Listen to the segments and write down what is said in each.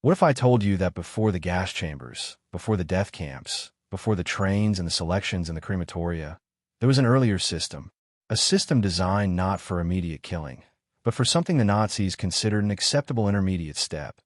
What if I told you that before the gas chambers, before the death camps, before the trains and the selections and the crematoria, there was an earlier system, a system designed not for immediate killing, but for something the Nazis considered an acceptable intermediate step,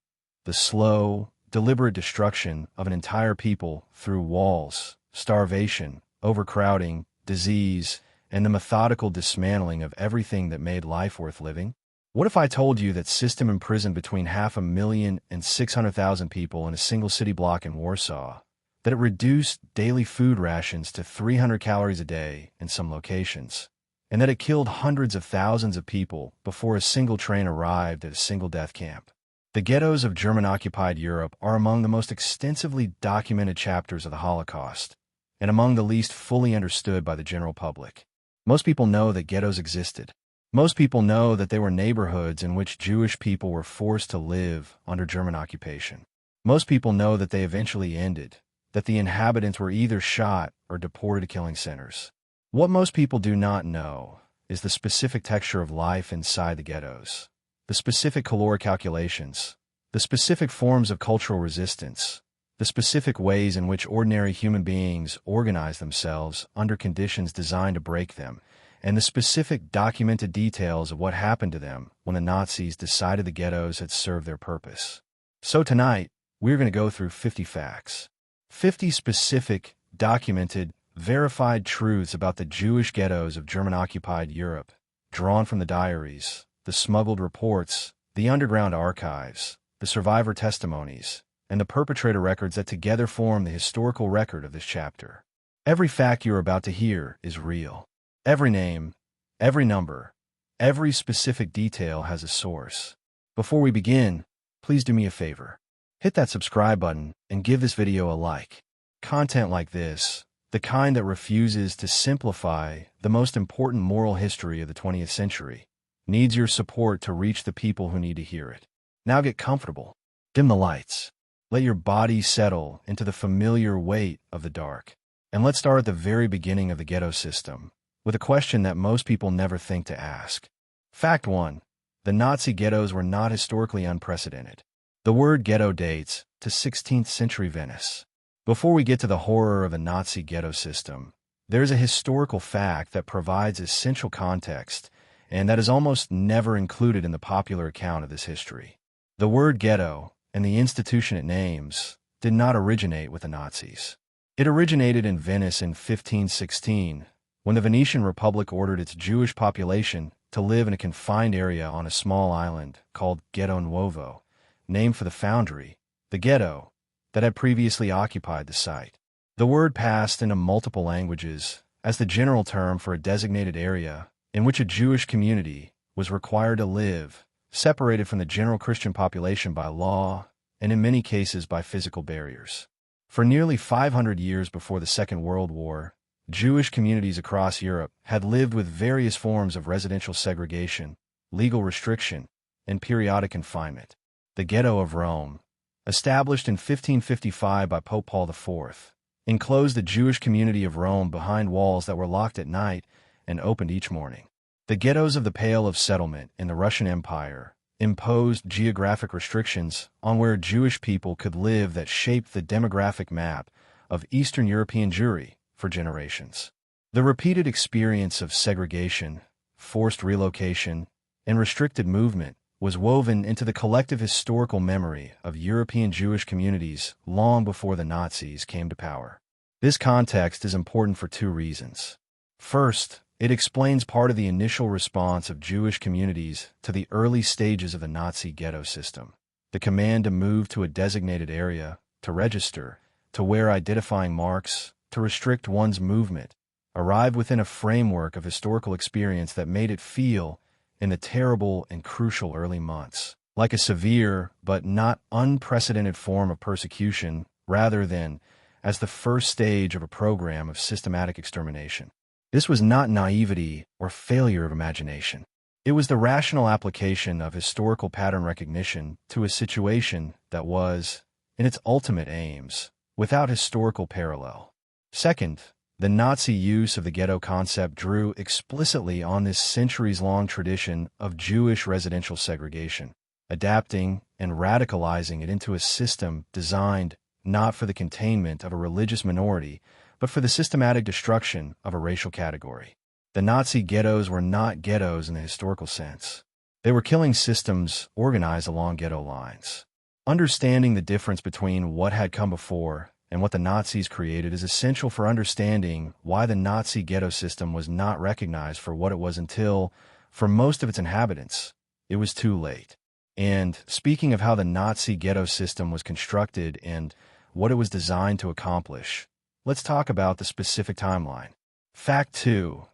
the slow, deliberate destruction of an entire people through walls, starvation, overcrowding, disease, and the methodical dismantling of everything that made life worth living? What if I told you that system imprisoned between 500,000 and 600,000 people in a single city block in Warsaw, that it reduced daily food rations to 300 calories a day in some locations, and that it killed hundreds of thousands of people before a single train arrived at a single death camp? The ghettos of German-occupied Europe are among the most extensively documented chapters of the Holocaust, and among the least fully understood by the general public. Most people know that ghettos existed. Most people know that they were neighborhoods in which Jewish people were forced to live under German occupation. Most people know that they eventually ended, that the inhabitants were either shot or deported to killing centers. What most people do not know is the specific texture of life inside the ghettos, the specific caloric calculations, the specific forms of cultural resistance, the specific ways in which ordinary human beings organize themselves under conditions designed to break them, and the specific documented details of what happened to them when the Nazis decided the ghettos had served their purpose. So tonight, we're going to go through 50 facts. 50 specific, documented, verified truths about the Jewish ghettos of German-occupied Europe, drawn from the diaries, the smuggled reports, the underground archives, the survivor testimonies, and the perpetrator records that together form the historical record of this chapter. Every fact you're about to hear is real. Every name, every number, every specific detail has a source. Before we begin, please do me a favor. Hit that subscribe button and give this video a like. Content like this, the kind that refuses to simplify the most important moral history of the 20th century, needs your support to reach the people who need to hear it. Now get comfortable. Dim the lights. Let your body settle into the familiar weight of the dark. And let's start at the very beginning of the ghetto system, with a question that most people never think to ask. Fact 1. The Nazi ghettos were not historically unprecedented. The word ghetto dates to 16th century Venice. Before we get to the horror of the Nazi ghetto system, there's a historical fact that provides essential context and that is almost never included in the popular account of this history. The word ghetto, and the institution it names, did not originate with the Nazis. It originated in Venice in 1516, when the Venetian Republic ordered its Jewish population to live in a confined area on a small island called Ghetto Nuovo, named for the foundry, the ghetto, that had previously occupied the site. The word passed into multiple languages as the general term for a designated area in which a Jewish community was required to live, separated from the general Christian population by law and in many cases by physical barriers. For nearly 500 years before the Second World War, Jewish communities across Europe had lived with various forms of residential segregation, legal restriction, and periodic confinement. The Ghetto of Rome, established in 1555 by Pope Paul IV, enclosed the Jewish community of Rome behind walls that were locked at night and opened each morning. The ghettos of the Pale of Settlement in the Russian Empire imposed geographic restrictions on where Jewish people could live that shaped the demographic map of Eastern European Jewry for generations. The repeated experience of segregation, forced relocation, and restricted movement was woven into the collective historical memory of European Jewish communities long before the Nazis came to power. This context is important for two reasons. First, it explains part of the initial response of Jewish communities to the early stages of the Nazi ghetto system. The command to move to a designated area, to register, to wear identifying marks, to restrict one's movement, arrived within a framework of historical experience that made it feel, in the terrible and crucial early months, like a severe but not unprecedented form of persecution rather than as the first stage of a program of systematic extermination. This was not naivety or failure of imagination. It was the rational application of historical pattern recognition to a situation that was, in its ultimate aims, without historical parallel. Second, the Nazi use of the ghetto concept drew explicitly on this centuries-long tradition of Jewish residential segregation, adapting and radicalizing it into a system designed not for the containment of a religious minority, but for the systematic destruction of a racial category. The Nazi ghettos were not ghettos in the historical sense. They were killing systems organized along ghetto lines. Understanding the difference between what had come before and what the Nazis created is essential for understanding why the Nazi ghetto system was not recognized for what it was until, for most of its inhabitants, it was too late. And speaking of how the Nazi ghetto system was constructed and what it was designed to accomplish, let's talk about the specific timeline. Fact 2.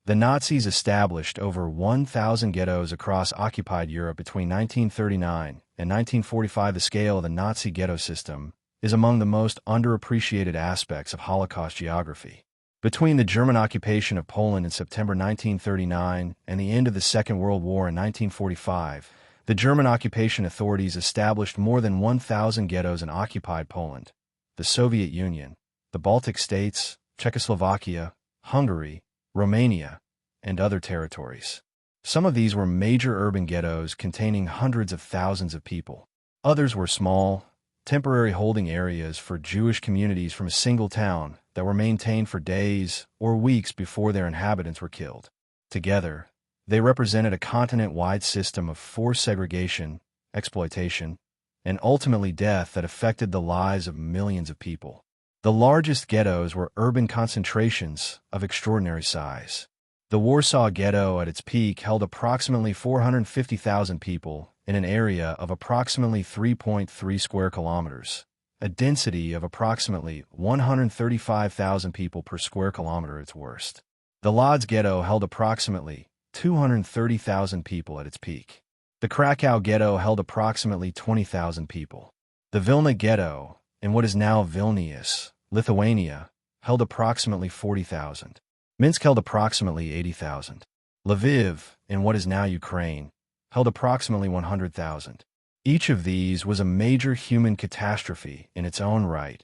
The Nazis established over 1,000 ghettos across occupied Europe between 1939 and 1945. The scale of the Nazi ghetto system is among the most underappreciated aspects of Holocaust geography. Between the German occupation of Poland in September 1939 and the end of the Second World War in 1945, the German occupation authorities established more than 1,000 ghettos in occupied Poland, the Soviet Union, the Baltic states, Czechoslovakia, Hungary, Romania, and other territories. Some of these were major urban ghettos containing hundreds of thousands of people. Others were small, temporary holding areas for Jewish communities from a single town that were maintained for days or weeks before their inhabitants were killed. Together, they represented a continent-wide system of forced segregation, exploitation, and ultimately death that affected the lives of millions of people. The largest ghettos were urban concentrations of extraordinary size. The Warsaw Ghetto at its peak held approximately 450,000 people in an area of approximately 3.3 square kilometers, a density of approximately 135,000 people per square kilometer at its worst. The Łódź Ghetto held approximately 230,000 people at its peak. The Kraków Ghetto held approximately 20,000 people. The Vilna Ghetto, in what is now Vilnius, Lithuania, held approximately 40,000. Minsk held approximately 80,000. Lviv, in what is now Ukraine, held approximately 100,000. Each of these was a major human catastrophe in its own right,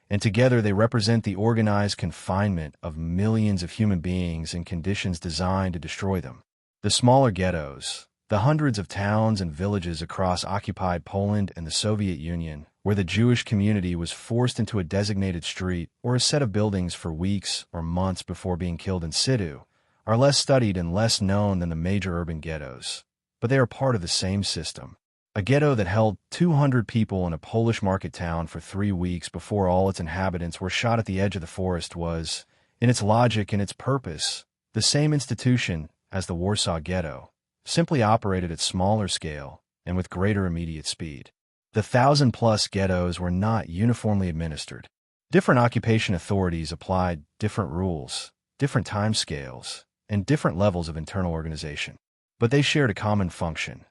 and together they represent the organized confinement of millions of human beings in conditions designed to destroy them. The smaller ghettos, the hundreds of towns and villages across occupied Poland and the Soviet Union, where the Jewish community was forced into a designated street or a set of buildings for weeks or months before being killed in situ, are less studied and less known than the major urban ghettos, but they are part of the same system. A ghetto that held 200 people in a Polish market town for 3 weeks before all its inhabitants were shot at the edge of the forest was, in its logic and its purpose, the same institution as the Warsaw Ghetto, simply operated at smaller scale and with greater immediate speed. The 1,000-plus ghettos were not uniformly administered. Different occupation authorities applied different rules, different timescales, and different levels of internal organization. But they shared a common function.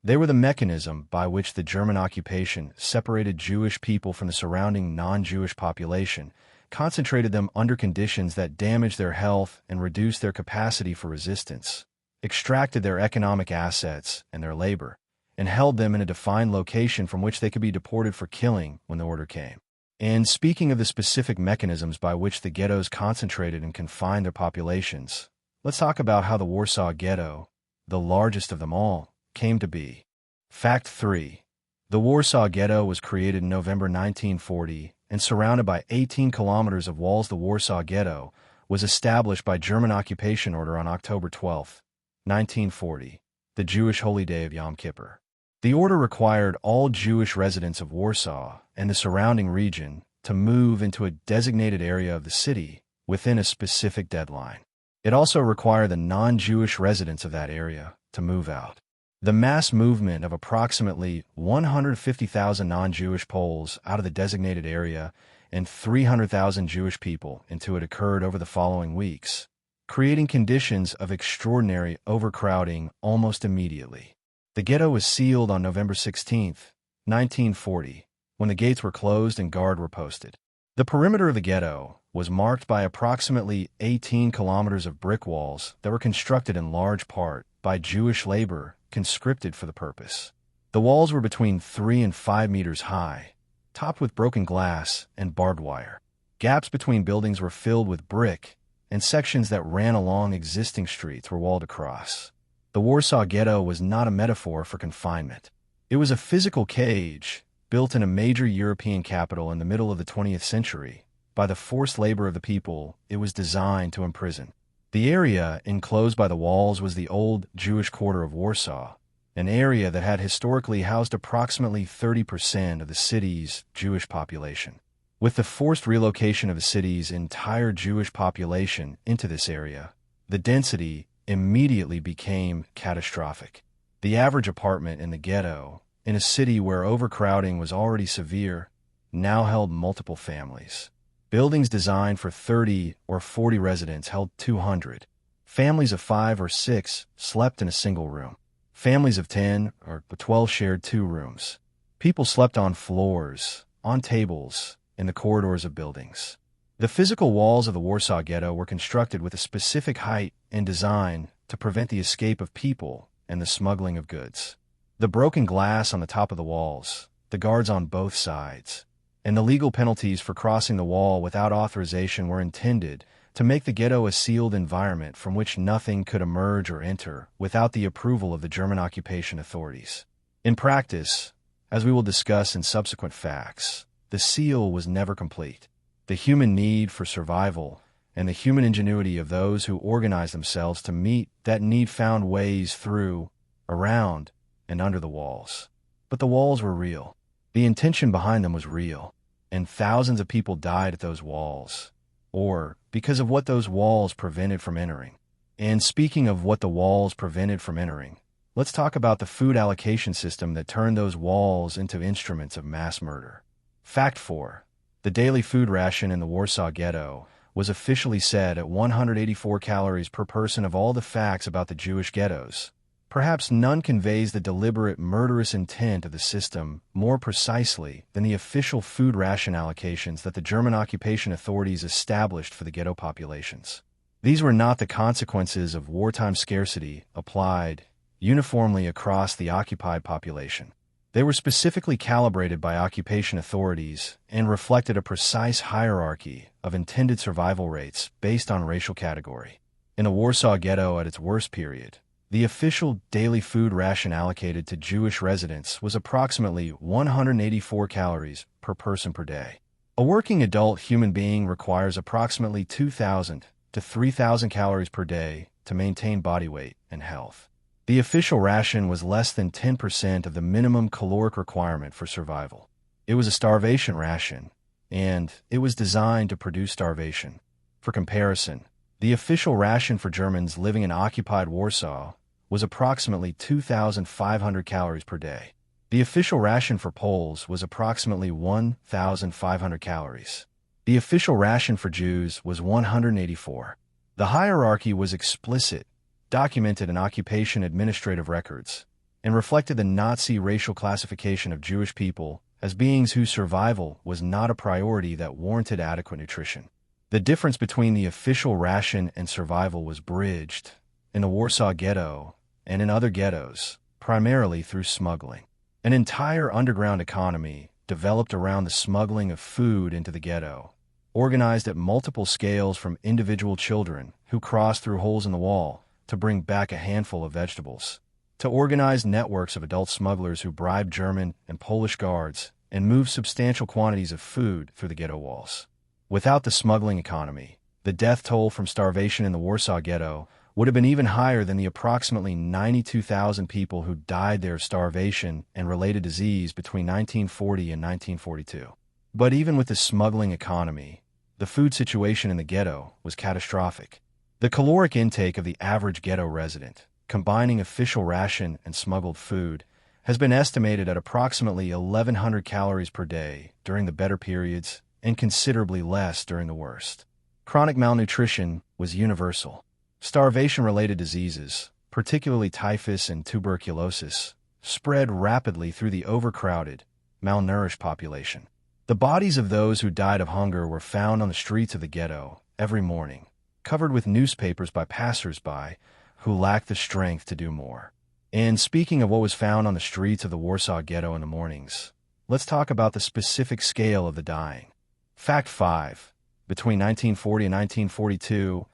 They were the mechanism by which the German occupation separated Jewish people from the surrounding non-Jewish population, concentrated them under conditions that damaged their health and reduced their capacity for resistance, extracted their economic assets and their labor, and held them in a defined location from which they could be deported for killing when the order came. And speaking of the specific mechanisms by which the ghettos concentrated and confined their populations, let's talk about how the Warsaw Ghetto, the largest of them all, came to be. Fact 3. The Warsaw Ghetto was created in November 1940 and surrounded by 18 kilometers of walls. The Warsaw Ghetto was established by German occupation order on October 12, 1940, the Jewish holy day of Yom Kippur. The order required all Jewish residents of Warsaw and the surrounding region to move into a designated area of the city within a specific deadline. It also required the non-Jewish residents of that area to move out. The mass movement of approximately 150,000 non-Jewish Poles out of the designated area and 300,000 Jewish people into it occurred over the following weeks, creating conditions of extraordinary overcrowding almost immediately. The ghetto was sealed on November 16, 1940, when the gates were closed and guards were posted. The perimeter of the ghetto was marked by approximately 18 kilometers of brick walls that were constructed in large part by Jewish labor conscripted for the purpose. The walls were between 3 and 5 meters high, topped with broken glass and barbed wire. Gaps between buildings were filled with brick, and sections that ran along existing streets were walled across. The Warsaw Ghetto was not a metaphor for confinement. It was a physical cage built in a major European capital in the middle of the 20th century. By the forced labor of the people, it was designed to imprison. The area enclosed by the walls was the old Jewish quarter of Warsaw, an area that had historically housed approximately 30% of the city's Jewish population. With the forced relocation of the city's entire Jewish population into this area, the density immediately became catastrophic. The average apartment in the ghetto, in a city where overcrowding was already severe, now held multiple families. Buildings designed for 30 or 40 residents held 200. Families of 5 or 6 slept in a single room. Families of 10 or 12 shared 2 rooms. People slept on floors, on tables, in the corridors of buildings. The physical walls of the Warsaw Ghetto were constructed with a specific height and design to prevent the escape of people and the smuggling of goods. The broken glass on the top of the walls, the guards on both sides, and the legal penalties for crossing the wall without authorization were intended to make the ghetto a sealed environment from which nothing could emerge or enter without the approval of the German occupation authorities. In practice, as we will discuss in subsequent facts, the seal was never complete. The human need for survival and the human ingenuity of those who organized themselves to meet that need found ways through, around, and under the walls. But the walls were real. The intention behind them was real, and thousands of people died at those walls, or because of what those walls prevented from entering. And speaking of what the walls prevented from entering, let's talk about the food allocation system that turned those walls into instruments of mass murder. Fact 4. The daily food ration in the Warsaw Ghetto was officially set at 184 calories per person. Of all the facts about the Jewish ghettos, perhaps none conveys the deliberate murderous intent of the system more precisely than the official food ration allocations that the German occupation authorities established for the ghetto populations. These were not the consequences of wartime scarcity applied uniformly across the occupied population. They were specifically calibrated by occupation authorities and reflected a precise hierarchy of intended survival rates based on racial category. In the Warsaw Ghetto at its worst period, the official daily food ration allocated to Jewish residents was approximately 184 calories per person per day. A working adult human being requires approximately 2,000 to 3,000 calories per day to maintain body weight and health. The official ration was less than 10% of the minimum caloric requirement for survival. It was a starvation ration, and it was designed to produce starvation. For comparison, the official ration for Germans living in occupied Warsaw was approximately 2,500 calories per day. The official ration for Poles was approximately 1,500 calories. The official ration for Jews was 184. The hierarchy was explicit, documented in occupation administrative records, and reflected the Nazi racial classification of Jewish people as beings whose survival was not a priority that warranted adequate nutrition. The difference between the official ration and survival was bridged, in the Warsaw Ghetto and in other ghettos, primarily through smuggling. An entire underground economy developed around the smuggling of food into the ghetto, organized at multiple scales from individual children who crossed through holes in the wall to bring back a handful of vegetables, to organized networks of adult smugglers who bribed German and Polish guards and moved substantial quantities of food through the ghetto walls. Without the smuggling economy, the death toll from starvation in the Warsaw Ghetto would have been even higher than the approximately 92,000 people who died there of starvation and related disease between 1940 and 1942. But even with the smuggling economy, the food situation in the ghetto was catastrophic. The caloric intake of the average ghetto resident, combining official ration and smuggled food, has been estimated at approximately 1,100 calories per day during the better periods and considerably less during the worst. Chronic malnutrition was universal. Starvation-related diseases, particularly typhus and tuberculosis, spread rapidly through the overcrowded, malnourished population. The bodies of those who died of hunger were found on the streets of the ghetto every morning, covered with newspapers by passers-by who lacked the strength to do more. And speaking of what was found on the streets of the Warsaw Ghetto in the mornings, let's talk about the specific scale of the dying. Fact 5. Between 1940 and 1942,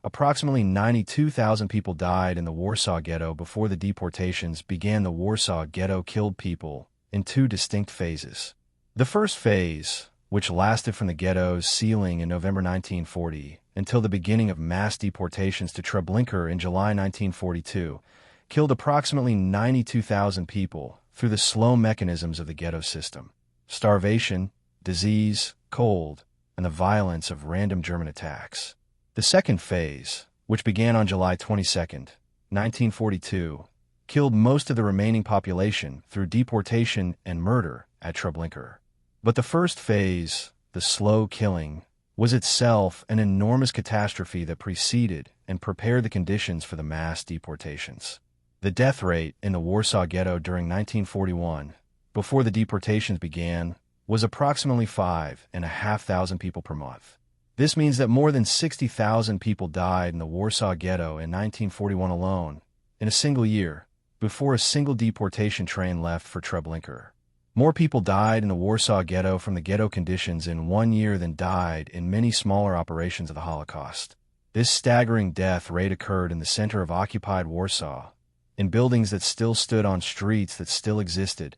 approximately 92,000 people died in the Warsaw Ghetto before the deportations began. The Warsaw Ghetto killed people in two distinct phases. The first phase, which lasted from the ghetto's sealing in November 1940 until the beginning of mass deportations to Treblinka in July 1942, killed approximately 92,000 people through the slow mechanisms of the ghetto system: starvation, disease, cold, and the violence of random German attacks. The second phase, which began on July 22, 1942, killed most of the remaining population through deportation and murder at Treblinka. But the first phase, the slow killing, was itself an enormous catastrophe that preceded and prepared the conditions for the mass deportations. The death rate in the Warsaw Ghetto during 1941, before the deportations began, was approximately 5,500 people per month. This means that more than 60,000 people died in the Warsaw Ghetto in 1941 alone, in a single year, before a single deportation train left for Treblinka. More people died in the Warsaw Ghetto from the ghetto conditions in 1 year than died in many smaller operations of the Holocaust. This staggering death rate occurred in the center of occupied Warsaw, in buildings that still stood on streets that still existed,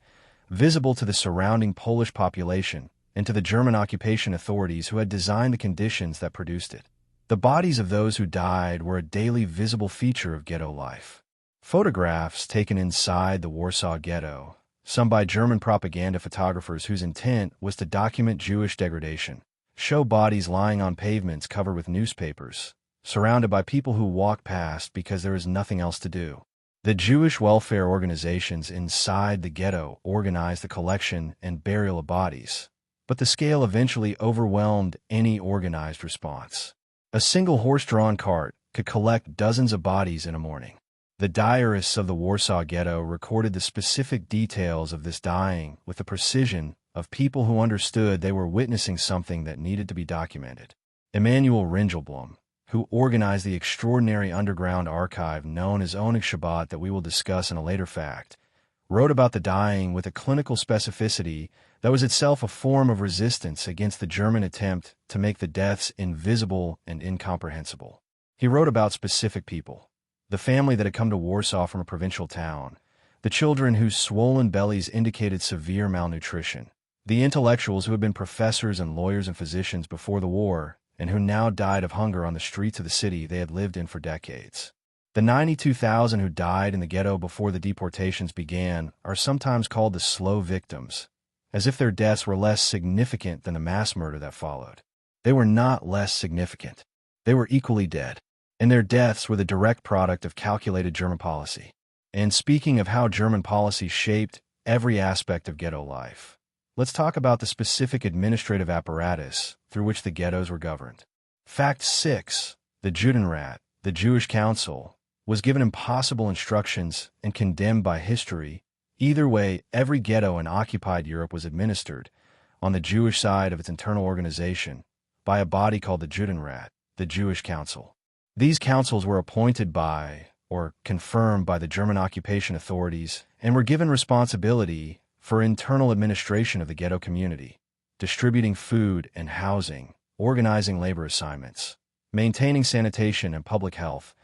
visible to the surrounding Polish population and to the German occupation authorities who had designed the conditions that produced it. The bodies of those who died were a daily visible feature of ghetto life. Photographs taken inside the Warsaw Ghetto, some by German propaganda photographers whose intent was to document Jewish degradation, show bodies lying on pavements covered with newspapers, surrounded by people who walk past because there is nothing else to do. The Jewish welfare organizations inside the ghetto organized the collection and burial of bodies, but the scale eventually overwhelmed any organized response. A single horse-drawn cart could collect dozens of bodies in a morning. The diarists of the Warsaw Ghetto recorded the specific details of this dying with the precision of people who understood they were witnessing something that needed to be documented. Emanuel Ringelblum, who organized the extraordinary underground archive known as Onyx Shabbat that we will discuss in a later fact, wrote about the dying with a clinical specificity that was itself a form of resistance against the German attempt to make the deaths invisible and incomprehensible. He wrote about specific people: the family that had come to Warsaw from a provincial town, the children whose swollen bellies indicated severe malnutrition, the intellectuals who had been professors and lawyers and physicians before the war and who now died of hunger on the streets of the city they had lived in for decades. The 92,000 who died in the ghetto before the deportations began are sometimes called the slow victims, as if their deaths were less significant than the mass murder that followed. They were not less significant. They were equally dead, and their deaths were the direct product of calculated German policy. And speaking of how German policy shaped every aspect of ghetto life, let's talk about the specific administrative apparatus through which the ghettos were governed. Fact 6. The Judenrat, the Jewish Council, was given impossible instructions and condemned by history. Either way, every ghetto in occupied Europe was administered, on the Jewish side of its internal organization, by a body called the Judenrat, the Jewish Council. These councils were appointed by, or confirmed by the German occupation authorities, and were given responsibility for internal administration of the ghetto community, distributing food and housing, organizing labor assignments, maintaining sanitation and public health,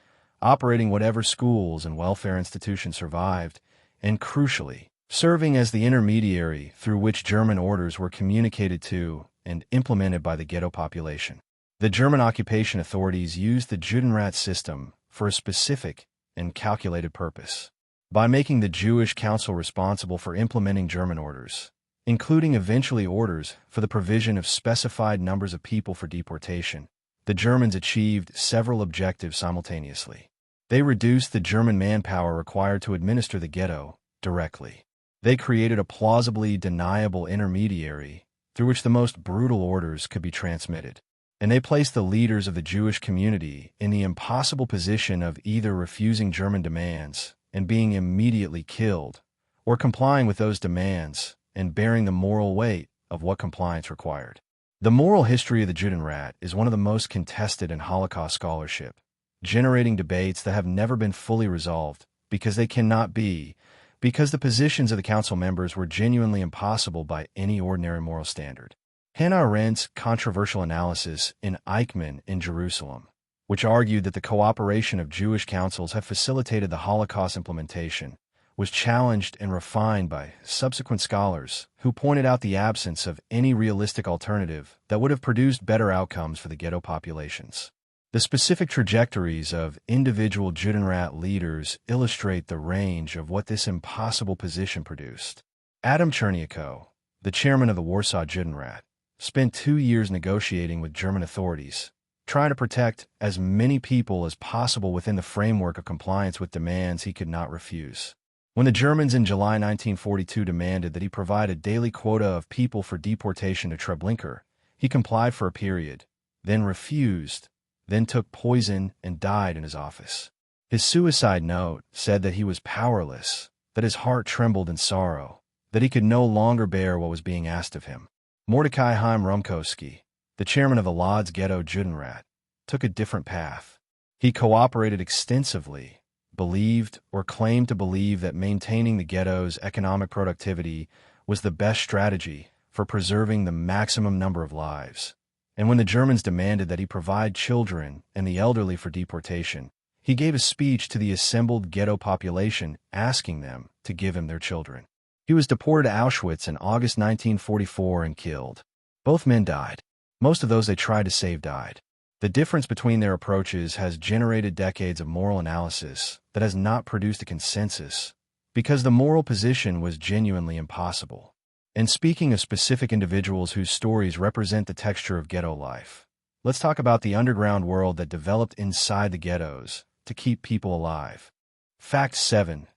operating whatever schools and welfare institutions survived, and crucially, serving as the intermediary through which German orders were communicated to and implemented by the ghetto population. The German occupation authorities used the Judenrat system for a specific and calculated purpose. By making the Jewish Council responsible for implementing German orders, including eventually orders for the provision of specified numbers of people for deportation, the Germans achieved several objectives simultaneously. They reduced the German manpower required to administer the ghetto directly. They created a plausibly deniable intermediary through which the most brutal orders could be transmitted. And they placed the leaders of the Jewish community in the impossible position of either refusing German demands and being immediately killed, or complying with those demands and bearing the moral weight of what compliance required. The moral history of the Judenrat is one of the most contested in Holocaust scholarship, generating debates that have never been fully resolved because they cannot be, because the positions of the council members were genuinely impossible by any ordinary moral standard. Hannah Arendt's controversial analysis in Eichmann in Jerusalem which argued that the cooperation of Jewish councils had facilitated the Holocaust implementation, was challenged and refined by subsequent scholars who pointed out the absence of any realistic alternative that would have produced better outcomes for the ghetto populations. The specific trajectories of individual Judenrat leaders illustrate the range of what this impossible position produced. Adam Cherniakow, the chairman of the Warsaw Judenrat, spent 2 years negotiating with German authorities, trying to protect as many people as possible within the framework of compliance with demands he could not refuse. When the Germans in July 1942 demanded that he provide a daily quota of people for deportation to Treblinka, he complied for a period, then refused, then took poison and died in his office. His suicide note said that he was powerless, that his heart trembled in sorrow, that he could no longer bear what was being asked of him. Mordecai Haim Rumkowski, the chairman of the Łódź Ghetto Judenrat, took a different path. He cooperated extensively, believed or claimed to believe that maintaining the ghetto's economic productivity was the best strategy for preserving the maximum number of lives. And when the Germans demanded that he provide children and the elderly for deportation, he gave a speech to the assembled ghetto population asking them to give him their children. He was deported to Auschwitz in August 1944 and killed. Both men died. Most of those they tried to save died. The difference between their approaches has generated decades of moral analysis that has not produced a consensus, because the moral position was genuinely impossible. And speaking of specific individuals whose stories represent the texture of ghetto life, let's talk about the underground world that developed inside the ghettos to keep people alive. Fact 7.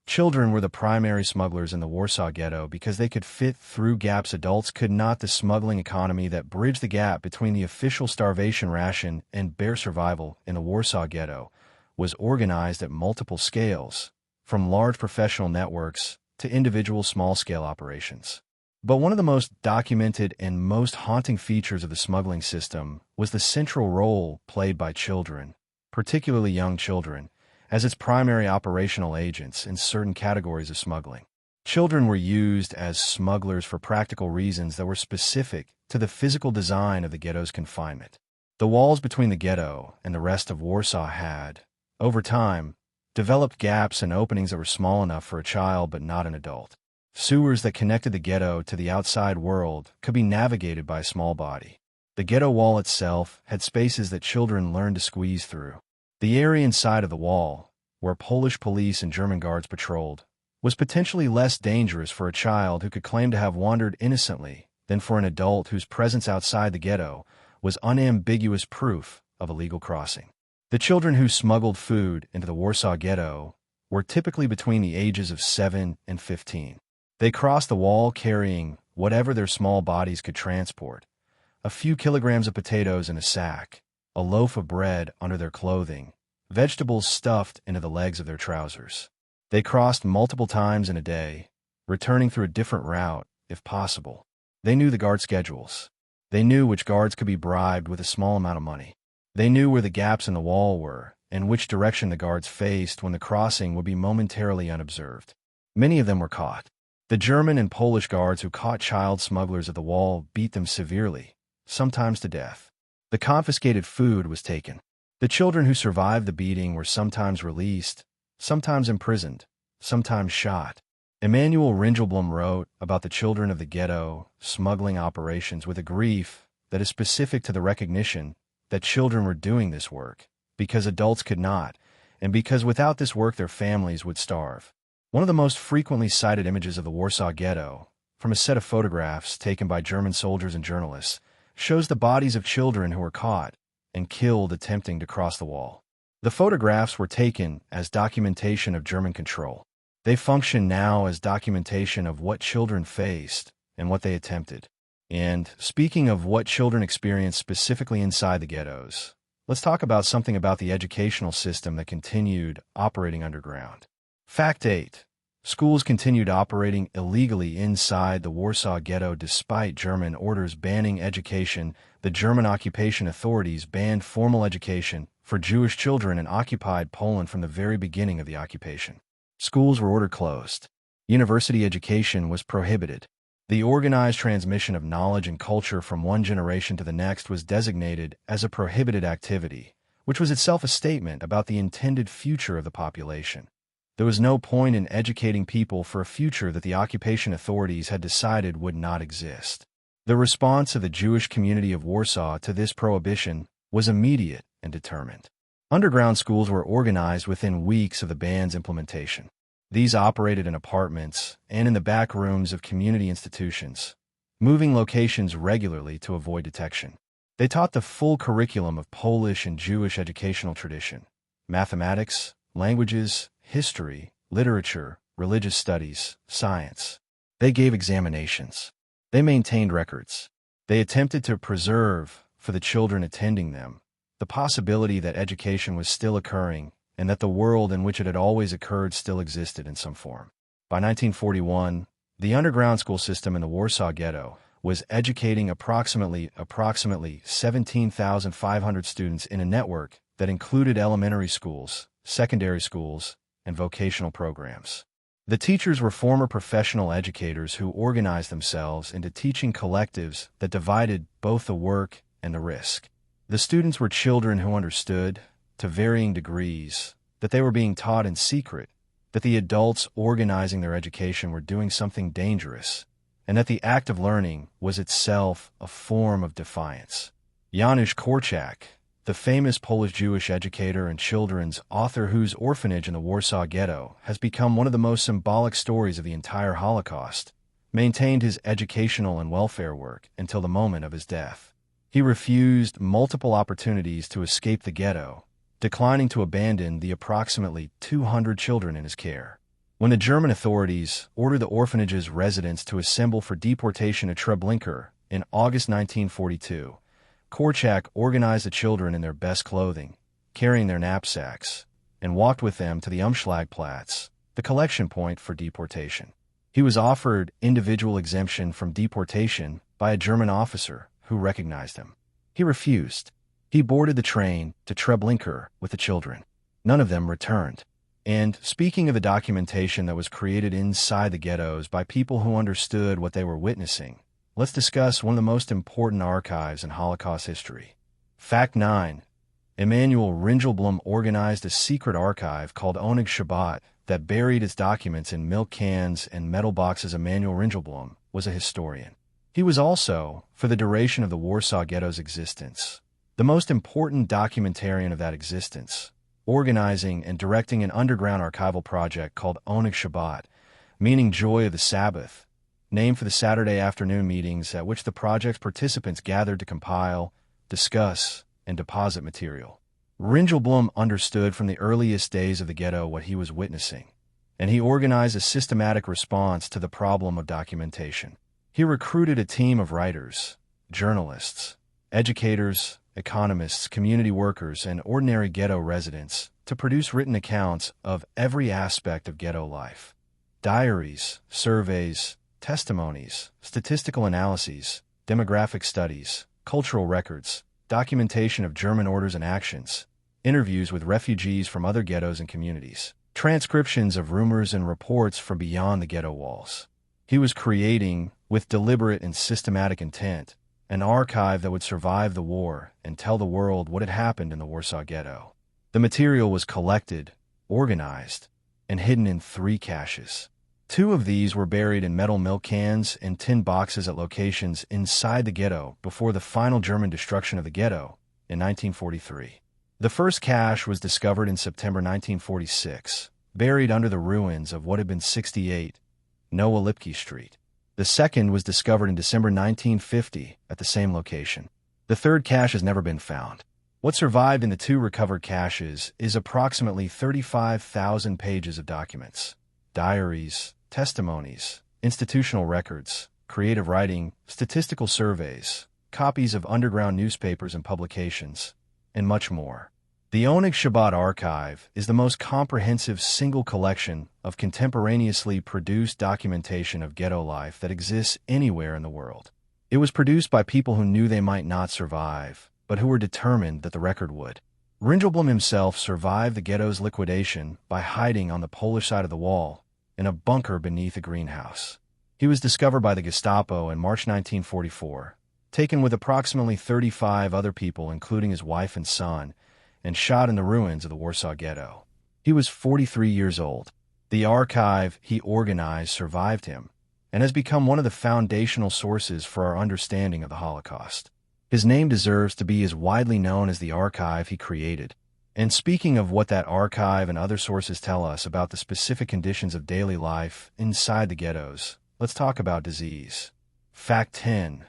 Children were the primary smugglers in the Warsaw Ghetto because they could fit through gaps adults could not. The smuggling economy that bridged the gap between the official starvation ration and bare survival in the Warsaw Ghetto was organized at multiple scales, from large professional networks to individual small-scale operations. But one of the most documented and most haunting features of the smuggling system was the central role played by children, particularly young children, as its primary operational agents in certain categories of smuggling. Children were used as smugglers for practical reasons that were specific to the physical design of the ghetto's confinement. The walls between the ghetto and the rest of Warsaw had, over time, developed gaps and openings that were small enough for a child but not an adult. Sewers that connected the ghetto to the outside world could be navigated by a small body. The ghetto wall itself had spaces that children learned to squeeze through. The area inside of the wall, where Polish police and German guards patrolled, was potentially less dangerous for a child who could claim to have wandered innocently than for an adult whose presence outside the ghetto was unambiguous proof of illegal crossing. The children who smuggled food into the Warsaw Ghetto were typically between the ages of 7 and 15. They crossed the wall carrying whatever their small bodies could transport: a few kilograms of potatoes in a sack, a loaf of bread under their clothing, vegetables stuffed into the legs of their trousers. They crossed multiple times in a day, returning through a different route, if possible. They knew the guard schedules. They knew which guards could be bribed with a small amount of money. They knew where the gaps in the wall were and which direction the guards faced when the crossing would be momentarily unobserved. Many of them were caught. The German and Polish guards who caught child smugglers at the wall beat them severely, sometimes to death. The confiscated food was taken. The children who survived the beating were sometimes released, sometimes imprisoned, sometimes shot. Emanuel Ringelblum wrote about the children of the ghetto smuggling operations with a grief that is specific to the recognition that children were doing this work because adults could not, and because without this work their families would starve. One of the most frequently cited images of the Warsaw Ghetto, from a set of photographs taken by German soldiers and journalists, shows the bodies of children who were caught and killed attempting to cross the wall. The photographs were taken as documentation of German control. They function now as documentation of what children faced and what they attempted. And speaking of what children experienced specifically inside the ghettos, let's talk about something about the educational system that continued operating underground. Fact 8. Schools continued operating illegally inside the Warsaw Ghetto despite German orders banning education. The German occupation authorities banned formal education for Jewish children in occupied Poland from the very beginning of the occupation. Schools were ordered closed. University education was prohibited. The organized transmission of knowledge and culture from one generation to the next was designated as a prohibited activity, which was itself a statement about the intended future of the population. There was no point in educating people for a future that the occupation authorities had decided would not exist. The response of the Jewish community of Warsaw to this prohibition was immediate and determined. Underground schools were organized within weeks of the ban's implementation. These operated in apartments and in the back rooms of community institutions, moving locations regularly to avoid detection. They taught the full curriculum of Polish and Jewish educational tradition: mathematics, languages, history, literature, religious studies, science. They gave examinations. They maintained records. They attempted to preserve, for the children attending them, the possibility that education was still occurring and that the world in which it had always occurred still existed in some form. By 1941, the underground school system in the Warsaw Ghetto was educating approximately 17,500 students in a network that included elementary schools, secondary schools, and vocational programs. The teachers were former professional educators who organized themselves into teaching collectives that divided both the work and the risk. The students were children who understood, to varying degrees, that they were being taught in secret, that the adults organizing their education were doing something dangerous, and that the act of learning was itself a form of defiance. Janusz Korczak, the famous Polish Jewish educator and children's author whose orphanage in the Warsaw Ghetto has become one of the most symbolic stories of the entire Holocaust, maintained his educational and welfare work until the moment of his death. He refused multiple opportunities to escape the ghetto, declining to abandon the approximately 200 children in his care. When the German authorities ordered the orphanage's residents to assemble for deportation to Treblinka in August 1942, Korczak organized the children in their best clothing, carrying their knapsacks, and walked with them to the Umschlagplatz, the collection point for deportation. He was offered individual exemption from deportation by a German officer who recognized him. He refused. He boarded the train to Treblinka with the children. None of them returned. And speaking of the documentation that was created inside the ghettos by people who understood what they were witnessing, let's discuss one of the most important archives in Holocaust history. Fact 9. Emanuel Ringelblum organized a secret archive called Oneg Shabbat that buried its documents in milk cans and metal boxes. Emanuel Ringelblum was a historian. He was also, for the duration of the Warsaw Ghetto's existence, the most important documentarian of that existence, organizing and directing an underground archival project called Oneg Shabbat, meaning Joy of the Sabbath, named for the Saturday afternoon meetings at which the project's participants gathered to compile, discuss, and deposit material. Ringelblum understood from the earliest days of the ghetto what he was witnessing, and he organized a systematic response to the problem of documentation. He recruited a team of writers, journalists, educators, economists, community workers, and ordinary ghetto residents to produce written accounts of every aspect of ghetto life. Diaries, surveys, testimonies, statistical analyses, demographic studies, cultural records, documentation of German orders and actions, interviews with refugees from other ghettos and communities, transcriptions of rumors and reports from beyond the ghetto walls. He was creating, with deliberate and systematic intent, an archive that would survive the war and tell the world what had happened in the Warsaw Ghetto. The material was collected, organized, and hidden in 3 caches. 2 of these were buried in metal milk cans and tin boxes at locations inside the ghetto before the final German destruction of the ghetto in 1943. The first cache was discovered in September 1946, buried under the ruins of what had been 68 Noah Lipke Street. The second was discovered in December 1950 at the same location. The third cache has never been found. What survived in the 2 recovered caches is approximately 35,000 pages of documents, diaries, testimonies, institutional records, creative writing, statistical surveys, copies of underground newspapers and publications, and much more. The Oneg Shabbat archive is the most comprehensive single collection of contemporaneously produced documentation of ghetto life that exists anywhere in the world. It was produced by people who knew they might not survive, but who were determined that the record would. Ringelblum himself survived the ghetto's liquidation by hiding on the Polish side of the wall, in a bunker beneath a greenhouse. He was discovered by the Gestapo in March 1944, taken with approximately 35 other people including his wife and son, and shot in the ruins of the Warsaw Ghetto. He was 43 years old. The archive he organized survived him and has become one of the foundational sources for our understanding of the Holocaust. His name deserves to be as widely known as the archive he created. And speaking of what that archive and other sources tell us about the specific conditions of daily life inside the ghettos, let's talk about disease. Fact 10.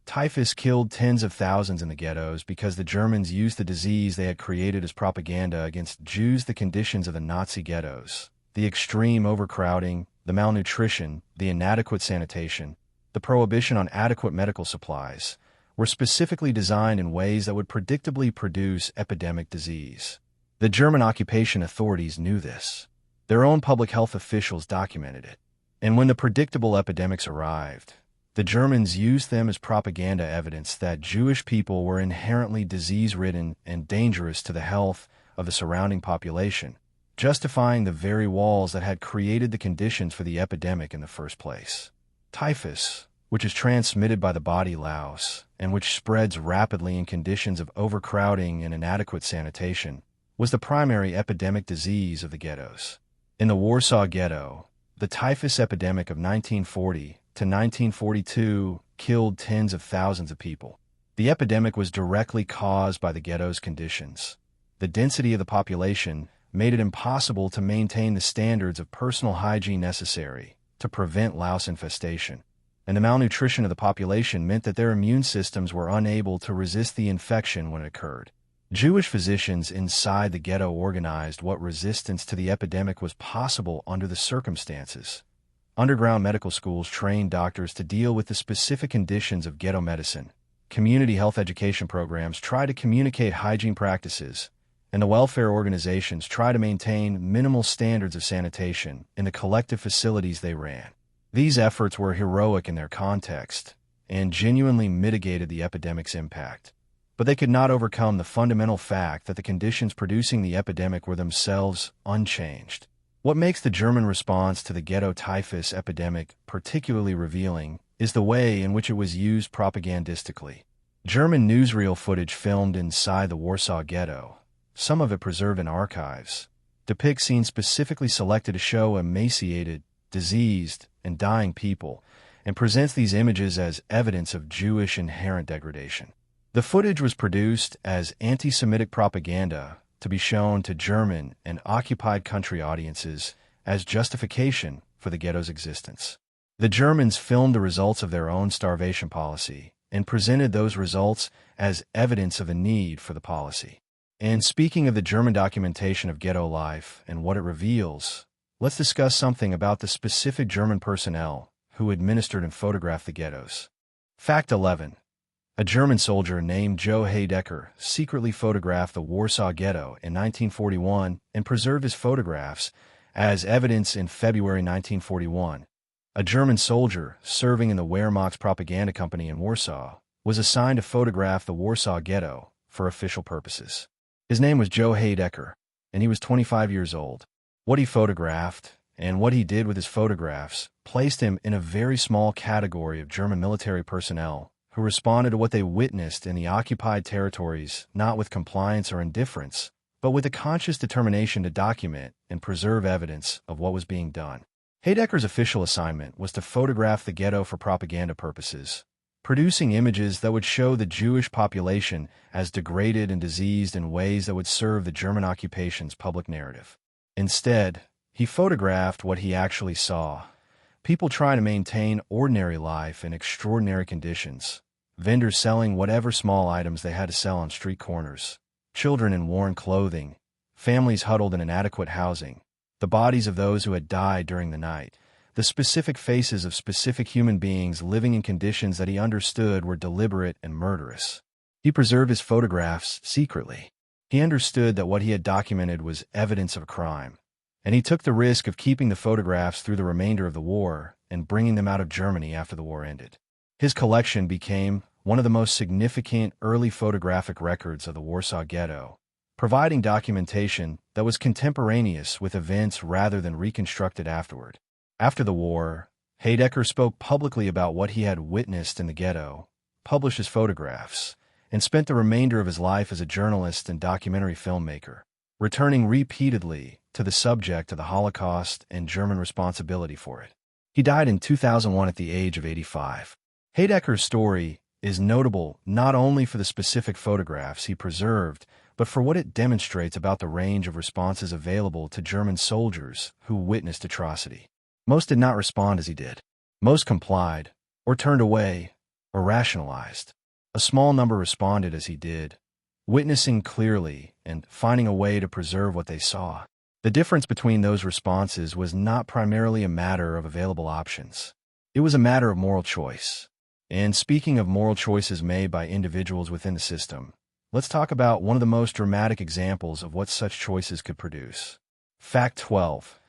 Typhus killed tens of thousands in the ghettos because the Germans used the disease they had created as propaganda against Jews. The conditions of the Nazi ghettos, the extreme overcrowding, the malnutrition, the inadequate sanitation, the prohibition on adequate medical supplies, were specifically designed in ways that would predictably produce epidemic disease. The German occupation authorities knew this. Their own public health officials documented it. And when the predictable epidemics arrived, the Germans used them as propaganda evidence that Jewish people were inherently disease-ridden and dangerous to the health of the surrounding population, justifying the very walls that had created the conditions for the epidemic in the first place. Typhus, which is transmitted by the body louse and which spreads rapidly in conditions of overcrowding and inadequate sanitation, was the primary epidemic disease of the ghettos. In the Warsaw Ghetto, the typhus epidemic of 1940 to 1942 killed tens of thousands of people. The epidemic was directly caused by the ghetto's conditions. The density of the population made it impossible to maintain the standards of personal hygiene necessary to prevent louse infestation, and the malnutrition of the population meant that their immune systems were unable to resist the infection when it occurred. Jewish physicians inside the ghetto organized what resistance to the epidemic was possible under the circumstances. Underground medical schools trained doctors to deal with the specific conditions of ghetto medicine. Community health education programs try to communicate hygiene practices, and the welfare organizations try to maintain minimal standards of sanitation in the collective facilities they ran. These efforts were heroic in their context and genuinely mitigated the epidemic's impact. But they could not overcome the fundamental fact that the conditions producing the epidemic were themselves unchanged. What makes the German response to the ghetto typhus epidemic particularly revealing is the way in which it was used propagandistically. German newsreel footage filmed inside the Warsaw Ghetto, some of it preserved in archives, depicts scenes specifically selected to show emaciated, diseased, and dying people, and presents these images as evidence of Jewish inherent degradation. The footage was produced as anti-Semitic propaganda to be shown to German and occupied country audiences as justification for the ghetto's existence. The Germans filmed the results of their own starvation policy and presented those results as evidence of a need for the policy. And speaking of the German documentation of ghetto life and what it reveals, let's discuss something about the specific German personnel who administered and photographed the ghettos. Fact 11. A German soldier named Joe Heidecker secretly photographed the Warsaw Ghetto in 1941 and preserved his photographs as evidence in February 1941. A German soldier serving in the Wehrmacht's propaganda company in Warsaw was assigned to photograph the Warsaw Ghetto for official purposes. His name was Joe Heidecker, and he was 25 years old. What he photographed and what he did with his photographs placed him in a very small category of German military personnel who responded to what they witnessed in the occupied territories not with compliance or indifference, but with a conscious determination to document and preserve evidence of what was being done. Heidecker's official assignment was to photograph the ghetto for propaganda purposes, producing images that would show the Jewish population as degraded and diseased in ways that would serve the German occupation's public narrative. Instead, he photographed what he actually saw: people trying to maintain ordinary life in extraordinary conditions, vendors selling whatever small items they had to sell on street corners, children in worn clothing, families huddled in inadequate housing, the bodies of those who had died during the night, the specific faces of specific human beings living in conditions that he understood were deliberate and murderous. He preserved his photographs secretly. He understood that what he had documented was evidence of a crime, and he took the risk of keeping the photographs through the remainder of the war and bringing them out of Germany after the war ended. His collection became one of the most significant early photographic records of the Warsaw Ghetto, providing documentation that was contemporaneous with events rather than reconstructed afterward. After the war, Heidecker spoke publicly about what he had witnessed in the ghetto, published his photographs, and spent the remainder of his life as a journalist and documentary filmmaker, returning repeatedly to the subject of the Holocaust and German responsibility for it. He died in 2001 at the age of 85. Heidecker's story is notable not only for the specific photographs he preserved, but for what it demonstrates about the range of responses available to German soldiers who witnessed atrocity. Most did not respond as he did. Most complied, or turned away, or rationalized. A small number responded as he did, witnessing clearly and finding a way to preserve what they saw. The difference between those responses was not primarily a matter of available options. It was a matter of moral choice. And speaking of moral choices made by individuals within the system, let's talk about one of the most dramatic examples of what such choices could produce. Fact 12.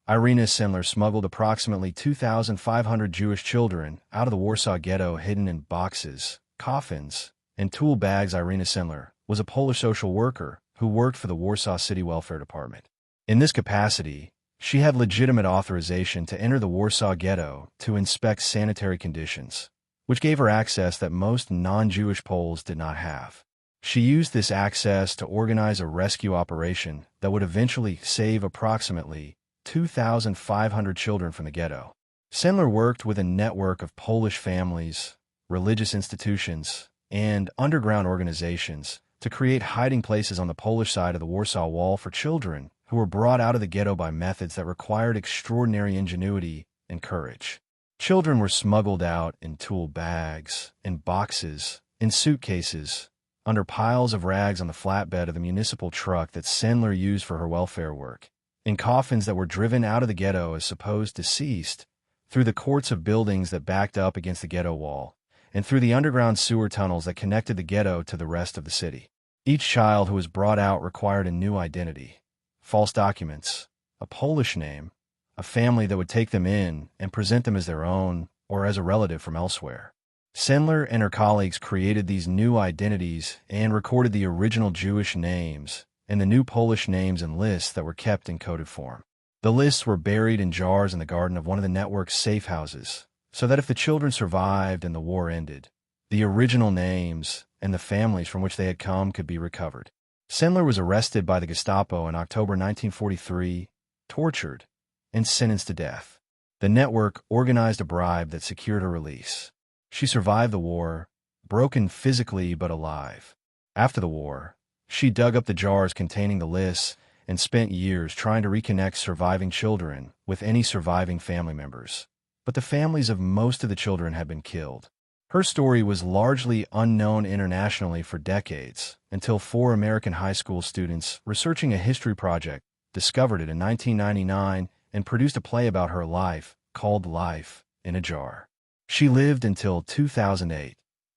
Irina Sendler smuggled approximately 2,500 Jewish children out of the Warsaw Ghetto hidden in boxes, coffins, and tool bags. Irina Sendler was a Polish social worker who worked for the Warsaw City Welfare Department. In this capacity, she had legitimate authorization to enter the Warsaw Ghetto to inspect sanitary conditions, which gave her access that most non-Jewish Poles did not have. She used this access to organize a rescue operation that would eventually save approximately 2,500 children from the ghetto. Sendler worked with a network of Polish families, religious institutions, and underground organizations to create hiding places on the Polish side of the Warsaw Wall for children who were brought out of the ghetto by methods that required extraordinary ingenuity and courage. Children were smuggled out in tool bags, in boxes, in suitcases, under piles of rags on the flatbed of the municipal truck that Sendler used for her welfare work, in coffins that were driven out of the ghetto as supposed deceased, through the courts of buildings that backed up against the ghetto wall, and through the underground sewer tunnels that connected the ghetto to the rest of the city. Each child who was brought out required a new identity, false documents, a Polish name, a family that would take them in and present them as their own or as a relative from elsewhere. Sendler and her colleagues created these new identities and recorded the original Jewish names and the new Polish names and lists that were kept in coded form. The lists were buried in jars in the garden of one of the network's safe houses, so that if the children survived and the war ended, the original names and the families from which they had come could be recovered. Sendler was arrested by the Gestapo in October 1943, tortured, and sentenced to death. The network organized a bribe that secured her release. She survived the war, broken physically but alive. After the war, she dug up the jars containing the lists and spent years trying to reconnect surviving children with any surviving family members. But the families of most of the children had been killed. Her story was largely unknown internationally for decades until 4 American high school students researching a history project discovered it in 1999 and produced a play about her life called Life in a Jar. She lived until 2008,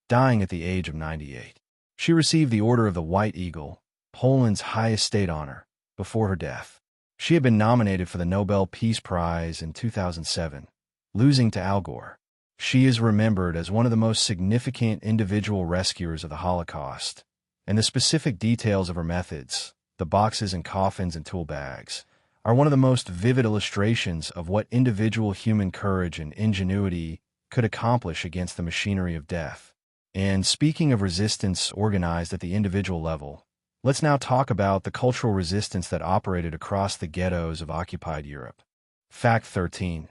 dying at the age of 98. She received the Order of the White Eagle, Poland's highest state honor, before her death. She had been nominated for the Nobel Peace Prize in 2007, losing to Al Gore. She is remembered as one of the most significant individual rescuers of the Holocaust, and the specific details of her methods, the boxes and coffins and tool bags, are one of the most vivid illustrations of what individual human courage and ingenuity could accomplish against the machinery of death. And speaking of resistance organized at the individual level, let's now talk about the cultural resistance that operated across the ghettos of occupied Europe. Fact 13.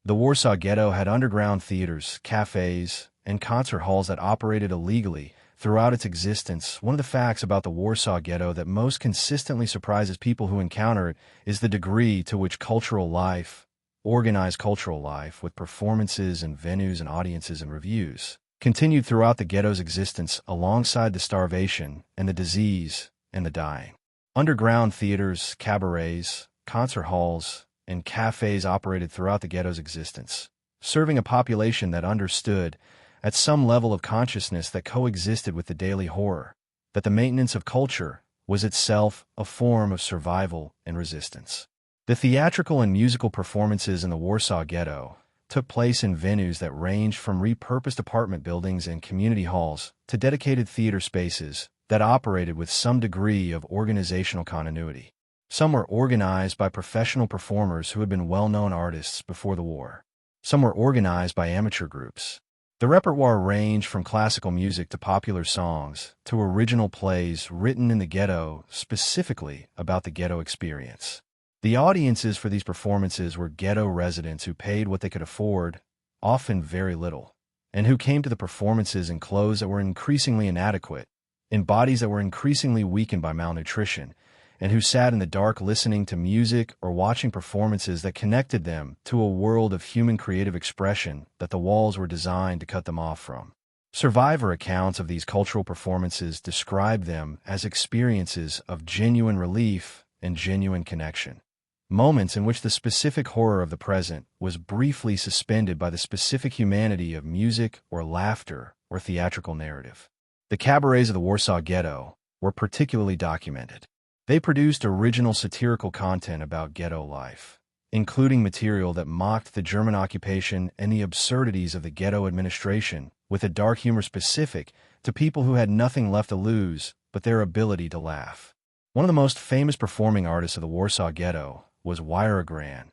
The Warsaw Ghetto had underground theaters, cafes, and concert halls that operated illegally throughout its existence. One of the facts about the Warsaw Ghetto that most consistently surprises people who encounter it is the degree to which cultural life, organized cultural life with performances and venues and audiences and reviews, continued throughout the ghetto's existence alongside the starvation and the disease and the dying. Underground theaters, cabarets, concert halls, and cafes operated throughout the ghetto's existence, serving a population that understood, at some level of consciousness that coexisted with the daily horror, that the maintenance of culture was itself a form of survival and resistance. The theatrical and musical performances in the Warsaw Ghetto took place in venues that ranged from repurposed apartment buildings and community halls to dedicated theater spaces that operated with some degree of organizational continuity. Some were organized by professional performers who had been well-known artists before the war. Some were organized by amateur groups. The repertoire ranged from classical music to popular songs to original plays written in the ghetto specifically about the ghetto experience. The audiences for these performances were ghetto residents who paid what they could afford, often very little, and who came to the performances in clothes that were increasingly inadequate, in bodies that were increasingly weakened by malnutrition, and who sat in the dark listening to music or watching performances that connected them to a world of human creative expression that the walls were designed to cut them off from. Survivor accounts of these cultural performances describe them as experiences of genuine relief and genuine connection, moments in which the specific horror of the present was briefly suspended by the specific humanity of music or laughter or theatrical narrative. The cabarets of the Warsaw Ghetto were particularly documented. They produced original satirical content about ghetto life, including material that mocked the German occupation and the absurdities of the ghetto administration, with a dark humor specific to people who had nothing left to lose but their ability to laugh. One of the most famous performing artists of the Warsaw Ghetto was WW2,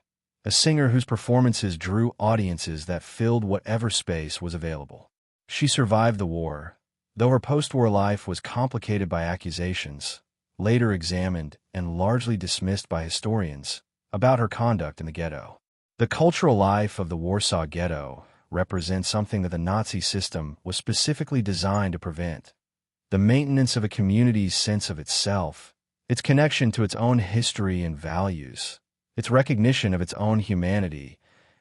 a singer whose performances drew audiences that filled whatever space was available. She survived the war, though her post-war life was complicated by accusations, later examined and largely dismissed by historians, about her conduct in the ghetto. The cultural life of the Warsaw Ghetto represents something that the Nazi system was specifically designed to prevent: the maintenance of a community's sense of itself, its connection to its own history and values, its recognition of its own humanity,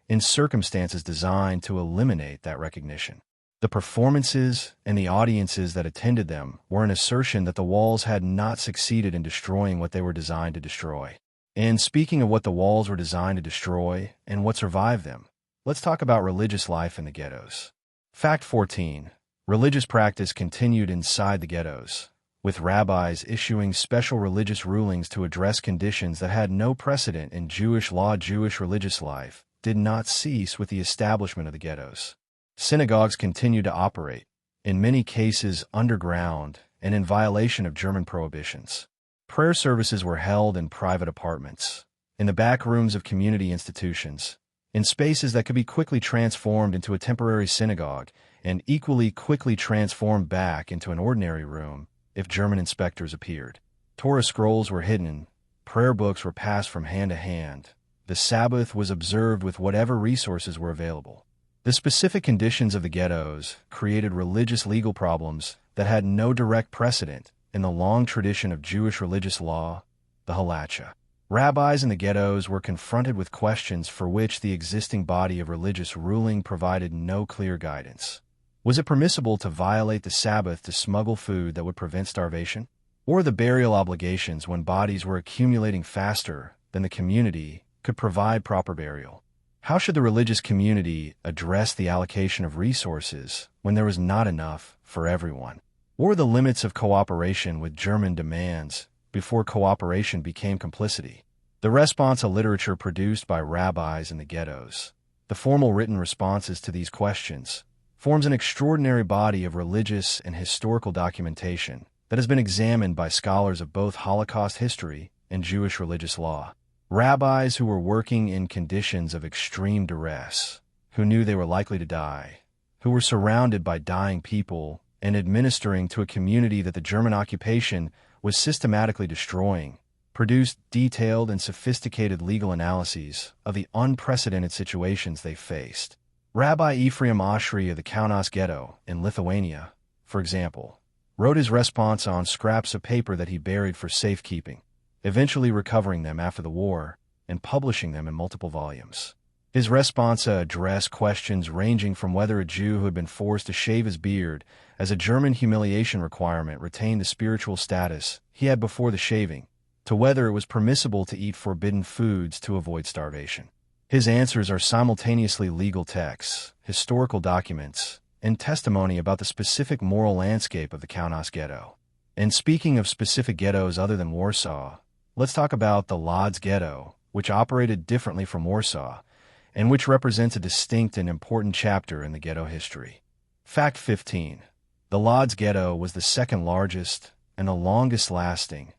in circumstances designed to eliminate that recognition. The performances and the audiences that attended them were an assertion that the walls had not succeeded in destroying what they were designed to destroy. And speaking of what the walls were designed to destroy and what survived them, let's talk about religious life in the ghettos. Fact 14. Religious practice continued inside the ghettos, with rabbis issuing special religious rulings to address conditions that had no precedent in Jewish law. Jewish religious life did not cease with the establishment of the ghettos. Synagogues continued to operate, in many cases underground and in violation of German prohibitions. Prayer services were held in private apartments, in the back rooms of community institutions, in spaces that could be quickly transformed into a temporary synagogue and equally quickly transformed back into an ordinary room if German inspectors appeared. Torah scrolls were hidden, prayer books were passed from hand to hand, the Sabbath was observed with whatever resources were available. The specific conditions of the ghettos created religious legal problems that had no direct precedent in the long tradition of Jewish religious law, the Halacha. Rabbis in the ghettos were confronted with questions for which the existing body of religious ruling provided no clear guidance. Was it permissible to violate the Sabbath to smuggle food that would prevent starvation? Or the burial obligations when bodies were accumulating faster than the community could provide proper burial? How should the religious community address the allocation of resources when there was not enough for everyone? Or the limits of cooperation with German demands before cooperation became complicity? The responsa literature produced by rabbis in the ghettos, the formal written responses to these questions, forms an extraordinary body of religious and historical documentation that has been examined by scholars of both Holocaust history and Jewish religious law. Rabbis who were working in conditions of extreme duress, who knew they were likely to die, who were surrounded by dying people and administering to a community that the German occupation was systematically destroying, produced detailed and sophisticated legal analyses of the unprecedented situations they faced. Rabbi Ephraim Oshry of the Kaunas Ghetto in Lithuania, for example, wrote his response on scraps of paper that he buried for safekeeping, eventually recovering them after the war and publishing them in multiple volumes. His responsa addressed questions ranging from whether a Jew who had been forced to shave his beard as a German humiliation requirement retained the spiritual status he had before the shaving, to whether it was permissible to eat forbidden foods to avoid starvation. His answers are simultaneously legal texts, historical documents, and testimony about the specific moral landscape of the Kaunas Ghetto. And speaking of specific ghettos other than Warsaw, let's talk about the Łódź Ghetto, which operated differently from Warsaw, and which represents a distinct and important chapter in the ghetto history. Fact 15. The Łódź Ghetto was the second largest and the longest lasting,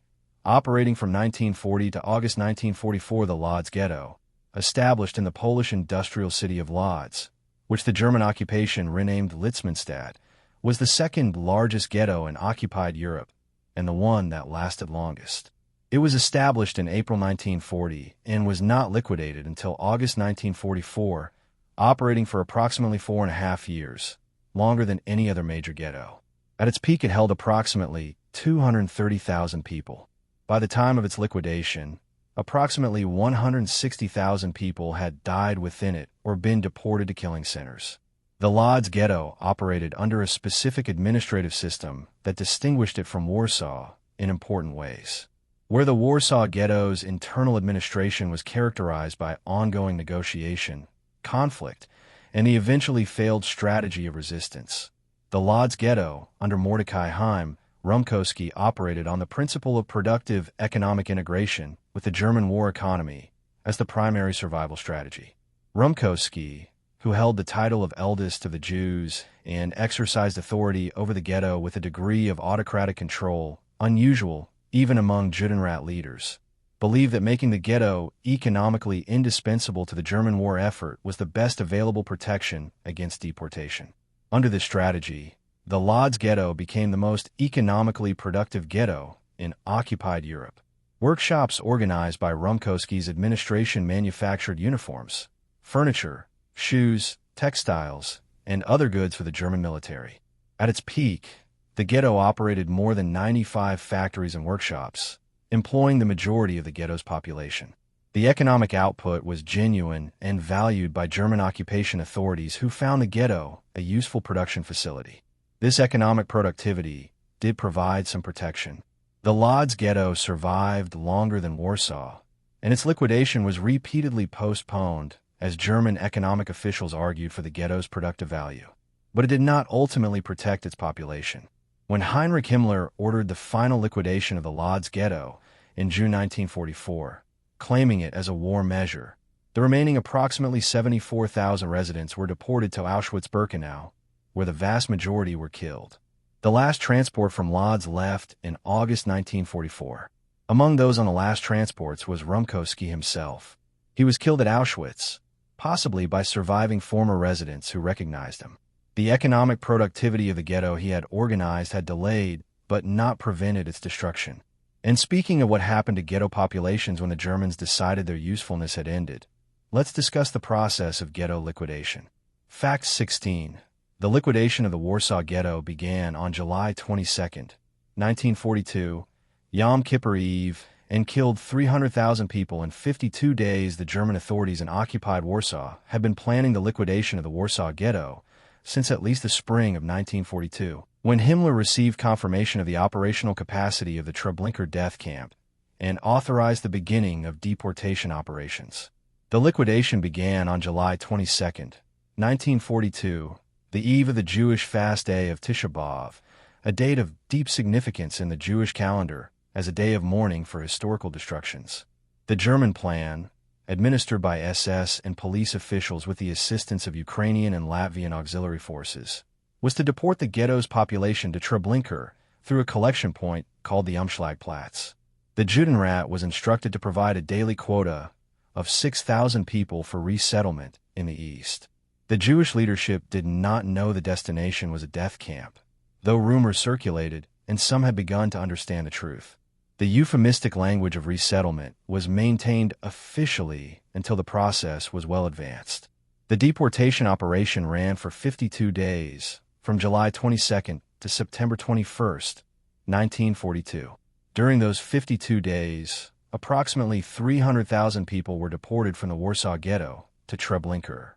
operating from 1940 to August 1944. The Łódź Ghetto, established in the Polish industrial city of Łódź, which the German occupation renamed Litzmannstadt, was the second largest ghetto in occupied Europe and the one that lasted longest. It was established in April 1940 and was not liquidated until August 1944, operating for approximately 4.5 years, longer than any other major ghetto. At its peak, it held approximately 230,000 people. By the time of its liquidation, approximately 160,000 people had died within it or been deported to killing centers. The Łódź Ghetto operated under a specific administrative system that distinguished it from Warsaw in important ways. Where the Warsaw Ghetto's internal administration was characterized by ongoing negotiation, conflict, and the eventually failed strategy of resistance, the Łódź Ghetto, under Mordecai Heim, Rumkowski operated on the principle of productive economic integration with the German war economy as the primary survival strategy. Rumkowski, who held the title of eldest of the Jews and exercised authority over the ghetto with a degree of autocratic control unusual even among Judenrat leaders, believed that making the ghetto economically indispensable to the German war effort was the best available protection against deportation. Under this strategy, the Łódź Ghetto became the most economically productive ghetto in occupied Europe. Workshops organized by Rumkowski's administration manufactured uniforms, furniture, shoes, textiles, and other goods for the German military. At its peak, the ghetto operated more than 95 factories and workshops, employing the majority of the ghetto's population. The economic output was genuine and valued by German occupation authorities who found the ghetto a useful production facility. This economic productivity did provide some protection. The Łódź Ghetto survived longer than Warsaw, and its liquidation was repeatedly postponed as German economic officials argued for the ghetto's productive value. But it did not ultimately protect its population. When Heinrich Himmler ordered the final liquidation of the Łódź Ghetto in June 1944, claiming it as a war measure, the remaining approximately 74,000 residents were deported to Auschwitz-Birkenau, where the vast majority were killed. The last transport from Łódź left in August 1944. Among those on the last transports was Rumkowski himself. He was killed at Auschwitz, possibly by surviving former residents who recognized him. The economic productivity of the ghetto he had organized had delayed, but not prevented its destruction. And speaking of what happened to ghetto populations when the Germans decided their usefulness had ended, let's discuss the process of ghetto liquidation. Fact 16. The liquidation of the Warsaw Ghetto began on July 22, 1942, Yom Kippur Eve, and killed 300,000 people in 52 days. The German authorities in occupied Warsaw had been planning the liquidation of the Warsaw Ghetto since at least the spring of 1942, when Himmler received confirmation of the operational capacity of the Treblinka death camp and authorized the beginning of deportation operations. The liquidation began on July 22, 1942, the eve of the Jewish fast day of Tisha B'Av, a date of deep significance in the Jewish calendar as a day of mourning for historical destructions. The German plan, administered by SS and police officials with the assistance of Ukrainian and Latvian auxiliary forces, was to deport the ghetto's population to Treblinka through a collection point called the Umschlagplatz. The Judenrat was instructed to provide a daily quota of 6,000 people for resettlement in the east. The Jewish leadership did not know the destination was a death camp, though rumors circulated and some had begun to understand the truth. The euphemistic language of resettlement was maintained officially until the process was well advanced. The deportation operation ran for 52 days, from July 22 to September 21, 1942. During those 52 days, approximately 300,000 people were deported from the Warsaw Ghetto to Treblinka.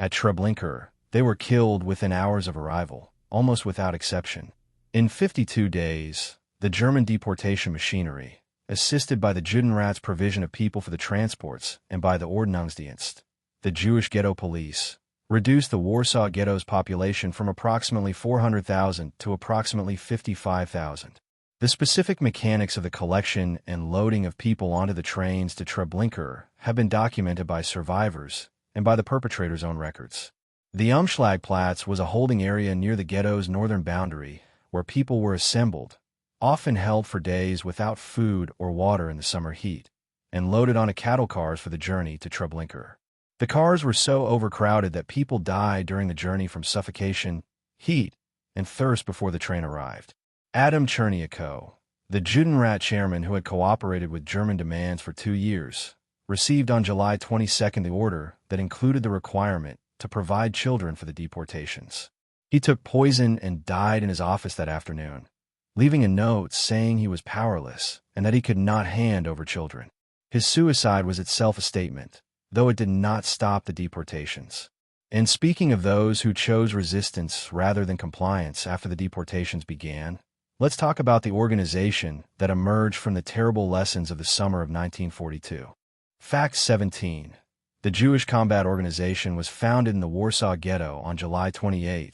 At Treblinka, they were killed within hours of arrival, almost without exception. In 52 days, the German deportation machinery, assisted by the Judenrat's provision of people for the transports and by the Ordnungsdienst, the Jewish ghetto police, reduced the Warsaw Ghetto's population from approximately 400,000 to approximately 55,000. The specific mechanics of the collection and loading of people onto the trains to Treblinka have been documented by survivors and by the perpetrators' own records. The Umschlagplatz was a holding area near the ghetto's northern boundary where people were assembled, often held for days without food or water in the summer heat, and loaded onto cattle cars for the journey to Treblinka. The cars were so overcrowded that people died during the journey from suffocation, heat, and thirst before the train arrived. Adam Cherniakow, the Judenrat chairman who had cooperated with German demands for 2 years, received on July 22 the order that included the requirement to provide children for the deportations. He took poison and died in his office that afternoon, leaving a note saying he was powerless and that he could not hand over children. His suicide was itself a statement, though it did not stop the deportations. And speaking of those who chose resistance rather than compliance after the deportations began, let's talk about the organization that emerged from the terrible lessons of the summer of 1942. Fact 17. The Jewish Combat Organization was founded in the Warsaw Ghetto on July 28,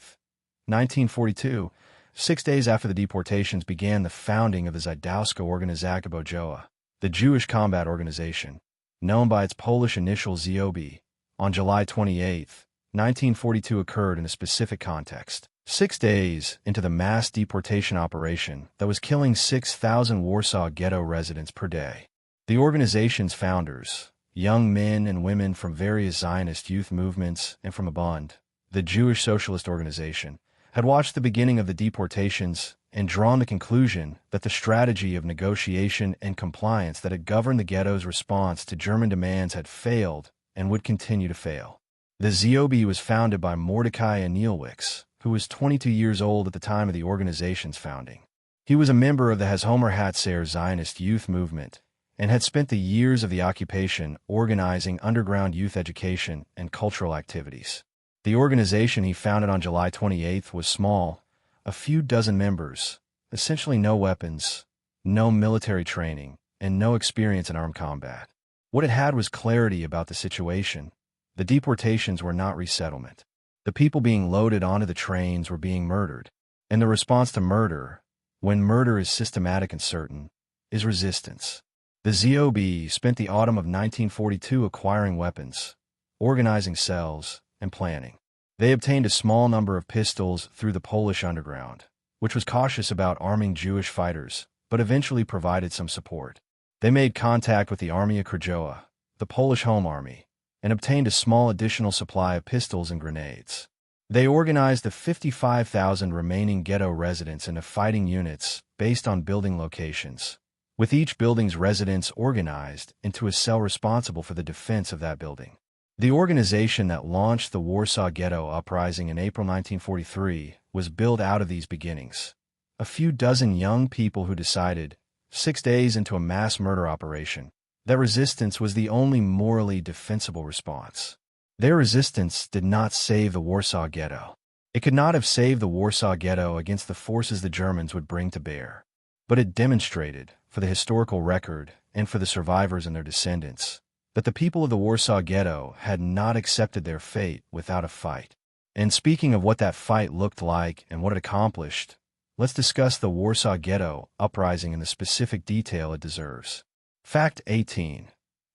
1942. 6 days after the deportations began the founding of the Żydowska Organizacja Bojowa, the Jewish Combat Organization, known by its Polish initial ZOB, on July 28, 1942 occurred in a specific context. 6 days into the mass deportation operation that was killing 6,000 Warsaw Ghetto residents per day. The organization's founders, young men and women from various Zionist youth movements and from the Bund, the Jewish Socialist Organization, had watched the beginning of the deportations and drawn the conclusion that the strategy of negotiation and compliance that had governed the ghetto's response to German demands had failed and would continue to fail. The ZOB was founded by Mordecai Anielewicz, who was 22 years old at the time of the organization's founding. He was a member of the Hashomer Hatzair Zionist youth movement and had spent the years of the occupation organizing underground youth education and cultural activities. The organization he founded on July 28 was small, a few dozen members, essentially no weapons, no military training, and no experience in armed combat. What it had was clarity about the situation. The deportations were not resettlement. The people being loaded onto the trains were being murdered. And the response to murder, when murder is systematic and certain, is resistance. The ZOB spent the autumn of 1942 acquiring weapons, organizing cells, and planning. They obtained a small number of pistols through the Polish underground, which was cautious about arming Jewish fighters, but eventually provided some support. They made contact with the Armia Krajowa, the Polish Home Army, and obtained a small additional supply of pistols and grenades. They organized the 55,000 remaining ghetto residents into fighting units based on building locations, with each building's residents organized into a cell responsible for the defense of that building. The organization that launched the Warsaw Ghetto Uprising in April 1943 was built out of these beginnings. A few dozen young people who decided, 6 days into a mass murder operation, that resistance was the only morally defensible response. Their resistance did not save the Warsaw Ghetto. It could not have saved the Warsaw Ghetto against the forces the Germans would bring to bear. But it demonstrated, for the historical record and for the survivors and their descendants, that the people of the Warsaw Ghetto had not accepted their fate without a fight. And speaking of what that fight looked like and what it accomplished, let's discuss the Warsaw Ghetto Uprising in the specific detail it deserves. Fact 18.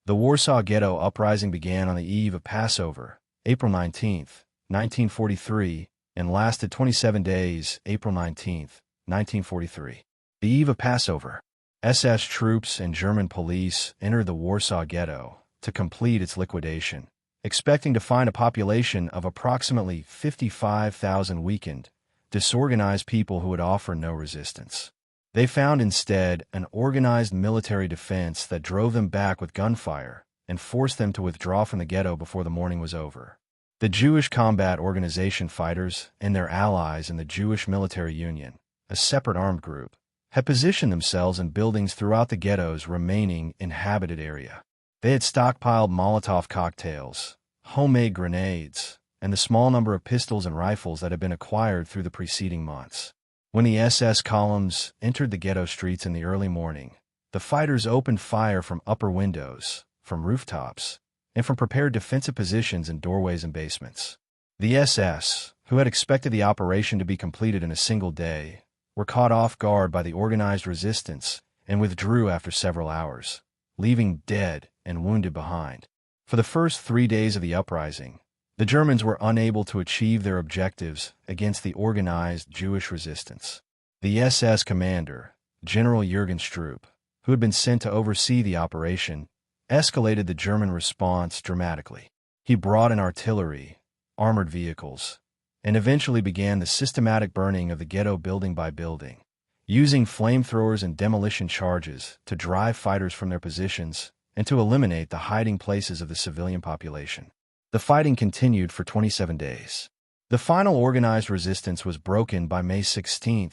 The Warsaw Ghetto Uprising began on the eve of Passover, April 19, 1943, and lasted 27 days, April 19, 1943. The eve of Passover. SS troops and German police entered the Warsaw Ghetto to complete its liquidation, expecting to find a population of approximately 55,000 weakened, disorganized people who would offer no resistance. They found instead an organized military defense that drove them back with gunfire and forced them to withdraw from the ghetto before the morning was over. The Jewish Combat Organization fighters and their allies in the Jewish Military Union, a separate armed group, had positioned themselves in buildings throughout the ghetto's remaining inhabited area. They had stockpiled Molotov cocktails, homemade grenades, and the small number of pistols and rifles that had been acquired through the preceding months. When the SS columns entered the ghetto streets in the early morning, the fighters opened fire from upper windows, from rooftops, and from prepared defensive positions in doorways and basements. The SS, who had expected the operation to be completed in a single day, were caught off guard by the organized resistance and withdrew after several hours, leaving dead and wounded behind. For the first 3 days of the uprising, the Germans were unable to achieve their objectives against the organized Jewish resistance. The SS commander, General Jürgen Stroop, who had been sent to oversee the operation, escalated the German response dramatically. He brought in artillery, armored vehicles, and eventually began the systematic burning of the ghetto building by building, using flamethrowers and demolition charges to drive fighters from their positions and to eliminate the hiding places of the civilian population. The fighting continued for 27 days. The final organized resistance was broken by May 16,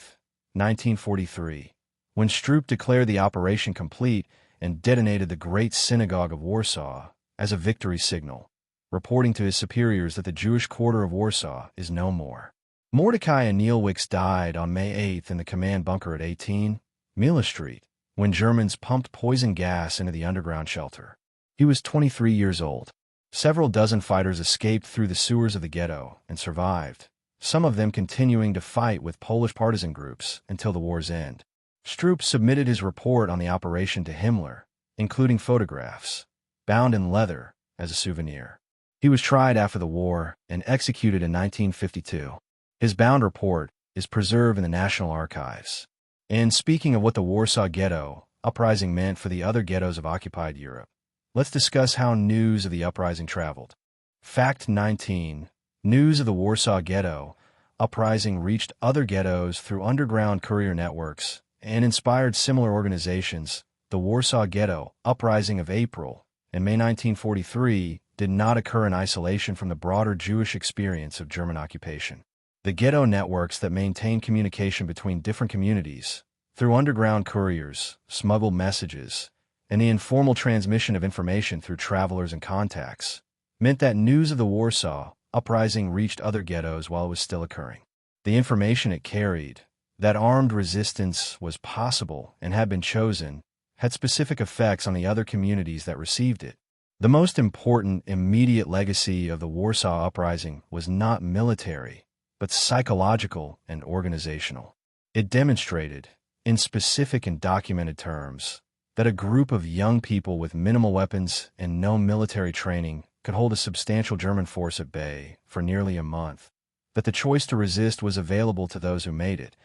1943, when Stroop declared the operation complete and detonated the Great Synagogue of Warsaw as a victory signal, reporting to his superiors that the Jewish quarter of Warsaw is no more. Mordecai Anielewicz died on May 8 in the command bunker at 18 Mila Street when Germans pumped poison gas into the underground shelter. He was 23 years old. Several dozen fighters escaped through the sewers of the ghetto and survived, some of them continuing to fight with Polish partisan groups until the war's end. Stroop submitted his report on the operation to Himmler, including photographs, bound in leather as a souvenir. He was tried after the war and executed in 1952. His bound report is preserved in the National Archives. And speaking of what the Warsaw Ghetto Uprising meant for the other ghettos of occupied Europe, let's discuss how news of the uprising traveled. Fact 19. News of the Warsaw Ghetto Uprising reached other ghettos through underground courier networks and inspired similar organizations. The Warsaw Ghetto Uprising of April and May 1943 did not occur in isolation from the broader Jewish experience of German occupation. The ghetto networks that maintained communication between different communities through underground couriers, smuggled messages, and the informal transmission of information through travelers and contacts meant that news of the Warsaw Uprising reached other ghettos while it was still occurring. The information it carried, that armed resistance was possible and had been chosen, had specific effects on the other communities that received it. The most important immediate legacy of the Warsaw Uprising was not military, but psychological and organizational. It demonstrated, in specific and documented terms, that a group of young people with minimal weapons and no military training could hold a substantial German force at bay for nearly a month, that the choice to resist was available to those who made it,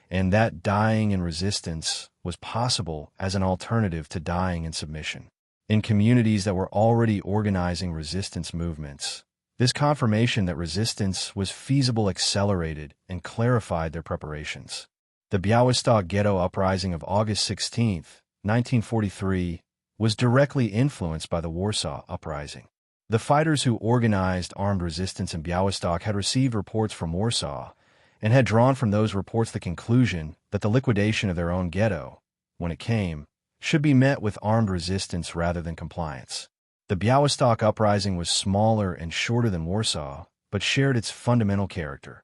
and that dying in resistance was possible as an alternative to dying in submission. In communities that were already organizing resistance movements, this confirmation that resistance was feasible accelerated and clarified their preparations. The Białystok Ghetto Uprising of August 16, 1943, was directly influenced by the Warsaw Uprising. The fighters who organized armed resistance in Białystok had received reports from Warsaw and had drawn from those reports the conclusion that the liquidation of their own ghetto, when it came, should be met with armed resistance rather than compliance. The Białystok Uprising was smaller and shorter than Warsaw, but shared its fundamental character.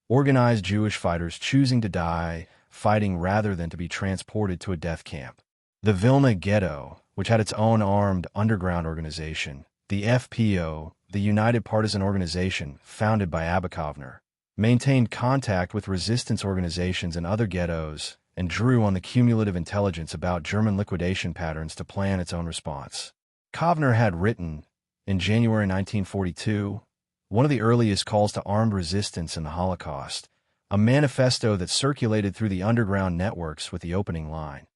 Organized Jewish fighters choosing to die, fighting rather than to be transported to a death camp. The Vilna Ghetto, which had its own armed underground organization, the FPO, the United Partisan Organization founded by Abakovner, maintained contact with resistance organizations in other ghettos and drew on the cumulative intelligence about German liquidation patterns to plan its own response. Kovner had written, in January 1942, one of the earliest calls to armed resistance in the Holocaust, a manifesto that circulated through the underground networks with the opening line,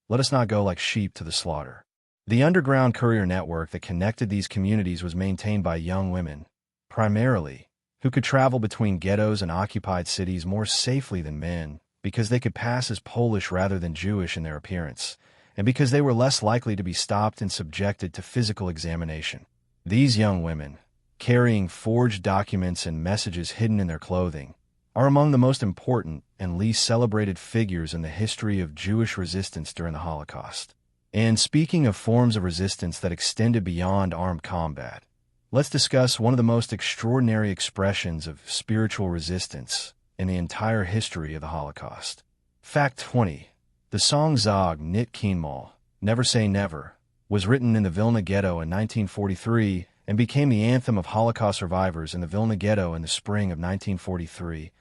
"Let us not go like sheep to the slaughter." The underground courier network that connected these communities was maintained by young women, primarily, who could travel between ghettos and occupied cities more safely than men because they could pass as Polish rather than Jewish in their appearance, and because they were less likely to be stopped and subjected to physical examination. These young women, carrying forged documents and messages hidden in their clothing, are among the most important and least celebrated figures in the history of Jewish resistance during the Holocaust. And speaking of forms of resistance that extended beyond armed combat, let's discuss one of the most extraordinary expressions of spiritual resistance in the entire history of the Holocaust. Fact 20. The song Zog Nit Keenmal, Never Say Never, was written in the Vilna Ghetto in 1943 and became the anthem of Holocaust survivors in the Vilna Ghetto in the spring of 1943.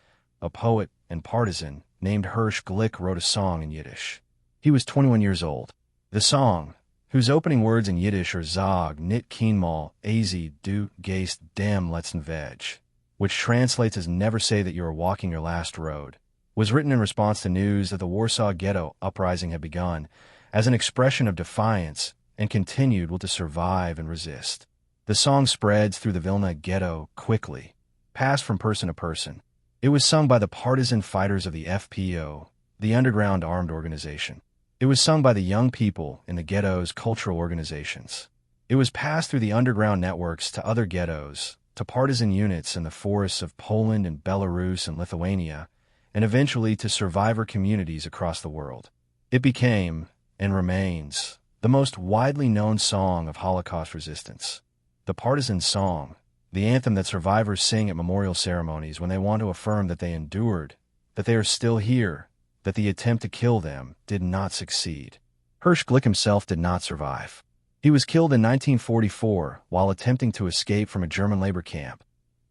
A poet and partisan named Hirsch Glick wrote a song in Yiddish. He was 21 years old. The song, whose opening words in Yiddish are Zog Nit Keenmal Azi Du Geist Dem Letzten Weg, which translates as "Never say that you are walking your last road," was written in response to news that the Warsaw Ghetto Uprising had begun, as an expression of defiance and continued will to survive and resist. The song spreads through the Vilna ghetto quickly, passed from person to person. It was sung by the partisan fighters of the FPO, the underground armed organization. It was sung by the young people in the ghetto's cultural organizations. It was passed through the underground networks to other ghettos, to partisan units in the forests of Poland and Belarus and Lithuania, and eventually to survivor communities across the world. It became, and remains, the most widely known song of Holocaust resistance. The partisan song, the anthem that survivors sing at memorial ceremonies when they want to affirm that they endured, that they are still here, that the attempt to kill them did not succeed. Hirsch Glick himself did not survive. He was killed in 1944 while attempting to escape from a German labor camp,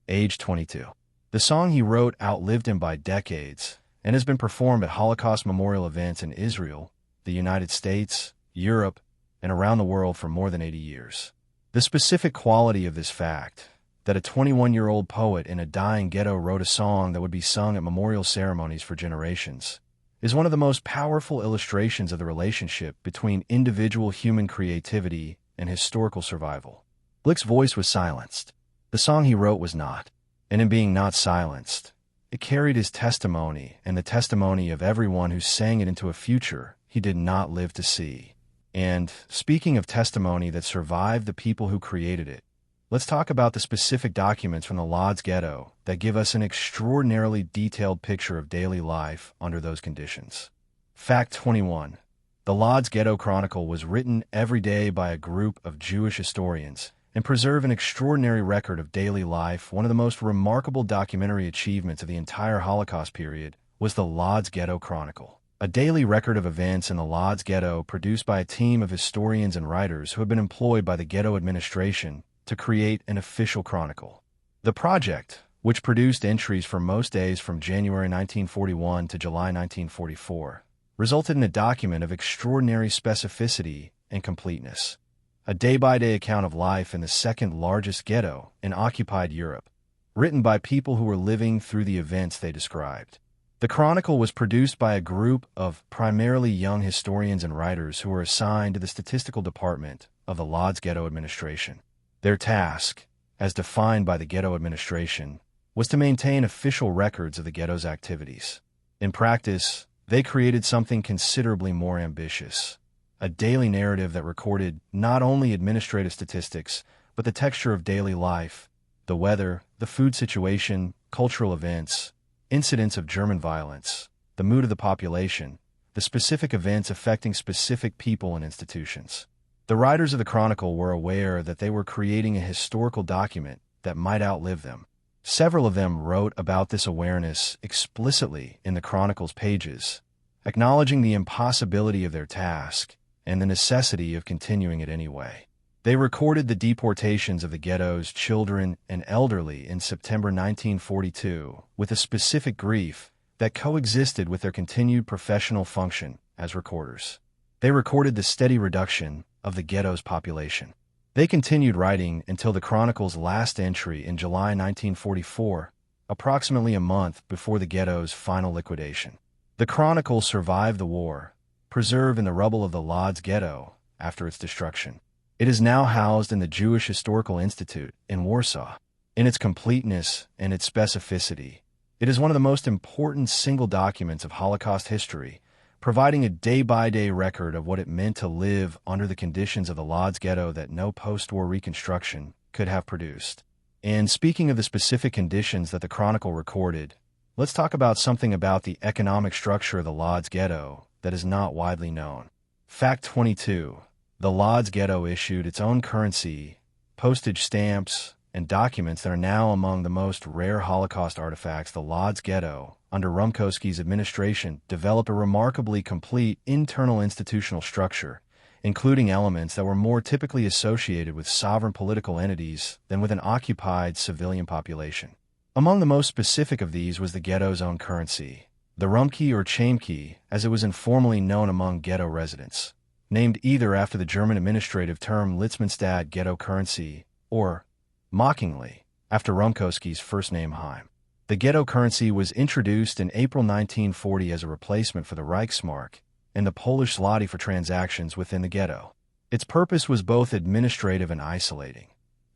age 22. The song he wrote outlived him by decades and has been performed at Holocaust memorial events in Israel, the United States, Europe, and around the world for more than 80 years. The specific quality of this fact, that a 21-year-old poet in a dying ghetto wrote a song that would be sung at memorial ceremonies for generations, is one of the most powerful illustrations of the relationship between individual human creativity and historical survival. Glick's voice was silenced. The song he wrote was not. And in being not silenced, it carried his testimony and the testimony of everyone who sang it into a future he did not live to see. And, speaking of testimony that survived the people who created it, let's talk about the specific documents from the Łódź Ghetto that give us an extraordinarily detailed picture of daily life under those conditions. Fact 21. The Łódź Ghetto Chronicle was written every day by a group of Jewish historians and preserve an extraordinary record of daily life. One of the most remarkable documentary achievements of the entire Holocaust period was the Łódź Ghetto Chronicle, a daily record of events in the Łódź Ghetto produced by a team of historians and writers who have been employed by the ghetto administration to create an official chronicle. The project, which produced entries for most days from January 1941 to July 1944, resulted in a document of extraordinary specificity and completeness. A day-by-day account of life in the second-largest ghetto in occupied Europe, written by people who were living through the events they described. The chronicle was produced by a group of primarily young historians and writers who were assigned to the statistical department of the Łódź Ghetto administration. Their task, as defined by the ghetto administration, was to maintain official records of the ghetto's activities. In practice, they created something considerably more ambitious, a daily narrative that recorded not only administrative statistics, but the texture of daily life, the weather, the food situation, cultural events, incidents of German violence, the mood of the population, the specific events affecting specific people and institutions. The writers of the Chronicle were aware that they were creating a historical document that might outlive them. Several of them wrote about this awareness explicitly in the Chronicle's pages, acknowledging the impossibility of their task and the necessity of continuing it anyway. They recorded the deportations of the ghetto's children and elderly in September 1942 with a specific grief that coexisted with their continued professional function as recorders. They recorded the steady reduction of the ghetto's population. They continued writing until the Chronicle's last entry in July 1944, approximately a month before the ghetto's final liquidation. The Chronicle survived the war, preserved in the rubble of the Łódź Ghetto after its destruction. It is now housed in the Jewish Historical Institute in Warsaw. In its completeness and its specificity, it is one of the most important single documents of Holocaust history, providing a day-by-day record of what it meant to live under the conditions of the Łódź Ghetto that no post-war reconstruction could have produced. And speaking of the specific conditions that the Chronicle recorded, let's talk about something about the economic structure of the Łódź Ghetto that is not widely known. Fact 22. The Łódź Ghetto issued its own currency, postage stamps, and documents that are now among the most rare Holocaust artifacts. The Łódź Ghetto, under Rumkowski's administration, developed a remarkably complete internal institutional structure, including elements that were more typically associated with sovereign political entities than with an occupied civilian population. Among the most specific of these was the ghetto's own currency, the Rumki or Chamki, as it was informally known among ghetto residents, named either after the German administrative term Litzmannstadt ghetto currency or, mockingly, after Rumkowski's first name Heim. The ghetto currency was introduced in April 1940 as a replacement for the Reichsmark and the Polish zloty for transactions within the ghetto. Its purpose was both administrative and isolating.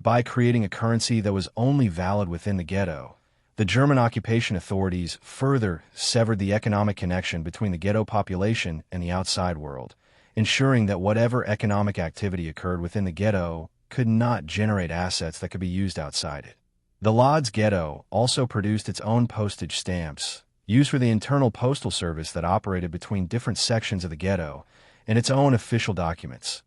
By creating a currency that was only valid within the ghetto, the German occupation authorities further severed the economic connection between the ghetto population and the outside world, ensuring that whatever economic activity occurred within the ghetto could not generate assets that could be used outside it. The Łódź Ghetto also produced its own postage stamps, used for the internal postal service that operated between different sections of the ghetto, and its own official documents: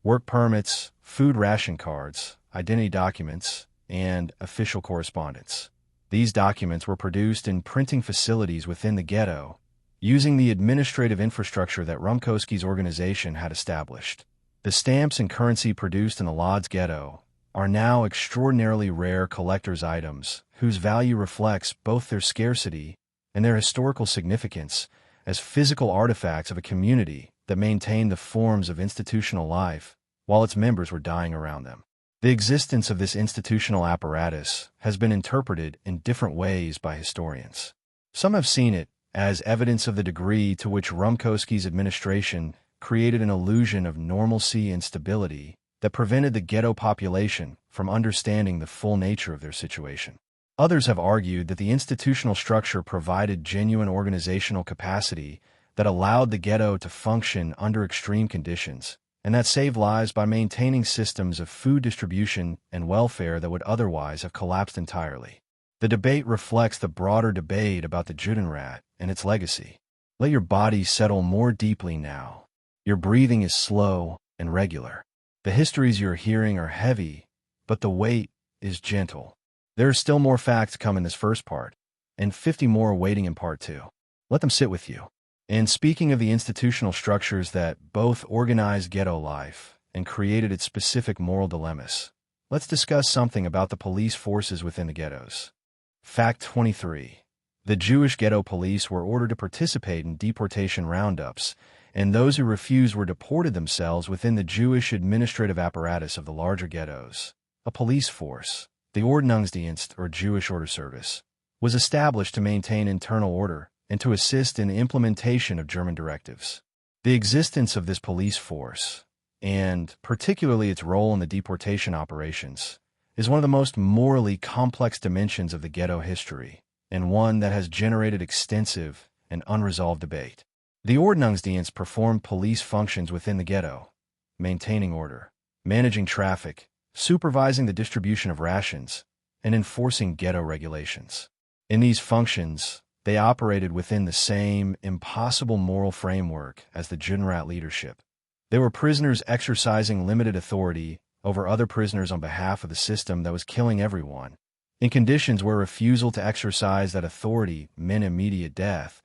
work permits, food ration cards, identity documents, and official correspondence. These documents were produced in printing facilities within the ghetto, using the administrative infrastructure that Rumkowski's organization had established. The stamps and currency produced in the Łódź Ghetto are now extraordinarily rare collector's items whose value reflects both their scarcity and their historical significance as physical artifacts of a community that maintained the forms of institutional life while its members were dying around them. The existence of this institutional apparatus has been interpreted in different ways by historians. Some have seen it as evidence of the degree to which Rumkowski's administration created an illusion of normalcy and stability that prevented the ghetto population from understanding the full nature of their situation. Others have argued that the institutional structure provided genuine organizational capacity that allowed the ghetto to function under extreme conditions, and that saved lives by maintaining systems of food distribution and welfare that would otherwise have collapsed entirely. The debate reflects the broader debate about the Judenrat and its legacy. Let your body settle more deeply now. Your breathing is slow and regular. The histories you're hearing are heavy, but the weight is gentle. There are still more facts to come in this first part, and 50 more waiting in part 2. Let them sit with you. And speaking of the institutional structures that both organized ghetto life and created its specific moral dilemmas, let's discuss something about the police forces within the ghettos. Fact 23. The Jewish ghetto police were ordered to participate in deportation roundups, and those who refused were deported themselves within the Jewish administrative apparatus of the larger ghettos. A police force, the Ordnungsdienst or Jewish Order Service, was established to maintain internal order and to assist in the implementation of German directives. The existence of this police force, and particularly its role in the deportation operations, is one of the most morally complex dimensions of the ghetto history, and one that has generated extensive and unresolved debate. The Ordnungsdienst performed police functions within the ghetto, maintaining order, managing traffic, supervising the distribution of rations, and enforcing ghetto regulations. In these functions, they operated within the same impossible moral framework as the Judenrat leadership. They were prisoners exercising limited authority over other prisoners on behalf of the system that was killing everyone, in conditions where refusal to exercise that authority meant immediate death,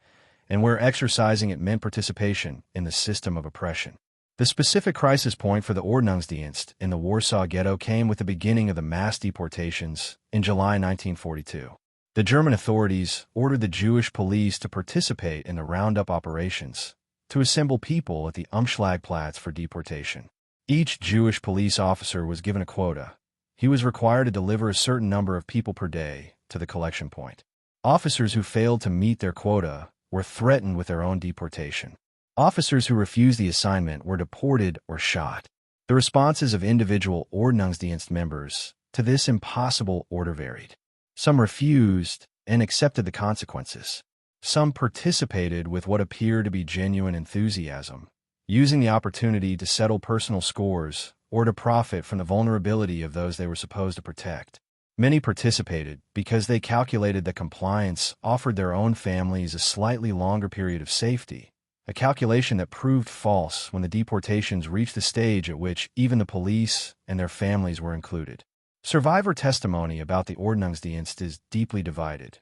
and where exercising it meant participation in the system of oppression. The specific crisis point for the Ordnungsdienst in the Warsaw Ghetto came with the beginning of the mass deportations in July 1942. The German authorities ordered the Jewish police to participate in the roundup operations, to assemble people at the Umschlagplatz for deportation. Each Jewish police officer was given a quota. He was required to deliver a certain number of people per day to the collection point. Officers who failed to meet their quota were threatened with their own deportation. Officers who refused the assignment were deported or shot. The responses of individual Ordnungsdienst members to this impossible order varied. Some refused and accepted the consequences. Some participated with what appeared to be genuine enthusiasm, using the opportunity to settle personal scores or to profit from the vulnerability of those they were supposed to protect. Many participated because they calculated that compliance offered their own families a slightly longer period of safety, a calculation that proved false when the deportations reached the stage at which even the police and their families were included. Survivor testimony about the Ordnungsdienst is deeply divided.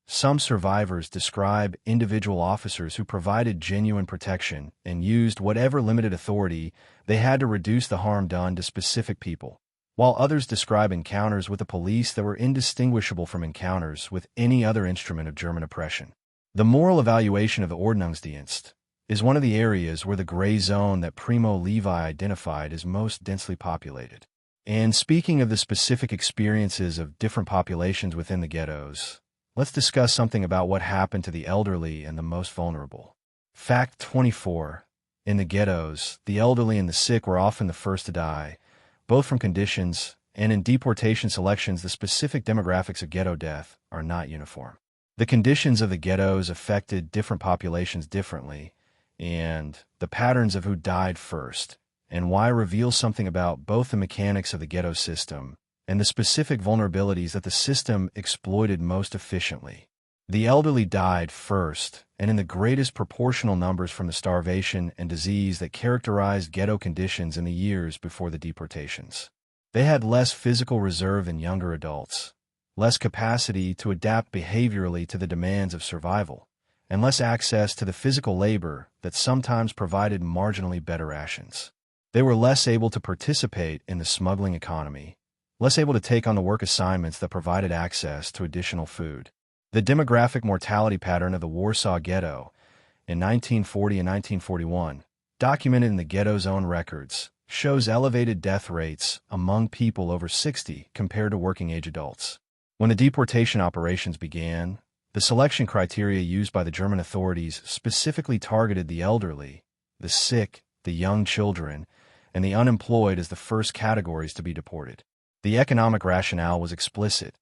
Some survivors describe individual officers who provided genuine protection and used whatever limited authority they had to reduce the harm done to specific people, while others describe encounters with the police that were indistinguishable from encounters with any other instrument of German oppression. The moral evaluation of the Ordnungsdienst is one of the areas where the gray zone that Primo Levi identified is most densely populated. And speaking of the specific experiences of different populations within the ghettos, let's discuss something about what happened to the elderly and the most vulnerable. Fact 24. In the ghettos, the elderly and the sick were often the first to die, both from conditions and in deportation selections, the specific demographics of ghetto death are not uniform. The conditions of the ghettos affected different populations differently, and the patterns of who died first and why reveals something about both the mechanics of the ghetto system and the specific vulnerabilities that the system exploited most efficiently. The elderly died first, and in the greatest proportional numbers from the starvation and disease that characterized ghetto conditions in the years before the deportations. They had less physical reserve than younger adults, less capacity to adapt behaviorally to the demands of survival, and less access to the physical labor that sometimes provided marginally better rations. They were less able to participate in the smuggling economy, less able to take on the work assignments that provided access to additional food. The demographic mortality pattern of the Warsaw Ghetto in 1940 and 1941, documented in the ghetto's own records, shows elevated death rates among people over 60 compared to working-age adults. When the deportation operations began, the selection criteria used by the German authorities specifically targeted the elderly, the sick, the young children, and the unemployed as the first categories to be deported. The economic rationale was explicit.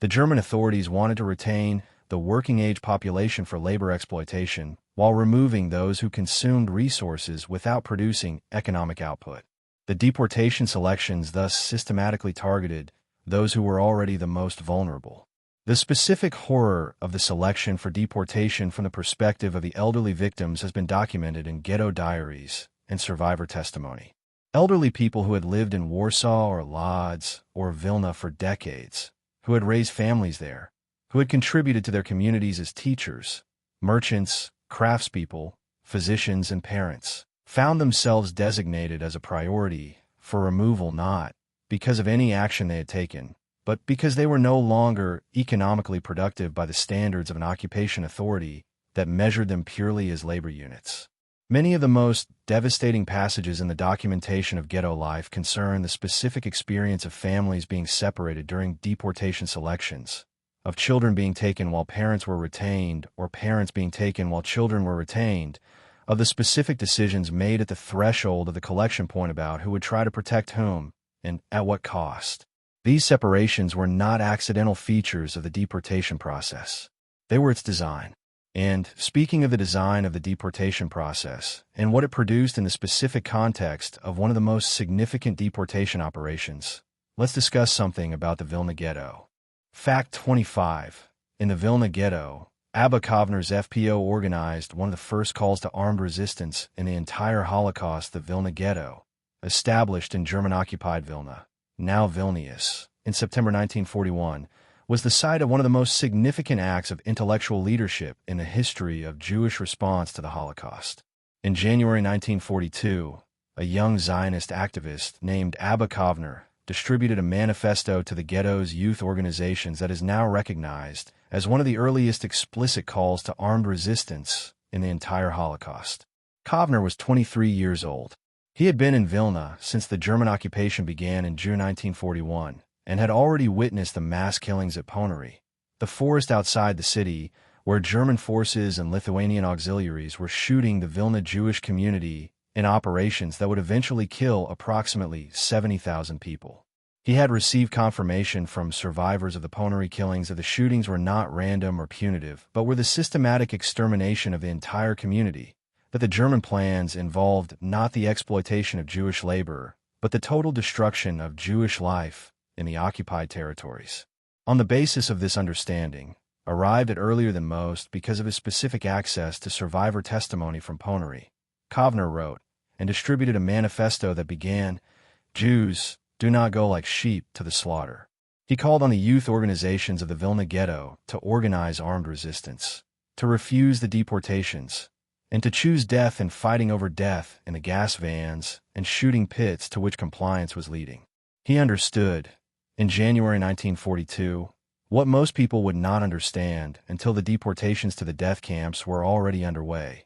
The German authorities wanted to retain the working-age population for labor exploitation while removing those who consumed resources without producing economic output. The deportation selections thus systematically targeted those who were already the most vulnerable. The specific horror of the selection for deportation from the perspective of the elderly victims has been documented in ghetto diaries and survivor testimony. Elderly people who had lived in Warsaw or Łódź or Vilna for decades, who had raised families there, who had contributed to their communities as teachers, merchants, craftspeople, physicians, and parents, found themselves designated as a priority for removal not because of any action they had taken, but because they were no longer economically productive by the standards of an occupation authority that measured them purely as labor units. Many of the most devastating passages in the documentation of ghetto life concern the specific experience of families being separated during deportation selections, of children being taken while parents were retained or parents being taken while children were retained, of the specific decisions made at the threshold of the collection point about who would try to protect whom and at what cost. These separations were not accidental features of the deportation process. They were its design. And speaking of the design of the deportation process and what it produced in the specific context of one of the most significant deportation operations, let's discuss something about the Vilna Ghetto. Fact 25. In the Vilna Ghetto, Abba Kovner's FPO organized one of the first calls to armed resistance in the entire Holocaust. The Vilna Ghetto, established in German-occupied Vilna, now Vilnius, in September 1941, was the site of one of the most significant acts of intellectual leadership in the history of Jewish response to the Holocaust. In January 1942, a young Zionist activist named Abba Kovner distributed a manifesto to the ghetto's youth organizations that is now recognized as one of the earliest explicit calls to armed resistance in the entire Holocaust. Kovner was 23 years old. He had been in Vilna since the German occupation began in June 1941, and had already witnessed the mass killings at Ponary, the forest outside the city where German forces and Lithuanian auxiliaries were shooting the Vilna Jewish community in operations that would eventually kill approximately 70,000 people. He had received confirmation from survivors of the Ponary killings that the shootings were not random or punitive, but were the systematic extermination of the entire community, that the German plans involved not the exploitation of Jewish labor, but the total destruction of Jewish life in the occupied territories. On the basis of this understanding, arrived at earlier than most because of his specific access to survivor testimony from Ponary, Kovner wrote and distributed a manifesto that began, "Jews do not go like sheep to the slaughter." He called on the youth organizations of the Vilna Ghetto to organize armed resistance, to refuse the deportations, and to choose death and fighting over death in the gas vans and shooting pits to which compliance was leading. He understood, in January 1942, what most people would not understand until the deportations to the death camps were already underway,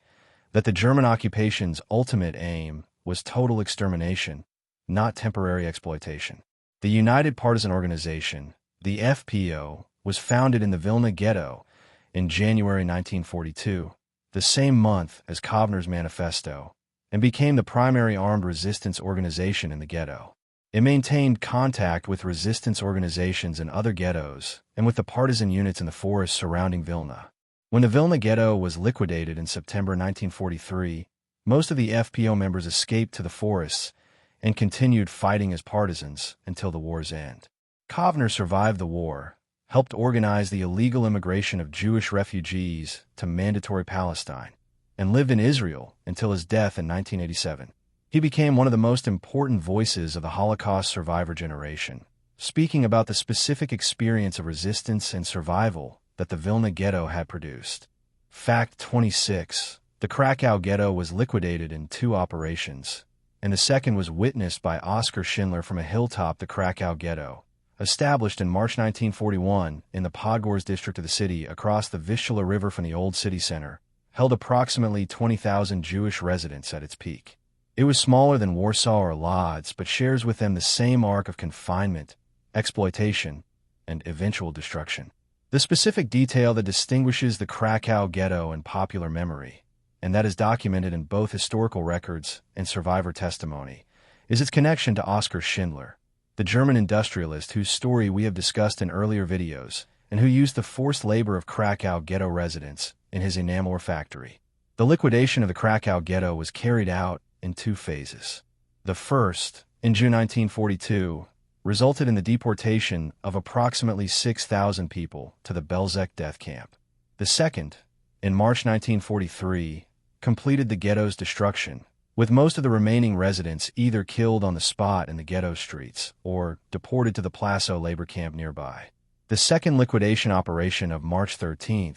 that the German occupation's ultimate aim was total extermination, not temporary exploitation. The United Partisan Organization, the FPO, was founded in the Vilna Ghetto in January 1942, the same month as Kovner's manifesto, and became the primary armed resistance organization in the ghetto. It maintained contact with resistance organizations in other ghettos and with the partisan units in the forests surrounding Vilna. When the Vilna Ghetto was liquidated in September 1943, most of the FPO members escaped to the forests and continued fighting as partisans until the war's end. Kovner survived the war, helped organize the illegal immigration of Jewish refugees to mandatory Palestine, and lived in Israel until his death in 1987. He became one of the most important voices of the Holocaust survivor generation, speaking about the specific experience of resistance and survival that the Vilna Ghetto had produced. Fact 26. The Kraków Ghetto was liquidated in 2 operations, and the second was witnessed by Oskar Schindler from a hilltop. The Kraków Ghetto, established in March 1941 in the Podgorz district of the city across the Vistula River from the old city center, held approximately 20,000 Jewish residents at its peak. It was smaller than Warsaw or Łódź, but shares with them the same arc of confinement, exploitation, and eventual destruction. The specific detail that distinguishes the Kraków Ghetto in popular memory, and that is documented in both historical records and survivor testimony, is its connection to Oskar Schindler, the German industrialist whose story we have discussed in earlier videos, and who used the forced labor of Kraków Ghetto residents in his enamel factory. The liquidation of the Kraków Ghetto was carried out in 2 phases. The first, in June 1942, resulted in the deportation of approximately 6,000 people to the Belzec death camp. The second, in March 1943, completed the ghetto's destruction, with most of the remaining residents either killed on the spot in the ghetto streets or deported to the Plasso labor camp nearby. The second liquidation operation of March 13,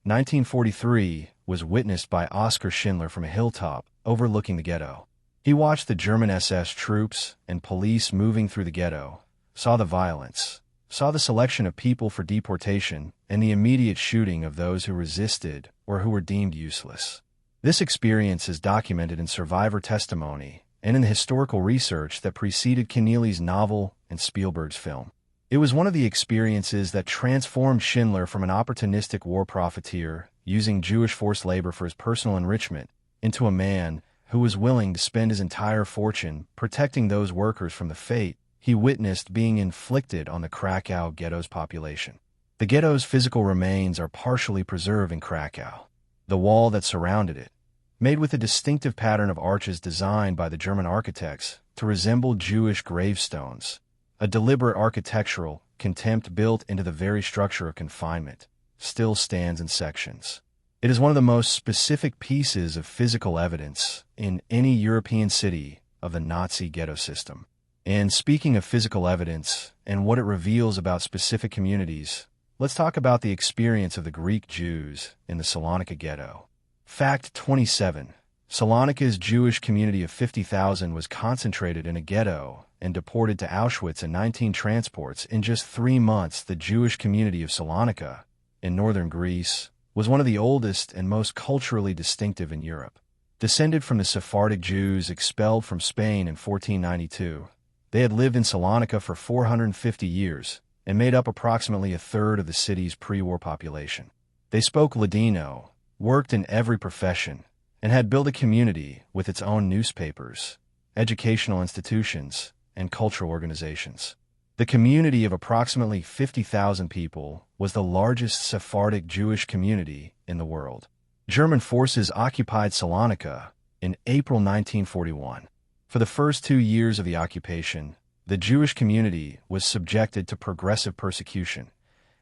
1943, was witnessed by Oskar Schindler from a hilltop overlooking the ghetto. He watched the German SS troops and police moving through the ghetto, saw the violence, saw the selection of people for deportation, and the immediate shooting of those who resisted or who were deemed useless. This experience is documented in survivor testimony and in the historical research that preceded Keneally's novel and Spielberg's film. It was one of the experiences that transformed Schindler from an opportunistic war profiteer using Jewish forced labor for his personal enrichment into a man who was willing to spend his entire fortune protecting those workers from the fate he witnessed being inflicted on the Kraków Ghetto's population. The ghetto's physical remains are partially preserved in Kraków. The wall that surrounded it, made with a distinctive pattern of arches designed by the German architects to resemble Jewish gravestones, a deliberate architectural contempt built into the very structure of confinement, still stands in sections. It is one of the most specific pieces of physical evidence in any European city of the Nazi ghetto system. And speaking of physical evidence and what it reveals about specific communities, let's talk about the experience of the Greek Jews in the Salonika ghetto. Fact 27. Salonika's Jewish community of 50,000 was concentrated in a ghetto and deported to Auschwitz in 19 transports in just 3 months. The Jewish community of Salonika, in northern Greece, was one of the oldest and most culturally distinctive in Europe. Descended from the Sephardic Jews expelled from Spain in 1492, they had lived in Salonika for 450 years and made up approximately a third of the city's pre-war population. They spoke Ladino, worked in every profession, and had built a community with its own newspapers, educational institutions, and cultural organizations. The community of approximately 50,000 people was the largest Sephardic Jewish community in the world. German forces occupied Salonika in April 1941. For the first 2 years of the occupation, the Jewish community was subjected to progressive persecution,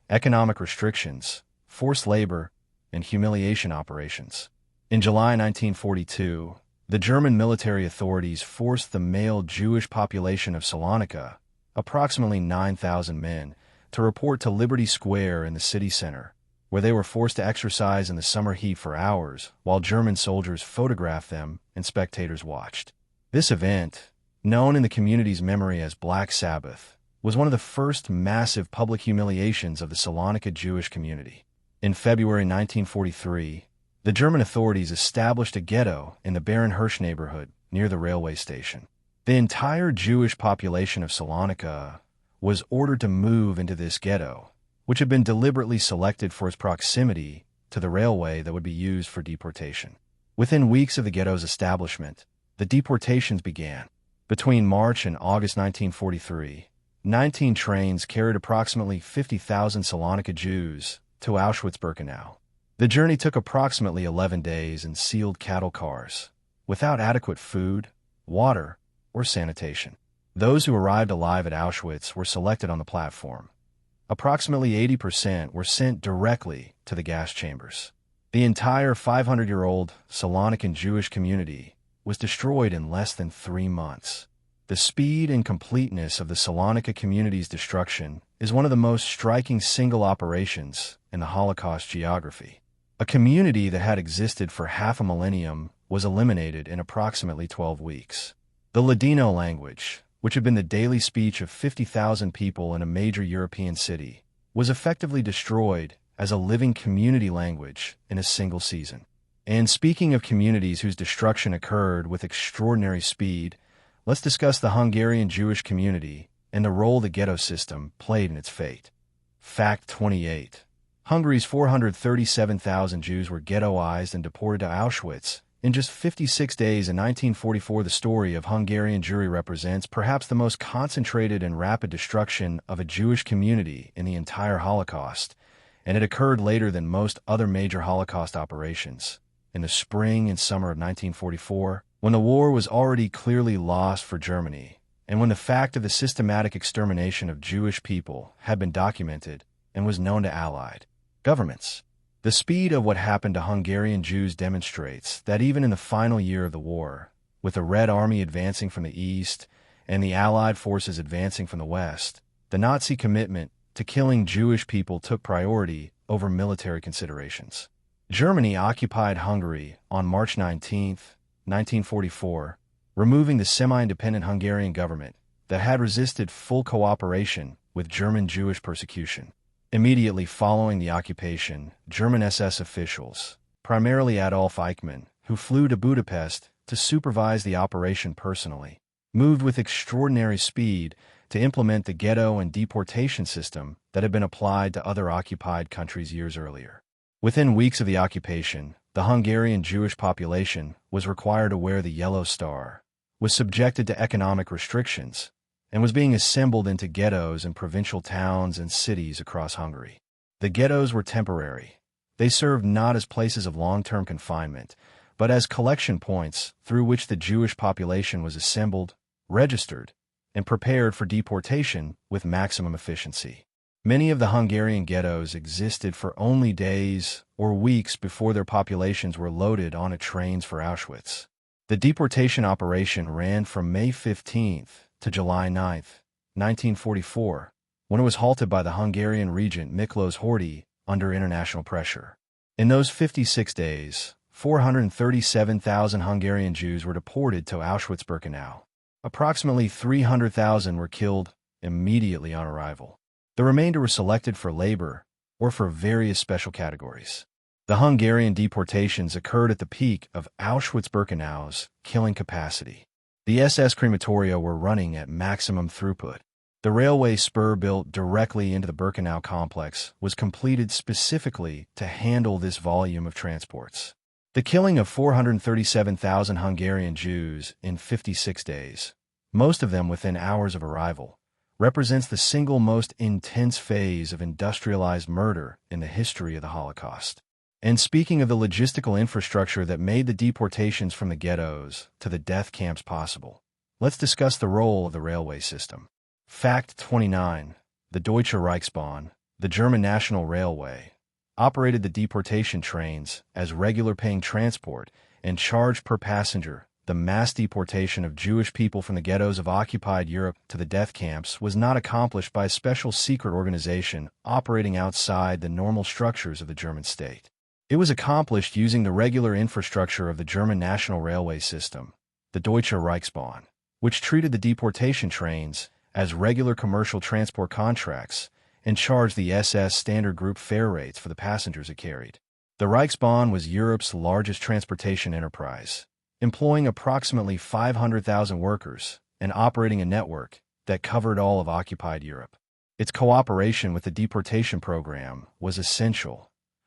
economic restrictions, forced labor, and humiliation operations. In July 1942, the German military authorities forced the male Jewish population of Salonika, approximately 9,000 men, to report to Liberty Square in the city center, where they were forced to exercise in the summer heat for hours while German soldiers photographed them and spectators watched. This event, known in the community's memory as Black Sabbath, was one of the first massive public humiliations of the Salonika Jewish community. In February 1943, the German authorities established a ghetto in the Baron Hirsch neighborhood near the railway station. The entire Jewish population of Salonika was ordered to move into this ghetto, which had been deliberately selected for its proximity to the railway that would be used for deportation. Within weeks of the ghetto's establishment, the deportations began. Between March and August 1943, 19 trains carried approximately 50,000 Salonika Jews to Auschwitz-Birkenau. The journey took approximately 11 days in sealed cattle cars, without adequate food, water, or sanitation. Those who arrived alive at Auschwitz were selected on the platform. Approximately 80% were sent directly to the gas chambers. The entire 500-year-old Salonican Jewish community was destroyed in less than 3 months. The speed and completeness of the Salonika community's destruction is one of the most striking single operations in the Holocaust geography. A community that had existed for half a millennium was eliminated in approximately 12 weeks. The Ladino language, which had been the daily speech of 50,000 people in a major European city, was effectively destroyed as a living community language in a single season. And speaking of communities whose destruction occurred with extraordinary speed, let's discuss the Hungarian Jewish community and the role the ghetto system played in its fate. Fact 28. Hungary's 437,000 Jews were ghettoized and deported to Auschwitz. In just 56 days in 1944, the story of Hungarian Jewry represents perhaps the most concentrated and rapid destruction of a Jewish community in the entire Holocaust, and it occurred later than most other major Holocaust operations. In the spring and summer of 1944, when the war was already clearly lost for Germany, and when the fact of the systematic extermination of Jewish people had been documented and was known to Allied governments. The speed of what happened to Hungarian Jews demonstrates that even in the final year of the war, with the Red Army advancing from the east and the Allied forces advancing from the west, the Nazi commitment to killing Jewish people took priority over military considerations. Germany occupied Hungary on March 19, 1944, removing the semi-independent Hungarian government that had resisted full cooperation with German Jewish persecution. Immediately following the occupation, German SS officials, primarily Adolf Eichmann, who flew to Budapest to supervise the operation personally, moved with extraordinary speed to implement the ghetto and deportation system that had been applied to other occupied countries years earlier. Within weeks of the occupation, the Hungarian Jewish population was required to wear the yellow star, was subjected to economic restrictions, and was being assembled into ghettos in provincial towns and cities across Hungary. The ghettos were temporary. They served not as places of long-term confinement, but as collection points through which the Jewish population was assembled, registered, and prepared for deportation with maximum efficiency. Many of the Hungarian ghettos existed for only days or weeks before their populations were loaded onto trains for Auschwitz. The deportation operation ran from May 15th to July 9, 1944, when it was halted by the Hungarian regent Miklós Horthy under international pressure. In those 56 days, 437,000 Hungarian Jews were deported to Auschwitz-Birkenau. Approximately 300,000 were killed immediately on arrival. The remainder were selected for labor or for various special categories. The Hungarian deportations occurred at the peak of Auschwitz-Birkenau's killing capacity. The SS crematoria were running at maximum throughput. The railway spur built directly into the Birkenau complex was completed specifically to handle this volume of transports. The killing of 437,000 Hungarian Jews in 56 days, most of them within hours of arrival, represents the single most intense phase of industrialized murder in the history of the Holocaust. And speaking of the logistical infrastructure that made the deportations from the ghettos to the death camps possible, let's discuss the role of the railway system. Fact 29. The Deutsche Reichsbahn, the German National Railway, operated the deportation trains as regular paying transport and charged per passenger. The mass deportation of Jewish people from the ghettos of occupied Europe to the death camps was not accomplished by a special secret organization operating outside the normal structures of the German state. It was accomplished using the regular infrastructure of the German National Railway System, the Deutsche Reichsbahn, which treated the deportation trains as regular commercial transport contracts and charged the SS standard group fare rates for the passengers it carried. The Reichsbahn was Europe's largest transportation enterprise, employing approximately 500,000 workers and operating a network that covered all of occupied Europe. Its cooperation with the deportation program was essential.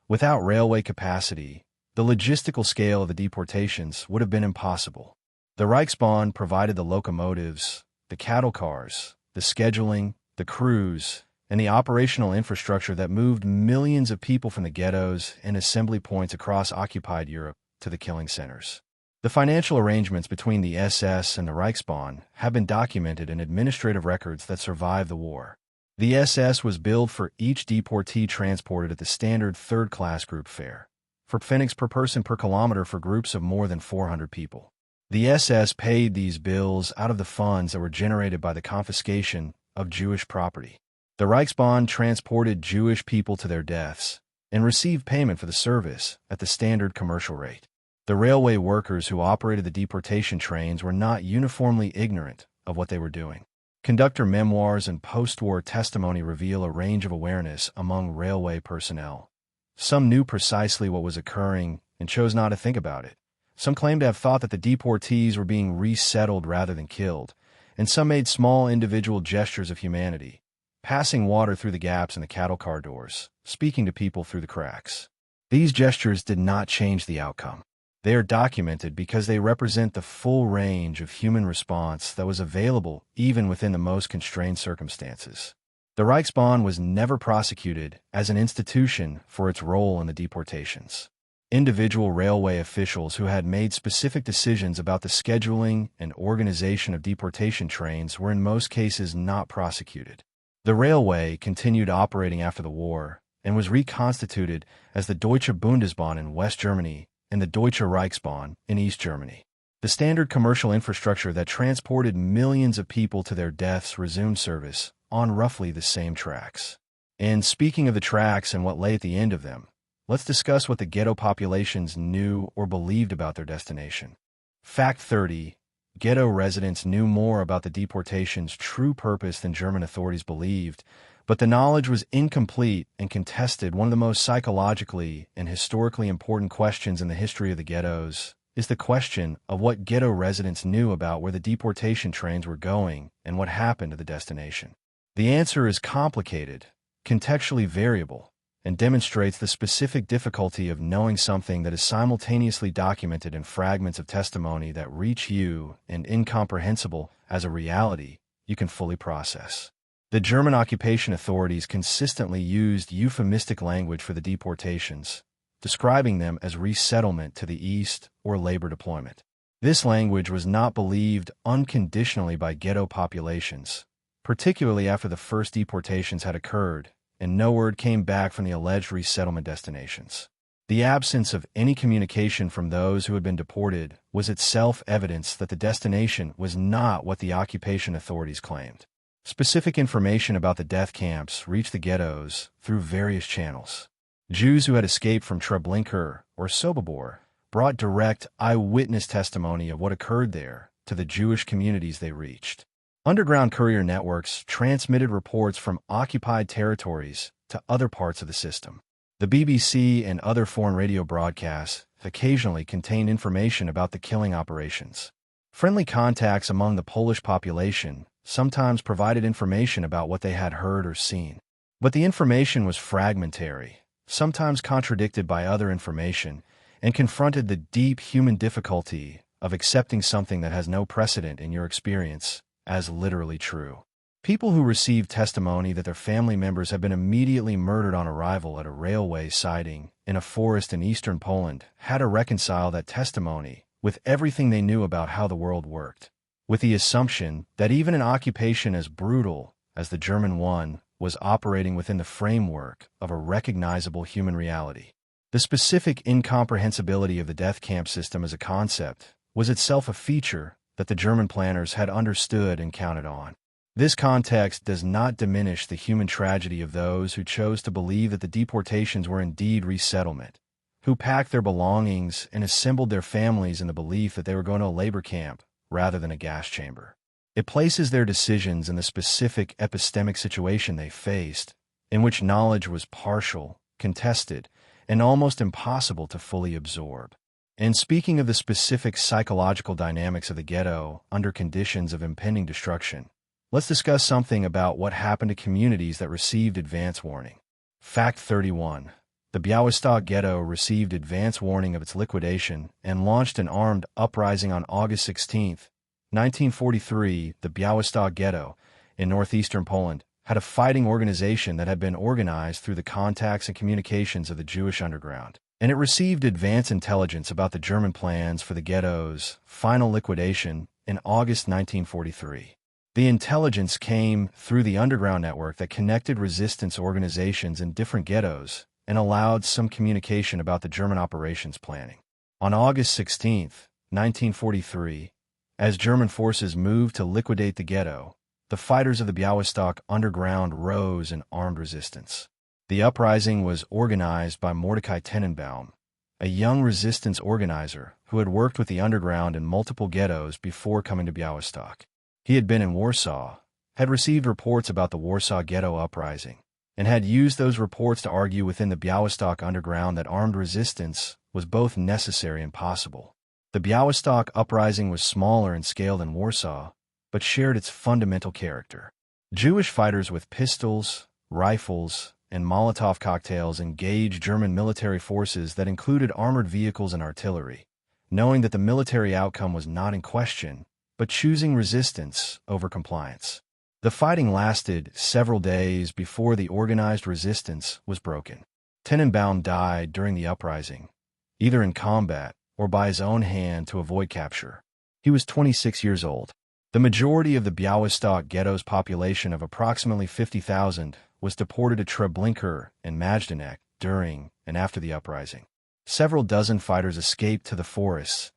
Without railway capacity, the logistical scale of the deportations would have been impossible. The Reichsbahn provided the locomotives, the cattle cars, the scheduling, the crews, and the operational infrastructure that moved millions of people from the ghettos and assembly points across occupied Europe to the killing centers. The financial arrangements between the SS and the Reichsbahn have been documented in administrative records that survived the war. The SS was billed for each deportee transported at the standard third-class group fare, for pfennigs per person per kilometer for groups of more than 400 people. The SS paid these bills out of the funds that were generated by the confiscation of Jewish property. The Reichsbahn transported Jewish people to their deaths and received payment for the service at the standard commercial rate. The railway workers who operated the deportation trains were not uniformly ignorant of what they were doing. Conductor memoirs and post-war testimony reveal a range of awareness among railway personnel. Some knew precisely what was occurring and chose not to think about it. Some claimed to have thought that the deportees were being resettled rather than killed, and some made small individual gestures of humanity, passing water through the gaps in the cattle car doors, speaking to people through the cracks. These gestures did not change the outcome. They are documented because they represent the full range of human response that was available even within the most constrained circumstances. The Reichsbahn was never prosecuted as an institution for its role in the deportations. Individual railway officials who had made specific decisions about the scheduling and organization of deportation trains were in most cases not prosecuted. The railway continued operating after the war and was reconstituted as the Deutsche Bundesbahn in West Germany and the Deutsche Reichsbahn in East Germany. The standard commercial infrastructure that transported millions of people to their deaths resumed service on roughly the same tracks. And speaking of the tracks and what lay at the end of them, let's discuss what the ghetto populations knew or believed about their destination. Fact 30. Ghetto residents knew more about the deportation's true purpose than German authorities believed, but the knowledge was incomplete and contested. One of the most psychologically and historically important questions in the history of the ghettos is the question of what ghetto residents knew about where the deportation trains were going and what happened to the destination. The answer is complicated, contextually variable, and demonstrates the specific difficulty of knowing something that is simultaneously documented in fragments of testimony that reach you and incomprehensible as a reality you can fully process. The German occupation authorities consistently used euphemistic language for the deportations, describing them as resettlement to the east or labor deployment. This language was not believed unconditionally by ghetto populations, particularly after the first deportations had occurred, and no word came back from the alleged resettlement destinations. The absence of any communication from those who had been deported was itself evidence that the destination was not what the occupation authorities claimed. Specific information about the death camps reached the ghettos through various channels. Jews who had escaped from Treblinka or Sobibor brought direct eyewitness testimony of what occurred there to the Jewish communities they reached. Underground courier networks transmitted reports from occupied territories to other parts of the system. The BBC and other foreign radio broadcasts occasionally contained information about the killing operations. Friendly contacts among the Polish population sometimes provided information about what they had heard or seen. But the information was fragmentary, sometimes contradicted by other information, and confronted the deep human difficulty of accepting something that has no precedent in your experience as literally true. People who received testimony that their family members had been immediately murdered on arrival at a railway siding in a forest in eastern Poland had to reconcile that testimony with everything they knew about how the world worked, with the assumption that even an occupation as brutal as the German one was operating within the framework of a recognizable human reality. The specific incomprehensibility of the death camp system as a concept was itself a feature that the German planners had understood and counted on. This context does not diminish the human tragedy of those who chose to believe that the deportations were indeed resettlement, who packed their belongings and assembled their families in the belief that they were going to a labor camp rather than a gas chamber. It places their decisions in the specific epistemic situation they faced, in which knowledge was partial, contested, and almost impossible to fully absorb. And speaking of the specific psychological dynamics of the ghetto under conditions of impending destruction, let's discuss something about what happened to communities that received advance warning. Fact 31. The Białystok Ghetto received advance warning of its liquidation and launched an armed uprising on August 16, 1943. The Białystok Ghetto, in northeastern Poland, had a fighting organization that had been organized through the contacts and communications of the Jewish underground, and it received advance intelligence about the German plans for the ghetto's final liquidation in August 1943. The intelligence came through the underground network that connected resistance organizations in different ghettos and allowed some communication about the German operations planning. On August 16, 1943, as German forces moved to liquidate the ghetto, the fighters of the Białystok underground rose in armed resistance. The uprising was organized by Mordecai Tenenbaum, a young resistance organizer who had worked with the underground in multiple ghettos before coming to Białystok. He had been in Warsaw, had received reports about the Warsaw Ghetto Uprising, and had used those reports to argue within the Białystok underground that armed resistance was both necessary and possible. The Białystok Uprising was smaller in scale than Warsaw, but shared its fundamental character. Jewish fighters with pistols, rifles, and Molotov cocktails engaged German military forces that included armored vehicles and artillery, knowing that the military outcome was not in question, but choosing resistance over compliance. The fighting lasted several days before the organized resistance was broken. Tenenbaum died during the uprising, either in combat or by his own hand to avoid capture. He was 26 years old. The majority of the Białystok Ghetto's population of approximately 50,000 was deported to Treblinka and Majdanek during and after the uprising. Several dozen fighters escaped to the forests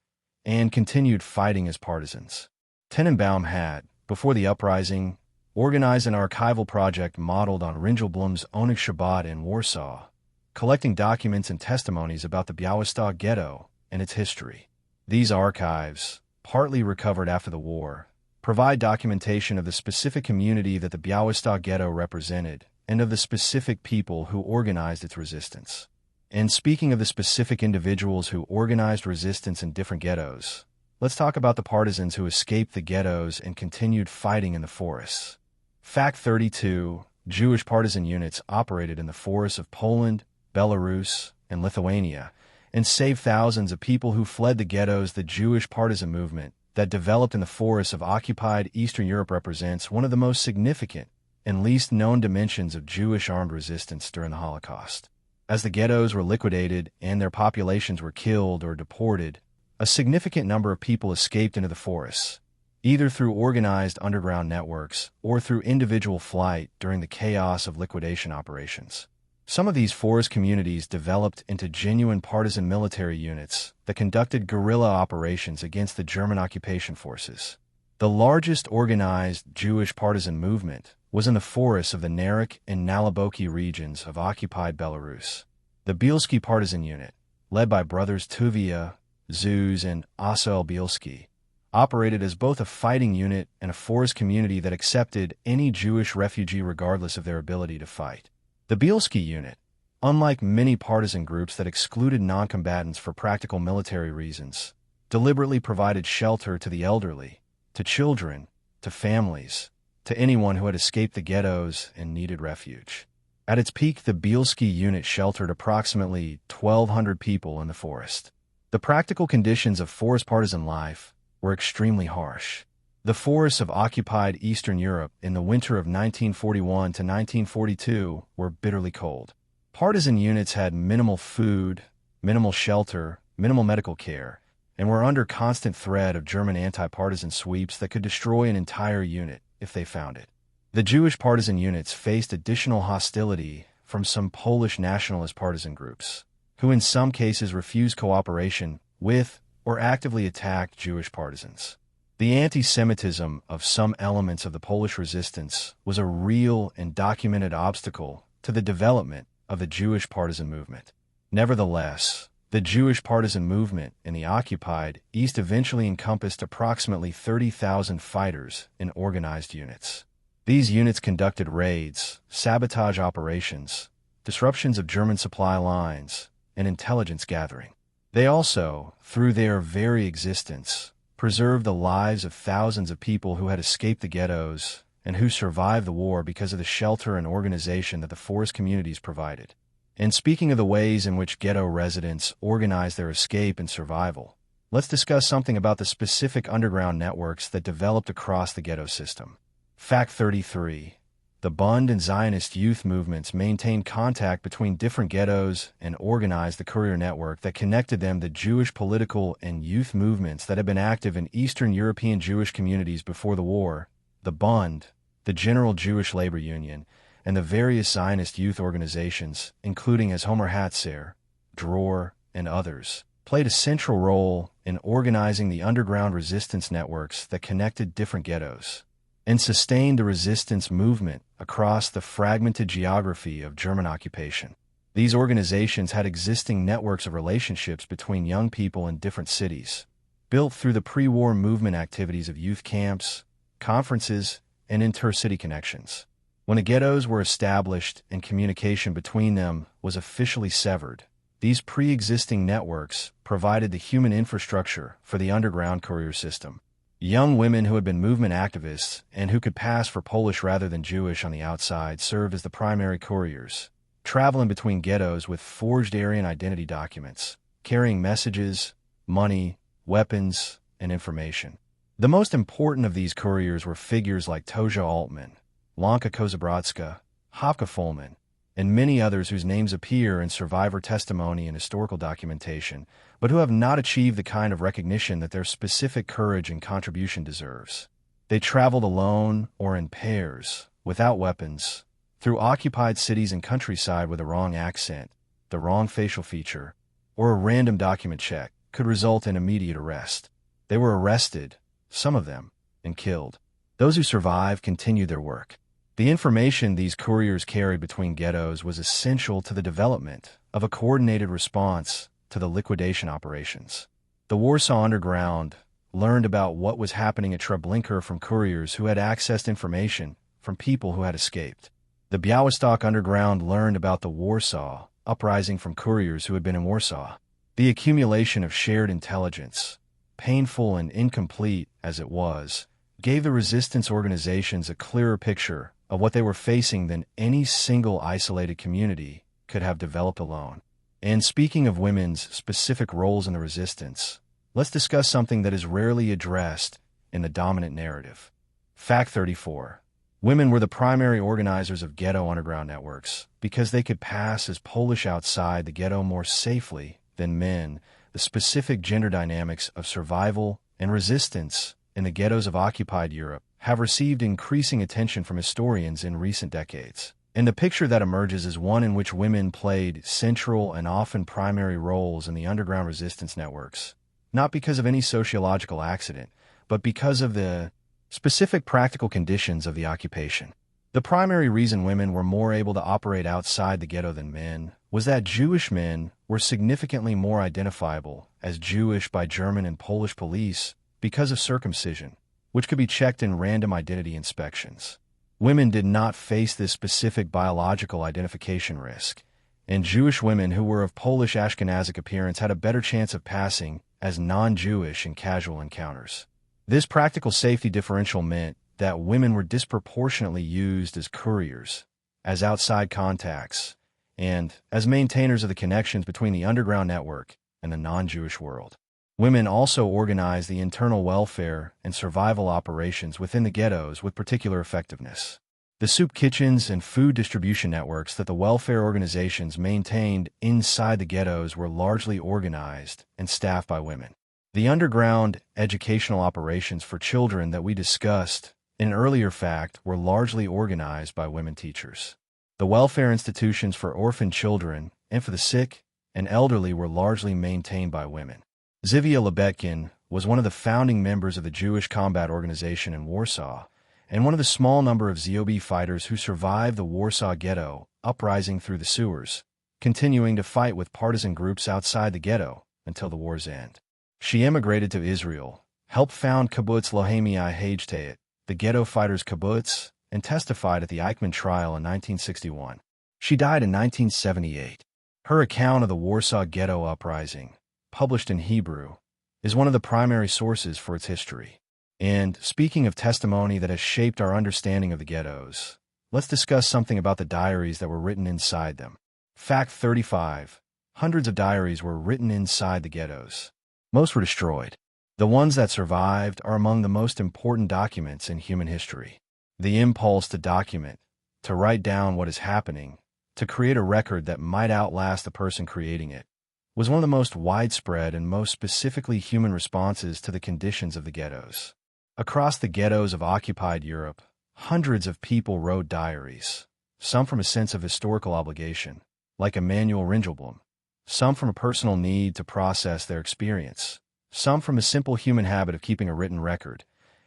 and continued fighting as partisans. Tenenbaum had, before the uprising, organized an archival project modeled on Ringelblum's Onyx Shabbat in Warsaw, collecting documents and testimonies about the Białystok Ghetto and its history. These archives, partly recovered after the war, provide documentation of the specific community that the Białystok Ghetto represented and of the specific people who organized its resistance. And speaking of the specific individuals who organized resistance in different ghettos, let's talk about the partisans who escaped the ghettos and continued fighting in the forests. Fact 32, Jewish partisan units operated in the forests of Poland, Belarus, and Lithuania, and saved thousands of people who fled the ghettos. The Jewish partisan movement that developed in the forests of occupied Eastern Europe represents one of the most significant and least known dimensions of Jewish armed resistance during the Holocaust. As the ghettos were liquidated and their populations were killed or deported, a significant number of people escaped into the forests, either through organized underground networks or through individual flight during the chaos of liquidation operations. Some of these forest communities developed into genuine partisan military units that conducted guerrilla operations against the German occupation forces. The largest organized Jewish partisan movement was in the forests of the Narek and Naliboki regions of occupied Belarus. The Bielski partisan unit, led by brothers Tuvia, Zuz, and Asel Bielski, operated as both a fighting unit and a forest community that accepted any Jewish refugee regardless of their ability to fight. The Bielski unit, unlike many partisan groups that excluded non-combatants for practical military reasons, deliberately provided shelter to the elderly, to children, to families, to anyone who had escaped the ghettos and needed refuge. At its peak, the Bielski unit sheltered approximately 1,200 people in the forest. The practical conditions of forest partisan life were extremely harsh. The forests of occupied Eastern Europe in the winter of 1941 to 1942 were bitterly cold. Partisan units had minimal food, minimal shelter, minimal medical care, and were under constant threat of German anti-partisan sweeps that could destroy an entire unit if they found it. The Jewish partisan units faced additional hostility from some Polish nationalist partisan groups, who in some cases refused cooperation with or actively attacked Jewish partisans. The anti-Semitism of some elements of the Polish resistance was a real and documented obstacle to the development of the Jewish partisan movement. Nevertheless, the Jewish partisan movement in the occupied East eventually encompassed approximately 30,000 fighters in organized units. These units conducted raids, sabotage operations, disruptions of German supply lines, and intelligence gathering. They also, through their very existence, preserved the lives of thousands of people who had escaped the ghettos and who survived the war because of the shelter and organization that the forest communities provided. And speaking of the ways in which ghetto residents organize their escape and survival, let's discuss something about the specific underground networks that developed across the ghetto system. Fact 33. The Bund and Zionist youth movements maintained contact between different ghettos and organized the courier network that connected them to Jewish political and youth movements that had been active in Eastern European Jewish communities before the war. The Bund, the General Jewish Labor Union, and the various Zionist youth organizations, including as Homer Hatzair, Dror, and others, played a central role in organizing the underground resistance networks that connected different ghettos and sustained the resistance movement across the fragmented geography of German occupation. These organizations had existing networks of relationships between young people in different cities, built through the pre-war movement activities of youth camps, conferences, and inter-city connections. When the ghettos were established and communication between them was officially severed, these pre-existing networks provided the human infrastructure for the underground courier system. Young women who had been movement activists and who could pass for Polish rather than Jewish on the outside served as the primary couriers, traveling between ghettos with forged Aryan identity documents, carrying messages, money, weapons, and information. The most important of these couriers were figures like Toja Altman, Lanka Kozabrodska, Hopka Folman, and many others whose names appear in survivor testimony and historical documentation, but who have not achieved the kind of recognition that their specific courage and contribution deserves. They traveled alone or in pairs, without weapons, through occupied cities and countryside with a wrong accent, the wrong facial feature, or a random document check could result in immediate arrest. They were arrested, some of them, and killed. Those who survived continued their work. The information these couriers carried between ghettos was essential to the development of a coordinated response to the liquidation operations. The Warsaw Underground learned about what was happening at Treblinka from couriers who had accessed information from people who had escaped. The Białystok Underground learned about the Warsaw Uprising from couriers who had been in Warsaw. The accumulation of shared intelligence, painful and incomplete as it was, gave the resistance organizations a clearer picture of what they were facing than any single isolated community could have developed alone. And speaking of women's specific roles in the resistance, let's discuss something that is rarely addressed in the dominant narrative. Fact 34. Women were the primary organizers of ghetto underground networks because they could pass as Polish outside the ghetto more safely than men. The specific gender dynamics of survival and resistance in the ghettos of occupied Europe have received increasing attention from historians in recent decades. And the picture that emerges is one in which women played central and often primary roles in the underground resistance networks, not because of any sociological accident, but because of the specific practical conditions of the occupation. The primary reason women were more able to operate outside the ghetto than men was that Jewish men were significantly more identifiable as Jewish by German and Polish police because of circumcision, which could be checked in random identity inspections. Women did not face this specific biological identification risk, and Jewish women who were of Polish Ashkenazic appearance had a better chance of passing as non-Jewish in casual encounters. This practical safety differential meant that women were disproportionately used as couriers, as outside contacts, and as maintainers of the connections between the underground network and the non-Jewish world. Women also organized the internal welfare and survival operations within the ghettos with particular effectiveness. The soup kitchens and food distribution networks that the welfare organizations maintained inside the ghettos were largely organized and staffed by women. The underground educational operations for children that we discussed in an earlier fact were largely organized by women teachers. The welfare institutions for orphan children and for the sick and elderly were largely maintained by women. Zivia Lebetkin was one of the founding members of the Jewish Combat Organization in Warsaw and one of the small number of ZOB fighters who survived the Warsaw Ghetto Uprising through the sewers, continuing to fight with partisan groups outside the ghetto until the war's end. She emigrated to Israel, helped found Kibbutz Lohemei Hagtayit, the ghetto fighters' kibbutz, and testified at the Eichmann trial in 1961. She died in 1978. Her account of the Warsaw Ghetto Uprising, published in Hebrew, is one of the primary sources for its history. And speaking of testimony that has shaped our understanding of the ghettos, let's discuss something about the diaries that were written inside them. Fact 35. Hundreds of diaries were written inside the ghettos. Most were destroyed. The ones that survived are among the most important documents in human history. The impulse to document, to write down what is happening, to create a record that might outlast the person creating it, was one of the most widespread and most specifically human responses to the conditions of the ghettos. Across the ghettos of occupied Europe, hundreds of people wrote diaries, some from a sense of historical obligation, like Emanuel Ringelblum, some from a personal need to process their experience, some from a simple human habit of keeping a written record,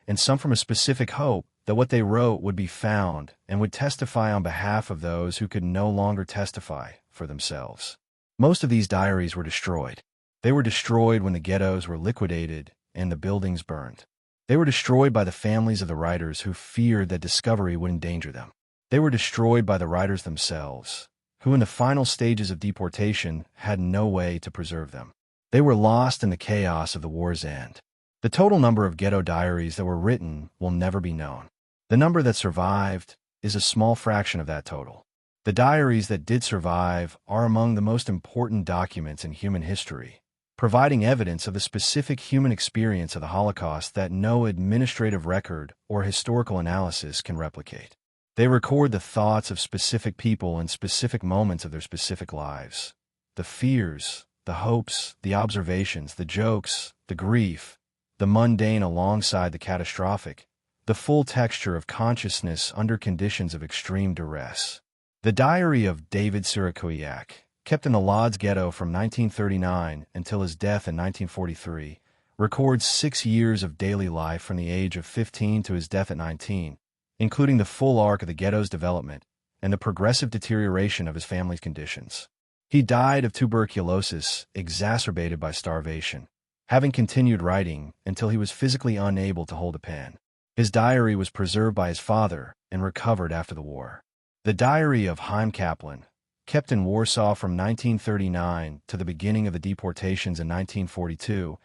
and some from a specific hope that what they wrote would be found and would testify on behalf of those who could no longer testify for themselves. Most of these diaries were destroyed. They were destroyed when the ghettos were liquidated and the buildings burned. They were destroyed by the families of the writers who feared that discovery would endanger them. They were destroyed by the writers themselves, who in the final stages of deportation had no way to preserve them. They were lost in the chaos of the war's end. The total number of ghetto diaries that were written will never be known. The number that survived is a small fraction of that total. The diaries that did survive are among the most important documents in human history, providing evidence of the specific human experience of the Holocaust that no administrative record or historical analysis can replicate. They record the thoughts of specific people in specific moments of their specific lives, the fears, the hopes, the observations, the jokes, the grief, the mundane alongside the catastrophic, the full texture of consciousness under conditions of extreme duress. The diary of David Sirakowiak, kept in the Łódź Ghetto from 1939 until his death in 1943, records 6 years of daily life from the age of 15 to his death at 19, including the full arc of the ghetto's development and the progressive deterioration of his family's conditions. He died of tuberculosis exacerbated by starvation, having continued writing until he was physically unable to hold a pen. His diary was preserved by his father and recovered after the war. The diary of Chaim Kaplan, kept in Warsaw from 1939 to the beginning of the deportations in 1942,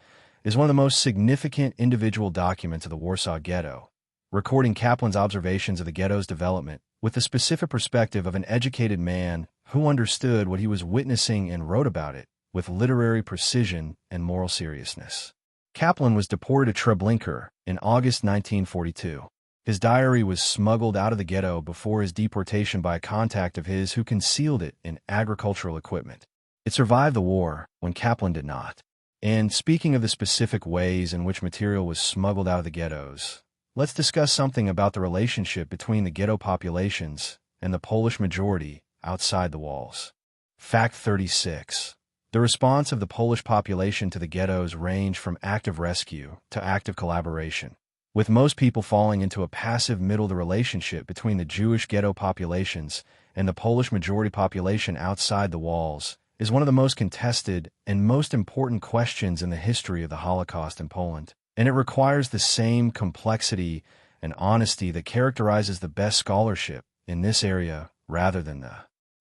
is one of the most significant individual documents of the Warsaw Ghetto, recording Kaplan's observations of the ghetto's development with the specific perspective of an educated man who understood what he was witnessing and wrote about it with literary precision and moral seriousness. Kaplan was deported to Treblinka in August 1942. His diary was smuggled out of the ghetto before his deportation by a contact of his who concealed it in agricultural equipment. It survived the war when Kaplan did not. And speaking of the specific ways in which material was smuggled out of the ghettos, let's discuss something about the relationship between the ghetto populations and the Polish majority outside the walls. Fact 36. The response of the Polish population to the ghettos ranged from active rescue to active collaboration, with most people falling into a passive middle the relationship between the Jewish ghetto populations and the Polish majority population outside the walls is one of the most contested and most important questions in the history of the Holocaust in Poland, and it requires the same complexity and honesty that characterizes the best scholarship in this area rather than the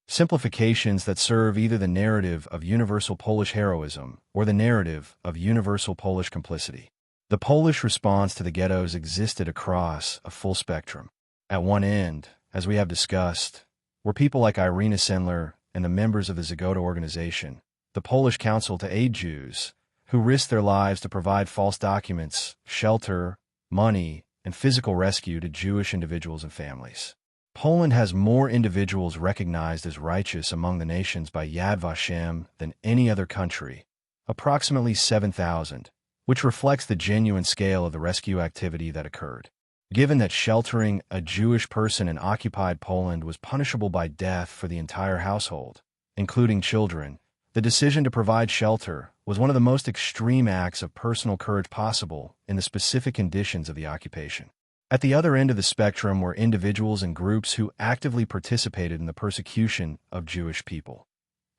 simplifications that serve either the narrative of universal Polish heroism or the narrative of universal Polish complicity. The Polish response to the ghettos existed across a full spectrum. At one end, as we have discussed, were people like Irina Sendler and the members of the Zgoda organization, the Polish Council to Aid Jews, who risked their lives to provide false documents, shelter, money, and physical rescue to Jewish individuals and families. Poland has more individuals recognized as righteous among the nations by Yad Vashem than any other country, approximately 7,000, which reflects the genuine scale of the rescue activity that occurred. Given that sheltering a Jewish person in occupied Poland was punishable by death for the entire household, including children, the decision to provide shelter was one of the most extreme acts of personal courage possible in the specific conditions of the occupation. At the other end of the spectrum were individuals and groups who actively participated in the persecution of Jewish people,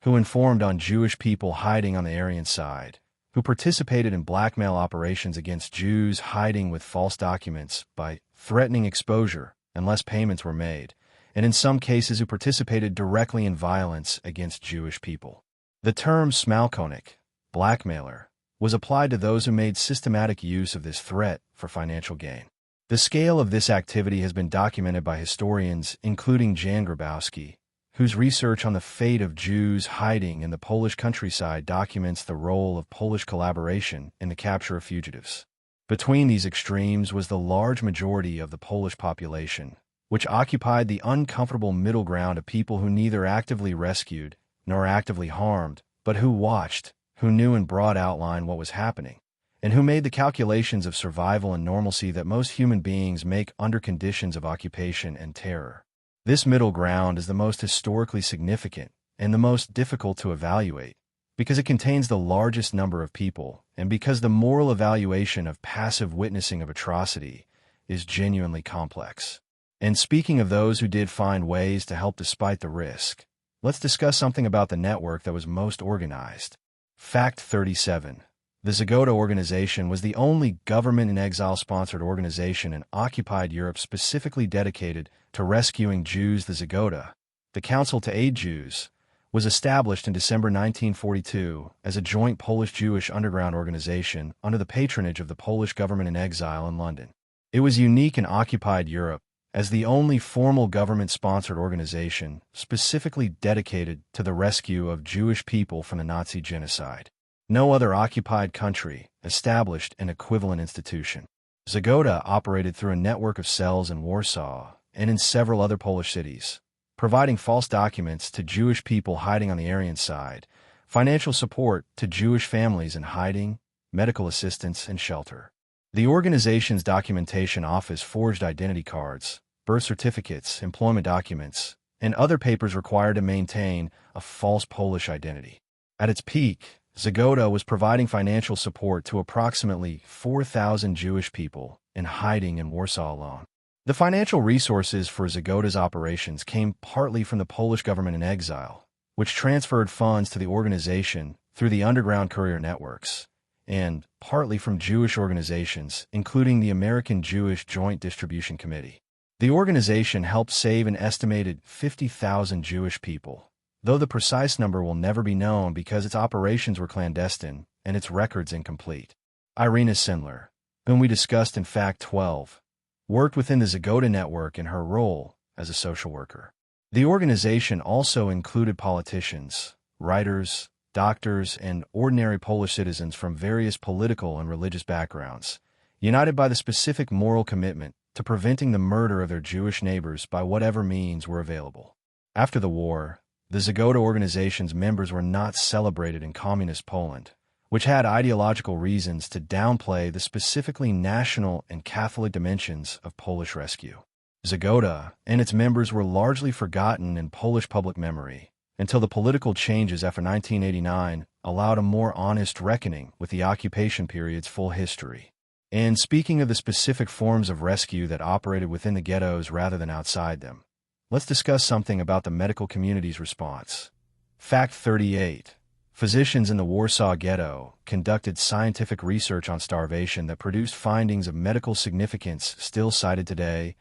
who informed on Jewish people hiding on the Aryan side, who participated in blackmail operations against Jews hiding with false documents by threatening exposure unless payments were made, and in some cases who participated directly in violence against Jewish people. The term smalkonik, blackmailer, was applied to those who made systematic use of this threat for financial gain. The scale of this activity has been documented by historians, including Jan Grabowski, whose research on the fate of Jews hiding in the Polish countryside documents the role of Polish collaboration in the capture of fugitives. Between these extremes was the large majority of the Polish population, which occupied the uncomfortable middle ground of people who neither actively rescued nor actively harmed, but who watched, who knew in broad outline what was happening, and who made the calculations of survival and normalcy that most human beings make under conditions of occupation and terror. This middle ground is the most historically significant and the most difficult to evaluate, because it contains the largest number of people, and because the moral evaluation of passive witnessing of atrocity is genuinely complex. And speaking of those who did find ways to help despite the risk, let's discuss something about the network that was most organized. Fact 37. The Ghetto organization was the only government-in-exile-sponsored organization in occupied Europe specifically dedicated to rescuing Jews. The Ghetto, the Council to Aid Jews, was established in December 1942 as a joint Polish-Jewish underground organization under the patronage of the Polish government in exile in London. It was unique in occupied Europe as the only formal government-sponsored organization specifically dedicated to the rescue of Jewish people from the Nazi genocide. No other occupied country established an equivalent institution. Ghetto operated through a network of cells in Warsaw and in several other Polish cities, providing false documents to Jewish people hiding on the Aryan side, financial support to Jewish families in hiding, medical assistance, and shelter. The organization's documentation office forged identity cards, birth certificates, employment documents, and other papers required to maintain a false Polish identity. At its peak, Ghetto was providing financial support to approximately 4,000 Jewish people in hiding in Warsaw alone. The financial resources for Ghetto's operations came partly from the Polish government in exile, which transferred funds to the organization through the underground courier networks, and partly from Jewish organizations, including the American Jewish Joint Distribution Committee. The organization helped save an estimated 50,000 Jewish people, though the precise number will never be known because its operations were clandestine and its records incomplete. Irina Sindler, whom we discussed in Fact 12, worked within the Ghetto network in her role as a social worker. The organization also included politicians, writers, doctors, and ordinary Polish citizens from various political and religious backgrounds, united by the specific moral commitment to preventing the murder of their Jewish neighbors by whatever means were available. After the war, the Ghetto organization's members were not celebrated in communist Poland, which had ideological reasons to downplay the specifically national and Catholic dimensions of Polish rescue. Ghetto and its members were largely forgotten in Polish public memory until the political changes after 1989 allowed a more honest reckoning with the occupation period's full history. And speaking of the specific forms of rescue that operated within the ghettos rather than outside them, let's discuss something about the medical community's response. Fact 38. Physicians in the Warsaw Ghetto conducted scientific research on starvation that produced findings of medical significance still cited today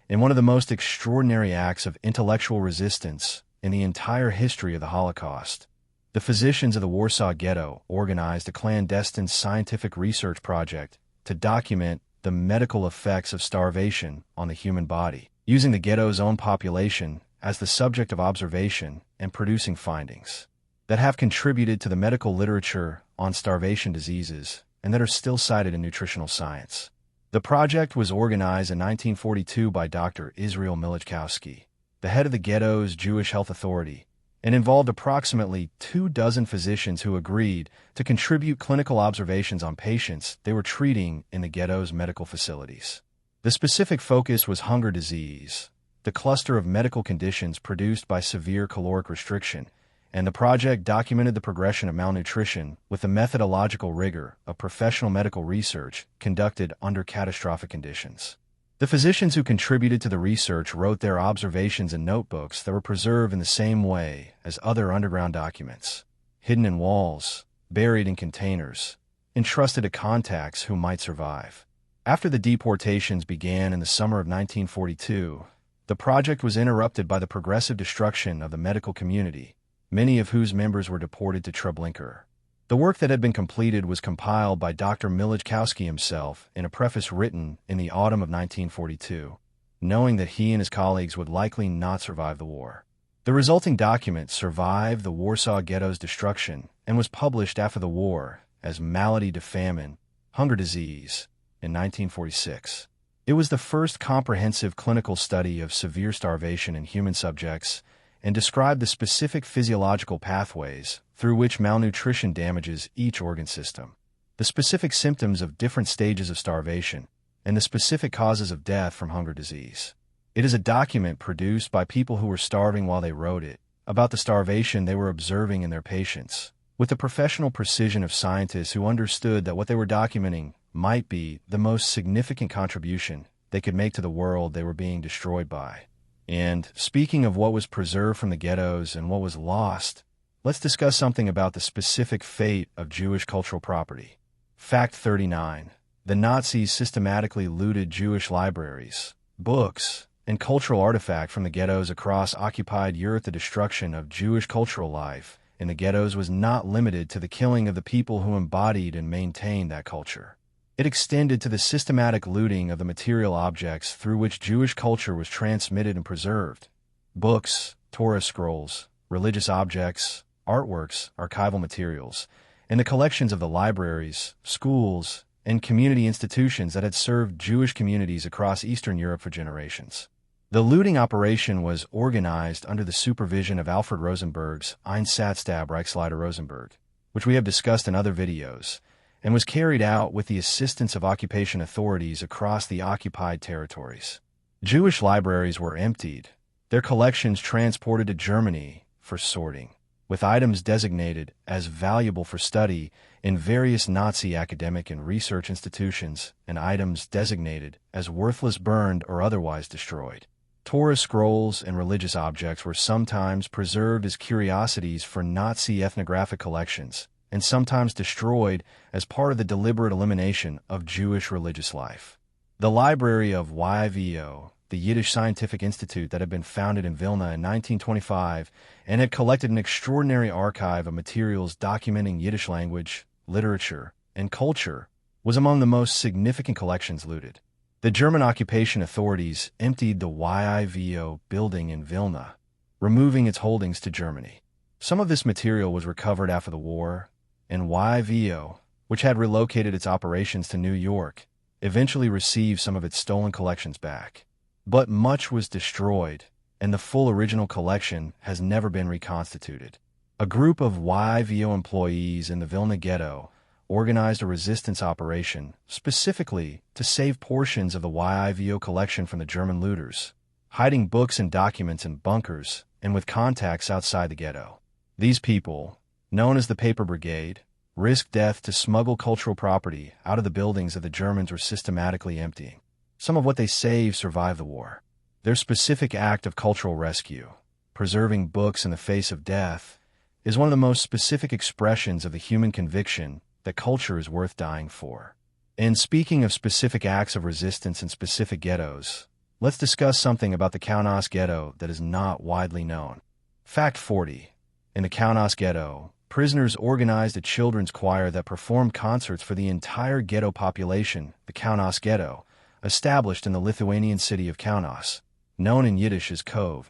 in one of the most extraordinary acts of intellectual resistance in the entire history of the Holocaust. The physicians of the Warsaw Ghetto organized a clandestine scientific research project to document the medical effects of starvation on the human body, using the ghetto's own population as the subject of observation and producing findings that have contributed to the medical literature on starvation diseases and that are still cited in nutritional science. The project was organized in 1942 by Dr. Israel Milichkowski, the head of the ghetto's Jewish Health Authority, and involved approximately 24 physicians who agreed to contribute clinical observations on patients they were treating in the ghetto's medical facilities. The specific focus was hunger disease, the cluster of medical conditions produced by severe caloric restriction, and the project documented the progression of malnutrition with the methodological rigor of professional medical research conducted under catastrophic conditions. The physicians who contributed to the research wrote their observations in notebooks that were preserved in the same way as other underground documents, hidden in walls, buried in containers, entrusted to contacts who might survive. After the deportations began in the summer of 1942, the project was interrupted by the progressive destruction of the medical community, many of whose members were deported to Treblinka. The work that had been completed was compiled by Dr. Milichkowski himself in a preface written in the autumn of 1942, knowing that he and his colleagues would likely not survive the war. The The resulting document survived the Warsaw Ghetto's destruction and was published after the war as Malady de Famine, Hunger Disease, in 1946. It was the first comprehensive clinical study of severe starvation in human subjects and described the specific physiological pathways through which malnutrition damages each organ system, the specific symptoms of different stages of starvation, and the specific causes of death from hunger disease. It is a document produced by people who were starving while they wrote it, about the starvation they were observing in their patients, with the professional precision of scientists who understood that what they were documenting might be the most significant contribution they could make to the world they were being destroyed by. And speaking of what was preserved from the ghettos and what was lost, let's discuss something about the specific fate of Jewish cultural property. Fact 39. The Nazis systematically looted Jewish libraries, books, and cultural artifacts from the ghettos across occupied Europe. The destruction of Jewish cultural life in the ghettos was not limited to the killing of the people who embodied and maintained that culture. It extended to the systematic looting of the material objects through which Jewish culture was transmitted and preserved. Books, Torah scrolls, religious objects, artworks, archival materials, and the collections of the libraries, schools, and community institutions that had served Jewish communities across Eastern Europe for generations. The looting operation was organized under the supervision of Alfred Rosenberg's Einsatzstab Rosenberg, which we have discussed in other videos, and was carried out with the assistance of occupation authorities across the occupied territories. Jewish libraries were emptied, their collections transported to Germany for sorting, with items designated as valuable for study in various Nazi academic and research institutions and items designated as worthless burned or otherwise destroyed. Torah scrolls and religious objects were sometimes preserved as curiosities for Nazi ethnographic collections, and sometimes destroyed as part of the deliberate elimination of Jewish religious life. The library of WW2, the Yiddish Scientific Institute that had been founded in Vilna in 1925 and had collected an extraordinary archive of materials documenting Yiddish language, literature, and culture, was among the most significant collections looted. The German occupation authorities emptied the WW2 building in Vilna, removing its holdings to Germany. Some of this material was recovered after the war, and WW2, which had relocated its operations to New York, eventually received some of its stolen collections back. But much was destroyed, and the full original collection has never been reconstituted. A group of WW2 employees in the Vilna Ghetto organized a resistance operation specifically to save portions of the WW2 collection from the German looters, hiding books and documents in bunkers and with contacts outside the ghetto. These people, known as the Paper Brigade, risked death to smuggle cultural property out of the buildings that the Germans were systematically emptying. Some of what they saved survived the war. Their specific act of cultural rescue, preserving books in the face of death, is one of the most specific expressions of the human conviction that culture is worth dying for. And speaking of specific acts of resistance in specific ghettos, let's discuss something about the Kaunas Ghetto that is not widely known. Fact 40. In the Kaunas Ghetto, prisoners organized a children's choir that performed concerts for the entire ghetto population. The Kaunas Ghetto, established in the Lithuanian city of Kaunas, known in Yiddish as Kov,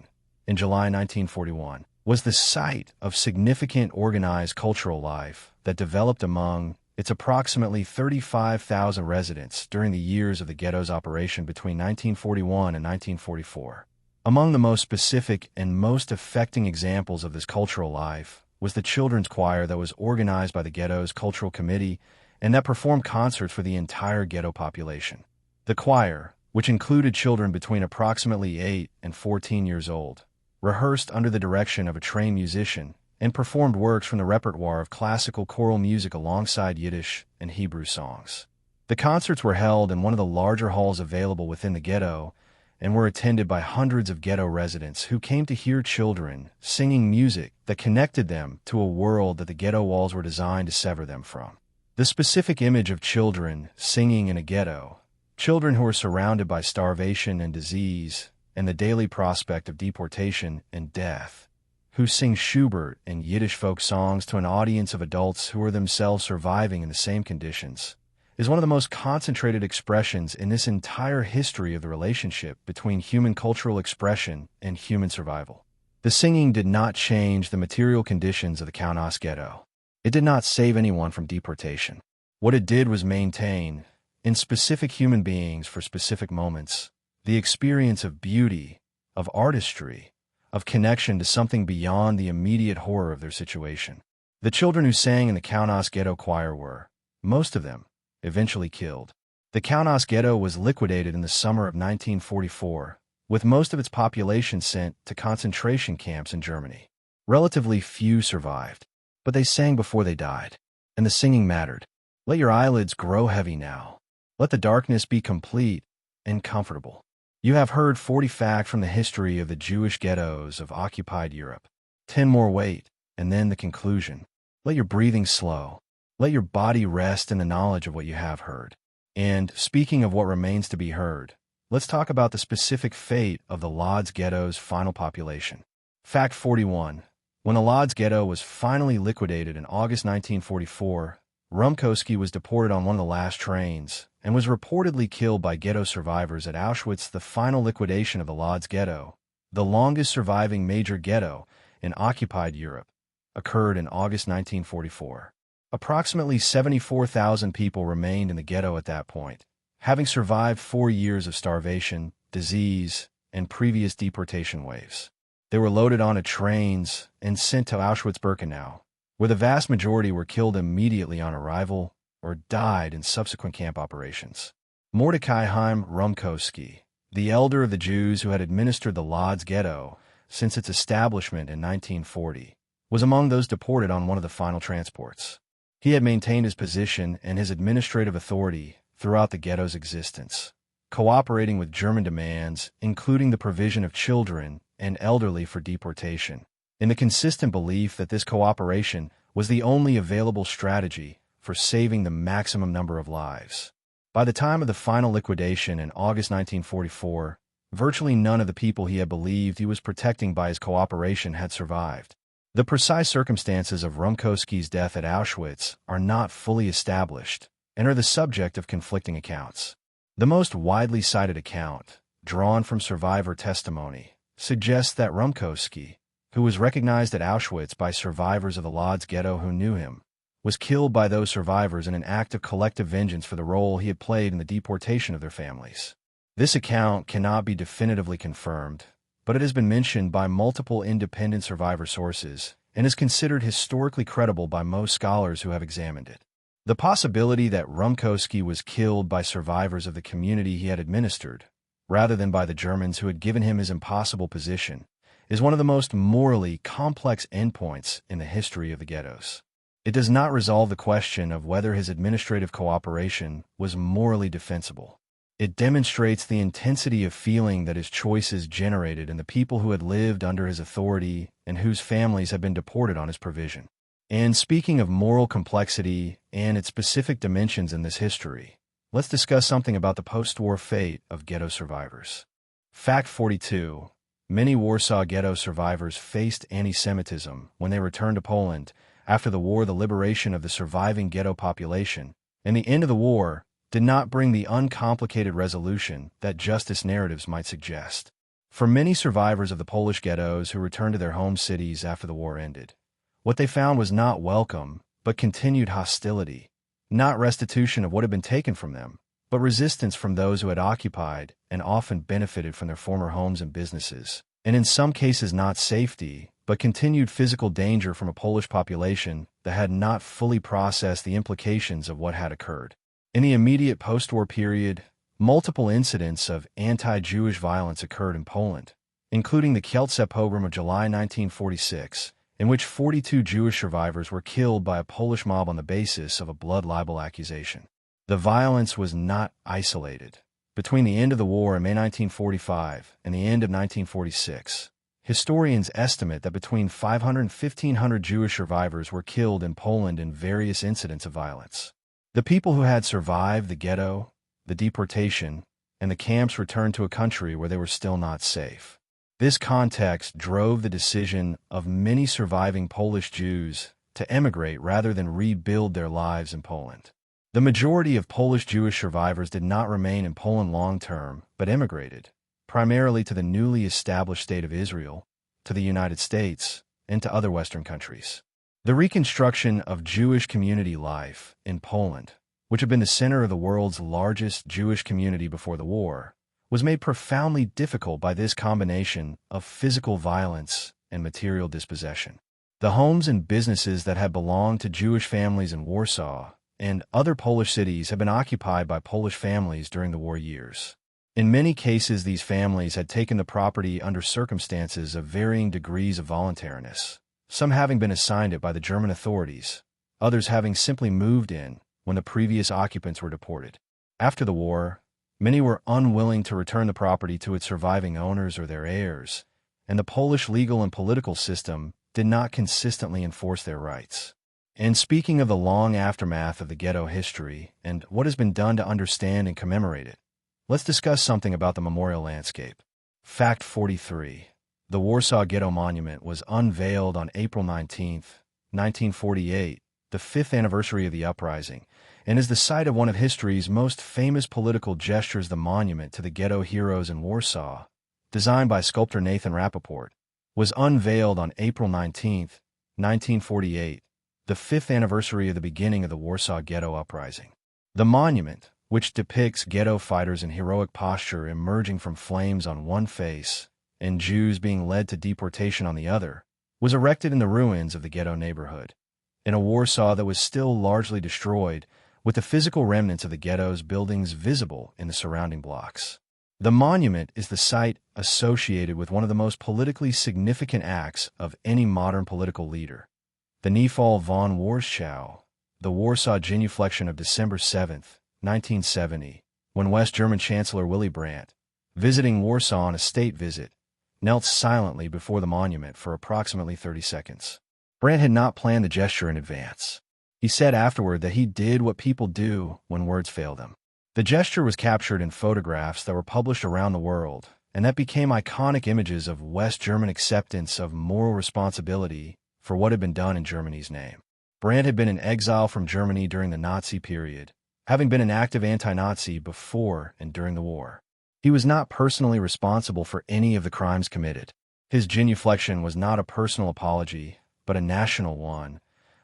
in July 1941, was the site of significant organized cultural life that developed among its approximately 35,000 residents during the years of the ghetto's operation between 1941 and 1944. Among the most specific and most affecting examples of this cultural life was the children's choir that was organized by the ghetto's cultural committee and that performed concerts for the entire ghetto population. The choir, which included children between approximately 8 and 14 years old, rehearsed under the direction of a trained musician and performed works from the repertoire of classical choral music alongside Yiddish and Hebrew songs. The concerts were held in one of the larger halls available within the ghetto and were attended by hundreds of ghetto residents who came to hear children singing music that connected them to a world that the ghetto walls were designed to sever them from. The specific image of children singing in a ghetto, children who are surrounded by starvation and disease and the daily prospect of deportation and death, who sing Schubert and Yiddish folk songs to an audience of adults who are themselves surviving in the same conditions, is one of the most concentrated expressions in this entire history of the relationship between human cultural expression and human survival. The singing did not change the material conditions of the Kaunas Ghetto. It did not save anyone from deportation. What it did was maintain, in specific human beings for specific moments, the experience of beauty, of artistry, of connection to something beyond the immediate horror of their situation. The children who sang in the Kaunas Ghetto choir were, most of them, eventually killed. The Kaunas Ghetto was liquidated in the summer of 1944, with most of its population sent to concentration camps in Germany. Relatively few survived, but they sang before they died, and the singing mattered. Let your eyelids grow heavy now. Let the darkness be complete and comfortable. You have heard 40 facts from the history of the Jewish ghettos of occupied Europe. 10 more wait, and then the conclusion. Let your breathing slow. Let your body rest in the knowledge of what you have heard. And, speaking of what remains to be heard, let's talk about the specific fate of the Łódź Ghetto's final population. Fact 41. When the Łódź Ghetto was finally liquidated in August 1944, Rumkowski was deported on one of the last trains and was reportedly killed by ghetto survivors at Auschwitz. The final liquidation of the Łódź Ghetto, the longest surviving major ghetto in occupied Europe, occurred in August 1944. Approximately 74,000 people remained in the ghetto at that point, having survived 4 years of starvation, disease, and previous deportation waves. They were loaded onto trains and sent to Auschwitz-Birkenau, where the vast majority were killed immediately on arrival or died in subsequent camp operations. Mordecai Chaim Rumkowski, the elder of the Jews who had administered the Łódź Ghetto since its establishment in 1940, was among those deported on one of the final transports. He had maintained his position and his administrative authority throughout the ghetto's existence, cooperating with German demands, including the provision of children and elderly for deportation, in the consistent belief that this cooperation was the only available strategy for saving the maximum number of lives. By the time of the final liquidation in August 1944, virtually none of the people he had believed he was protecting by his cooperation had survived. The precise circumstances of Rumkowski's death at Auschwitz are not fully established and are the subject of conflicting accounts. The most widely cited account, drawn from survivor testimony, suggests that Rumkowski, who was recognized at Auschwitz by survivors of the Łódź Ghetto who knew him, was killed by those survivors in an act of collective vengeance for the role he had played in the deportation of their families. This account cannot be definitively confirmed, but it has been mentioned by multiple independent survivor sources and is considered historically credible by most scholars who have examined it. The possibility that Rumkowski was killed by survivors of the community he had administered, rather than by the Germans who had given him his impossible position, is one of the most morally complex endpoints in the history of the ghettos. It does not resolve the question of whether his administrative cooperation was morally defensible. It demonstrates the intensity of feeling that his choices generated in the people who had lived under his authority and whose families had been deported on his provision. And speaking of moral complexity and its specific dimensions in this history, let's discuss something about the post-war fate of ghetto survivors. Fact 42. Many Warsaw Ghetto survivors faced anti-Semitism when they returned to Poland after the war. The liberation of the surviving ghetto population and the end of the war did not bring the uncomplicated resolution that justice narratives might suggest. For many survivors of the Polish ghettos who returned to their home cities after the war ended, what they found was not welcome, but continued hostility, not restitution of what had been taken from them, but resistance from those who had occupied and often benefited from their former homes and businesses, and in some cases not safety, but continued physical danger from a Polish population that had not fully processed the implications of what had occurred. In the immediate post-war period, multiple incidents of anti-Jewish violence occurred in Poland, including the Kielce pogrom of July 1946, in which 42 Jewish survivors were killed by a Polish mob on the basis of a blood libel accusation. The violence was not isolated. Between the end of the war in May 1945 and the end of 1946, historians estimate that between 500 and 1,500 Jewish survivors were killed in Poland in various incidents of violence. The people who had survived the ghetto, the deportation, and the camps returned to a country where they were still not safe. This context drove the decision of many surviving Polish Jews to emigrate rather than rebuild their lives in Poland. The majority of Polish Jewish survivors did not remain in Poland long-term, but emigrated, primarily to the newly established State of Israel, to the United States, and to other Western countries. The reconstruction of Jewish community life in Poland, which had been the center of the world's largest Jewish community before the war, was made profoundly difficult by this combination of physical violence and material dispossession. The homes and businesses that had belonged to Jewish families in Warsaw and other Polish cities had been occupied by Polish families during the war years. In many cases, these families had taken the property under circumstances of varying degrees of voluntariness, some having been assigned it by the German authorities, others having simply moved in when the previous occupants were deported. After the war, many were unwilling to return the property to its surviving owners or their heirs, and the Polish legal and political system did not consistently enforce their rights. And speaking of the long aftermath of the ghetto history and what has been done to understand and commemorate it, let's discuss something about the memorial landscape. Fact 43. The Warsaw Ghetto Monument was unveiled on April 19, 1948, the 5th anniversary of the uprising, and is the site of one of history's most famous political gestures. The monument to the ghetto heroes in Warsaw, designed by sculptor Nathan Rappaport, was unveiled on April 19, 1948, the 5th anniversary of the beginning of the Warsaw Ghetto Uprising. The monument, which depicts ghetto fighters in heroic posture emerging from flames on one face and Jews being led to deportation on the other, was erected in the ruins of the ghetto neighborhood, in a Warsaw that was still largely destroyed, with the physical remnants of the ghetto's buildings visible in the surrounding blocks. The monument is the site associated with one of the most politically significant acts of any modern political leader, the Kniefall von Warschau, the Warsaw genuflection of December 7, 1970, when West German Chancellor Willy Brandt, visiting Warsaw on a state visit, knelt silently before the monument for approximately 30 seconds. Brandt had not planned the gesture in advance. He said afterward that he did what people do when words fail them. The gesture was captured in photographs that were published around the world, and that became iconic images of West German acceptance of moral responsibility for what had been done in Germany's name. Brandt had been in exile from Germany during the Nazi period, having been an active anti-Nazi before and during the war. He was not personally responsible for any of the crimes committed. His genuflection was not a personal apology, but a national one,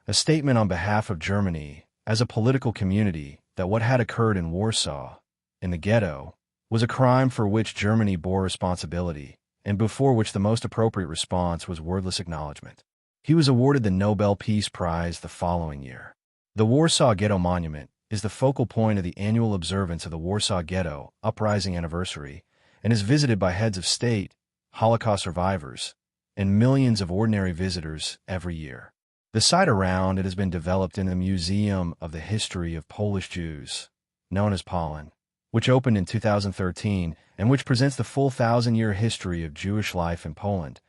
a statement on behalf of Germany as a political community that what had occurred in Warsaw, in the ghetto, was a crime for which Germany bore responsibility, and before which the most appropriate response was wordless acknowledgement. He was awarded the Nobel Peace Prize the following year. The Warsaw Ghetto Monument is the focal point of the annual observance of the Warsaw Ghetto Uprising anniversary and is visited by heads of state, Holocaust survivors, and millions of ordinary visitors every year. The site around it has been developed in the Museum of the History of Polish Jews, known as Poland, which opened in 2013 and which presents the full 1,000-year history of Jewish life in Poland,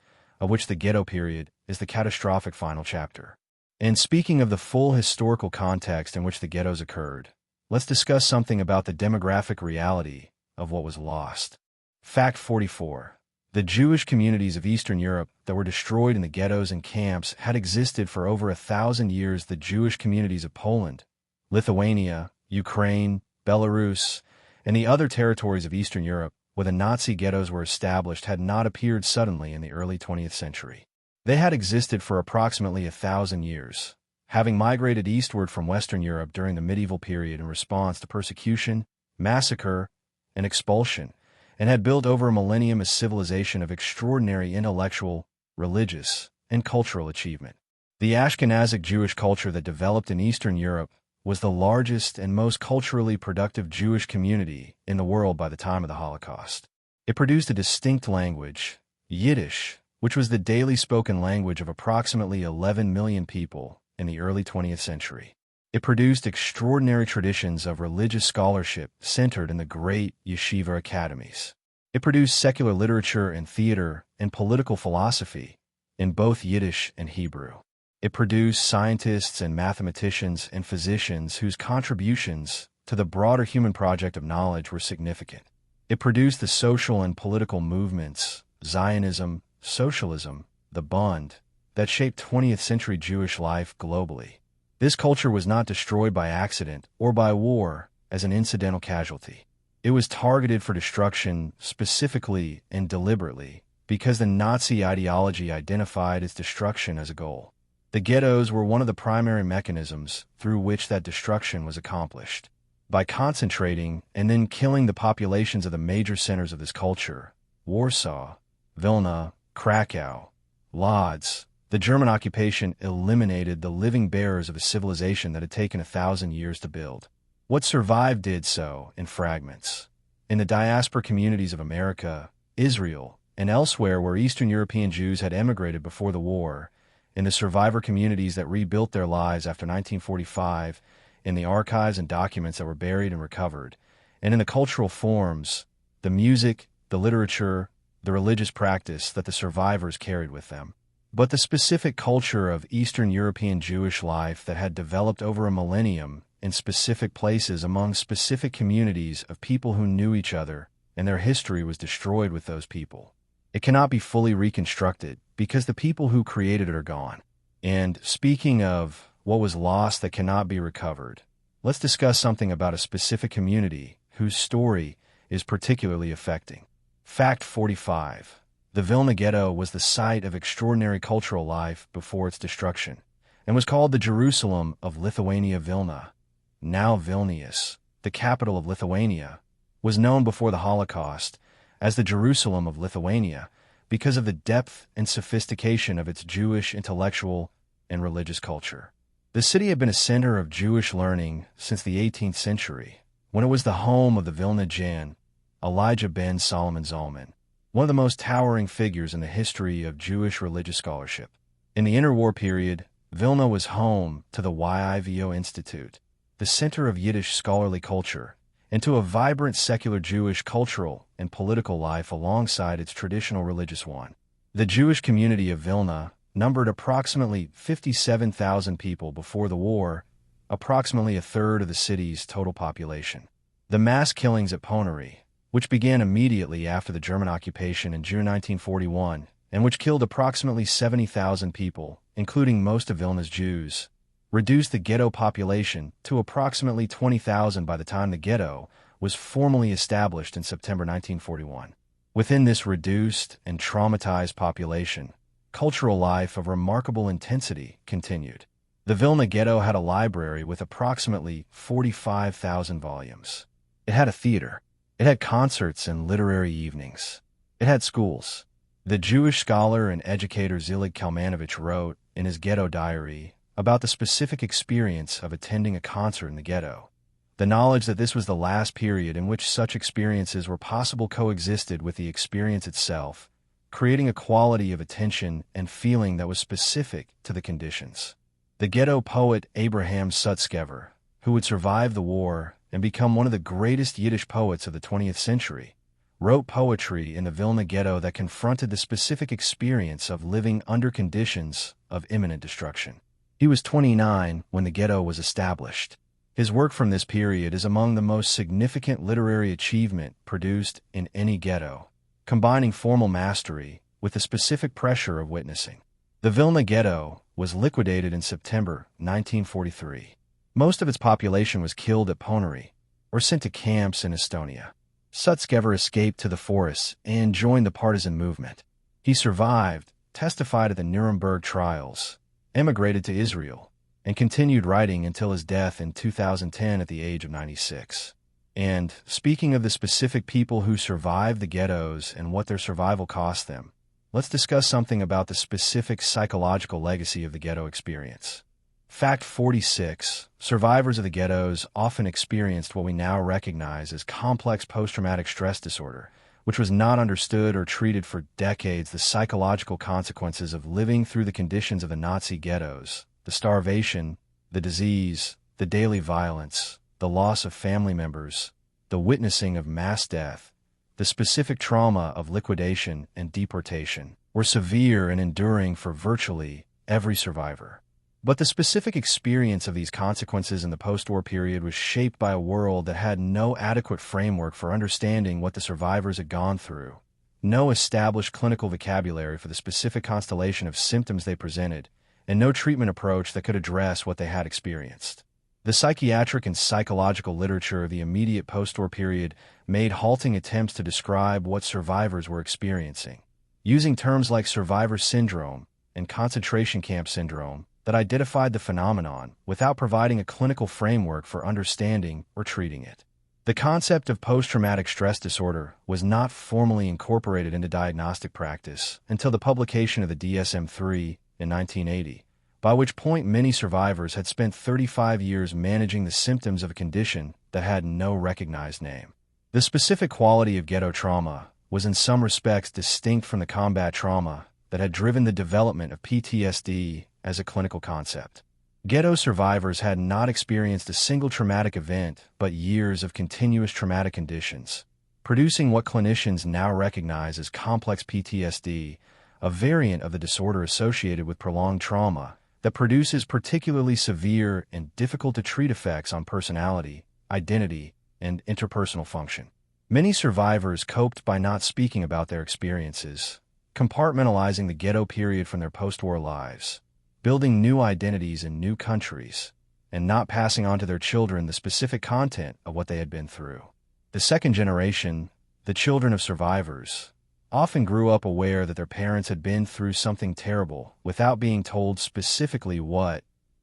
of which the ghetto period is the catastrophic final chapter. And speaking of the full historical context in which the ghettos occurred, let's discuss something about the demographic reality of what was lost. Fact 44. The Jewish communities of Eastern Europe that were destroyed in the ghettos and camps had existed for over 1,000 years. The Jewish communities of Poland, Lithuania, Ukraine, Belarus, and the other territories of Eastern Europe where the Nazi ghettos were established had not appeared suddenly in the early 20th century. They had existed for approximately 1,000 years, having migrated eastward from Western Europe during the medieval period in response to persecution, massacre, and expulsion, and had built over a millennium a civilization of extraordinary intellectual, religious, and cultural achievement. The Ashkenazic Jewish culture that developed in Eastern Europe was the largest and most culturally productive Jewish community in the world by the time of the Holocaust. It produced a distinct language, Yiddish, which was the daily spoken language of approximately 11 million people in the early 20th century. It produced extraordinary traditions of religious scholarship centered in the great yeshiva academies. It produced secular literature and theater and political philosophy in both Yiddish and Hebrew. It produced scientists and mathematicians and physicians whose contributions to the broader human project of knowledge were significant. It produced the social and political movements, Zionism, socialism, the Bund, that shaped 20th century Jewish life globally. This culture was not destroyed by accident or by war as an incidental casualty. It was targeted for destruction specifically and deliberately because the Nazi ideology identified its destruction as a goal. The ghettos were one of the primary mechanisms through which that destruction was accomplished. By concentrating and then killing the populations of the major centers of this culture, Warsaw, Vilna, Krakow, Lodz, the German occupation eliminated the living bearers of a civilization that had taken 1,000 years to build. What survived did so in fragments. In the diaspora communities of America, Israel, and elsewhere where Eastern European Jews had emigrated before the war, in the survivor communities that rebuilt their lives after 1945, in the archives and documents that were buried and recovered, and in the cultural forms, the music, the literature, the religious practice that the survivors carried with them. But the specific culture of Eastern European Jewish life that had developed over a millennium in specific places among specific communities of people who knew each other, and their history was destroyed with those people. It cannot be fully reconstructed because the people who created it are gone. And speaking of what was lost that cannot be recovered, let's discuss something about a specific community whose story is particularly affecting. Fact 45. The Vilna Ghetto was the site of extraordinary cultural life before its destruction, and was called the Jerusalem of Lithuania. Vilna, now Vilnius, the capital of Lithuania, was known before the Holocaust as the Jerusalem of Lithuania because of the depth and sophistication of its Jewish intellectual and religious culture. The city had been a center of Jewish learning since the 18th century, when it was the home of the Vilna Jan, Elijah ben Solomon Zalman, one of the most towering figures in the history of Jewish religious scholarship. In the interwar period, Vilna was home to the WW2 Institute, the center of Yiddish scholarly culture, and to a vibrant secular Jewish cultural and political life alongside its traditional religious one. The Jewish community of Vilna numbered approximately 57,000 people before the war, approximately a third of the city's total population. The mass killings at Ponary, which began immediately after the German occupation in June 1941, and which killed approximately 70,000 people, including most of Vilna's Jews, reduced the ghetto population to approximately 20,000 by the time the ghetto was formally established in September 1941. Within this reduced and traumatized population, cultural life of remarkable intensity continued. The Vilna Ghetto had a library with approximately 45,000 volumes. It had a theater. It had concerts and literary evenings. It had schools. The Jewish scholar and educator Zelig Kalmanovich wrote in his ghetto diary about the specific experience of attending a concert in the ghetto. The knowledge that this was the last period in which such experiences were possible coexisted with the experience itself, creating a quality of attention and feeling that was specific to the conditions. The ghetto poet Abraham Sutskever, who would survive the war and become one of the greatest Yiddish poets of the 20th century, wrote poetry in the Vilna Ghetto that confronted the specific experience of living under conditions of imminent destruction. He was 29 when the ghetto was established. His work from this period is among the most significant literary achievement produced in any ghetto, combining formal mastery with the specific pressure of witnessing. The Vilna Ghetto was liquidated in September 1943. Most of its population was killed at Ponary or sent to camps in Estonia. Sutskever escaped to the forests and joined the partisan movement. He survived, testified at the Nuremberg trials, emigrated to Israel, and continued writing until his death in 2010 at the age of 96. And speaking of the specific people who survived the ghettos and what their survival cost them, let's discuss something about the specific psychological legacy of the ghetto experience. Fact 46. Survivors of the ghettos often experienced what we now recognize as complex post-traumatic stress disorder, which was not understood or treated for decades. The psychological consequences of living through the conditions of the Nazi ghettos, the starvation, the disease, the daily violence, the loss of family members, the witnessing of mass death, the specific trauma of liquidation and deportation, were severe and enduring for virtually every survivor. But the specific experience of these consequences in the post-war period was shaped by a world that had no adequate framework for understanding what the survivors had gone through, no established clinical vocabulary for the specific constellation of symptoms they presented, and no treatment approach that could address what they had experienced. The psychiatric and psychological literature of the immediate post-war period made halting attempts to describe what survivors were experiencing, using terms like survivor syndrome and concentration camp syndrome that identified the phenomenon without providing a clinical framework for understanding or treating it. The concept of post-traumatic stress disorder was not formally incorporated into diagnostic practice until the publication of the DSM-3 in 1980, by which point many survivors had spent 35 years managing the symptoms of a condition that had no recognized name. The specific quality of ghetto trauma was in some respects distinct from the combat trauma that had driven the development of PTSD as a clinical concept. Ghetto survivors had not experienced a single traumatic event, but years of continuous traumatic conditions, producing what clinicians now recognize as complex PTSD, a variant of the disorder associated with prolonged trauma that produces particularly severe and difficult-to-treat effects on personality, identity, and interpersonal function. Many survivors coped by not speaking about their experiences, compartmentalizing the ghetto period from their post-war lives, building new identities in new countries, and not passing on to their children the specific content of what they had been through. The second generation, the children of survivors, often grew up aware that their parents had been through something terrible without being told specifically what,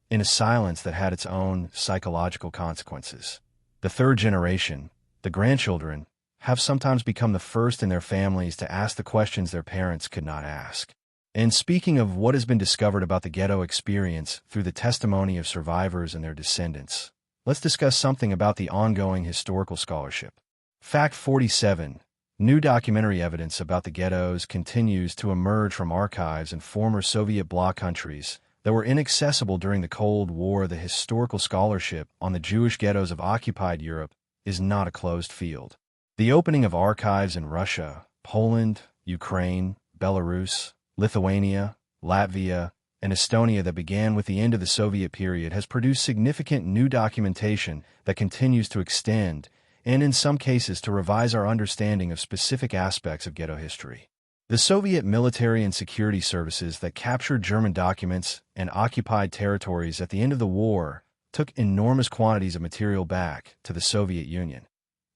in a silence that had its own psychological consequences. The third generation, the grandchildren, have sometimes become the first in their families to ask the questions their parents could not ask. And speaking of what has been discovered about the ghetto experience through the testimony of survivors and their descendants, let's discuss something about the ongoing historical scholarship. Fact 47. New documentary evidence about the ghettos continues to emerge from archives in former Soviet bloc countries that were inaccessible during the Cold War. The historical scholarship on the Jewish ghettos of occupied Europe is not a closed field. The opening of archives in Russia, Poland, Ukraine, Belarus, Lithuania, Latvia, and Estonia that began with the end of the Soviet period has produced significant new documentation that continues to extend and in some cases to revise our understanding of specific aspects of ghetto history. The Soviet military and security services that captured German documents and occupied territories at the end of the war took enormous quantities of material back to the Soviet Union,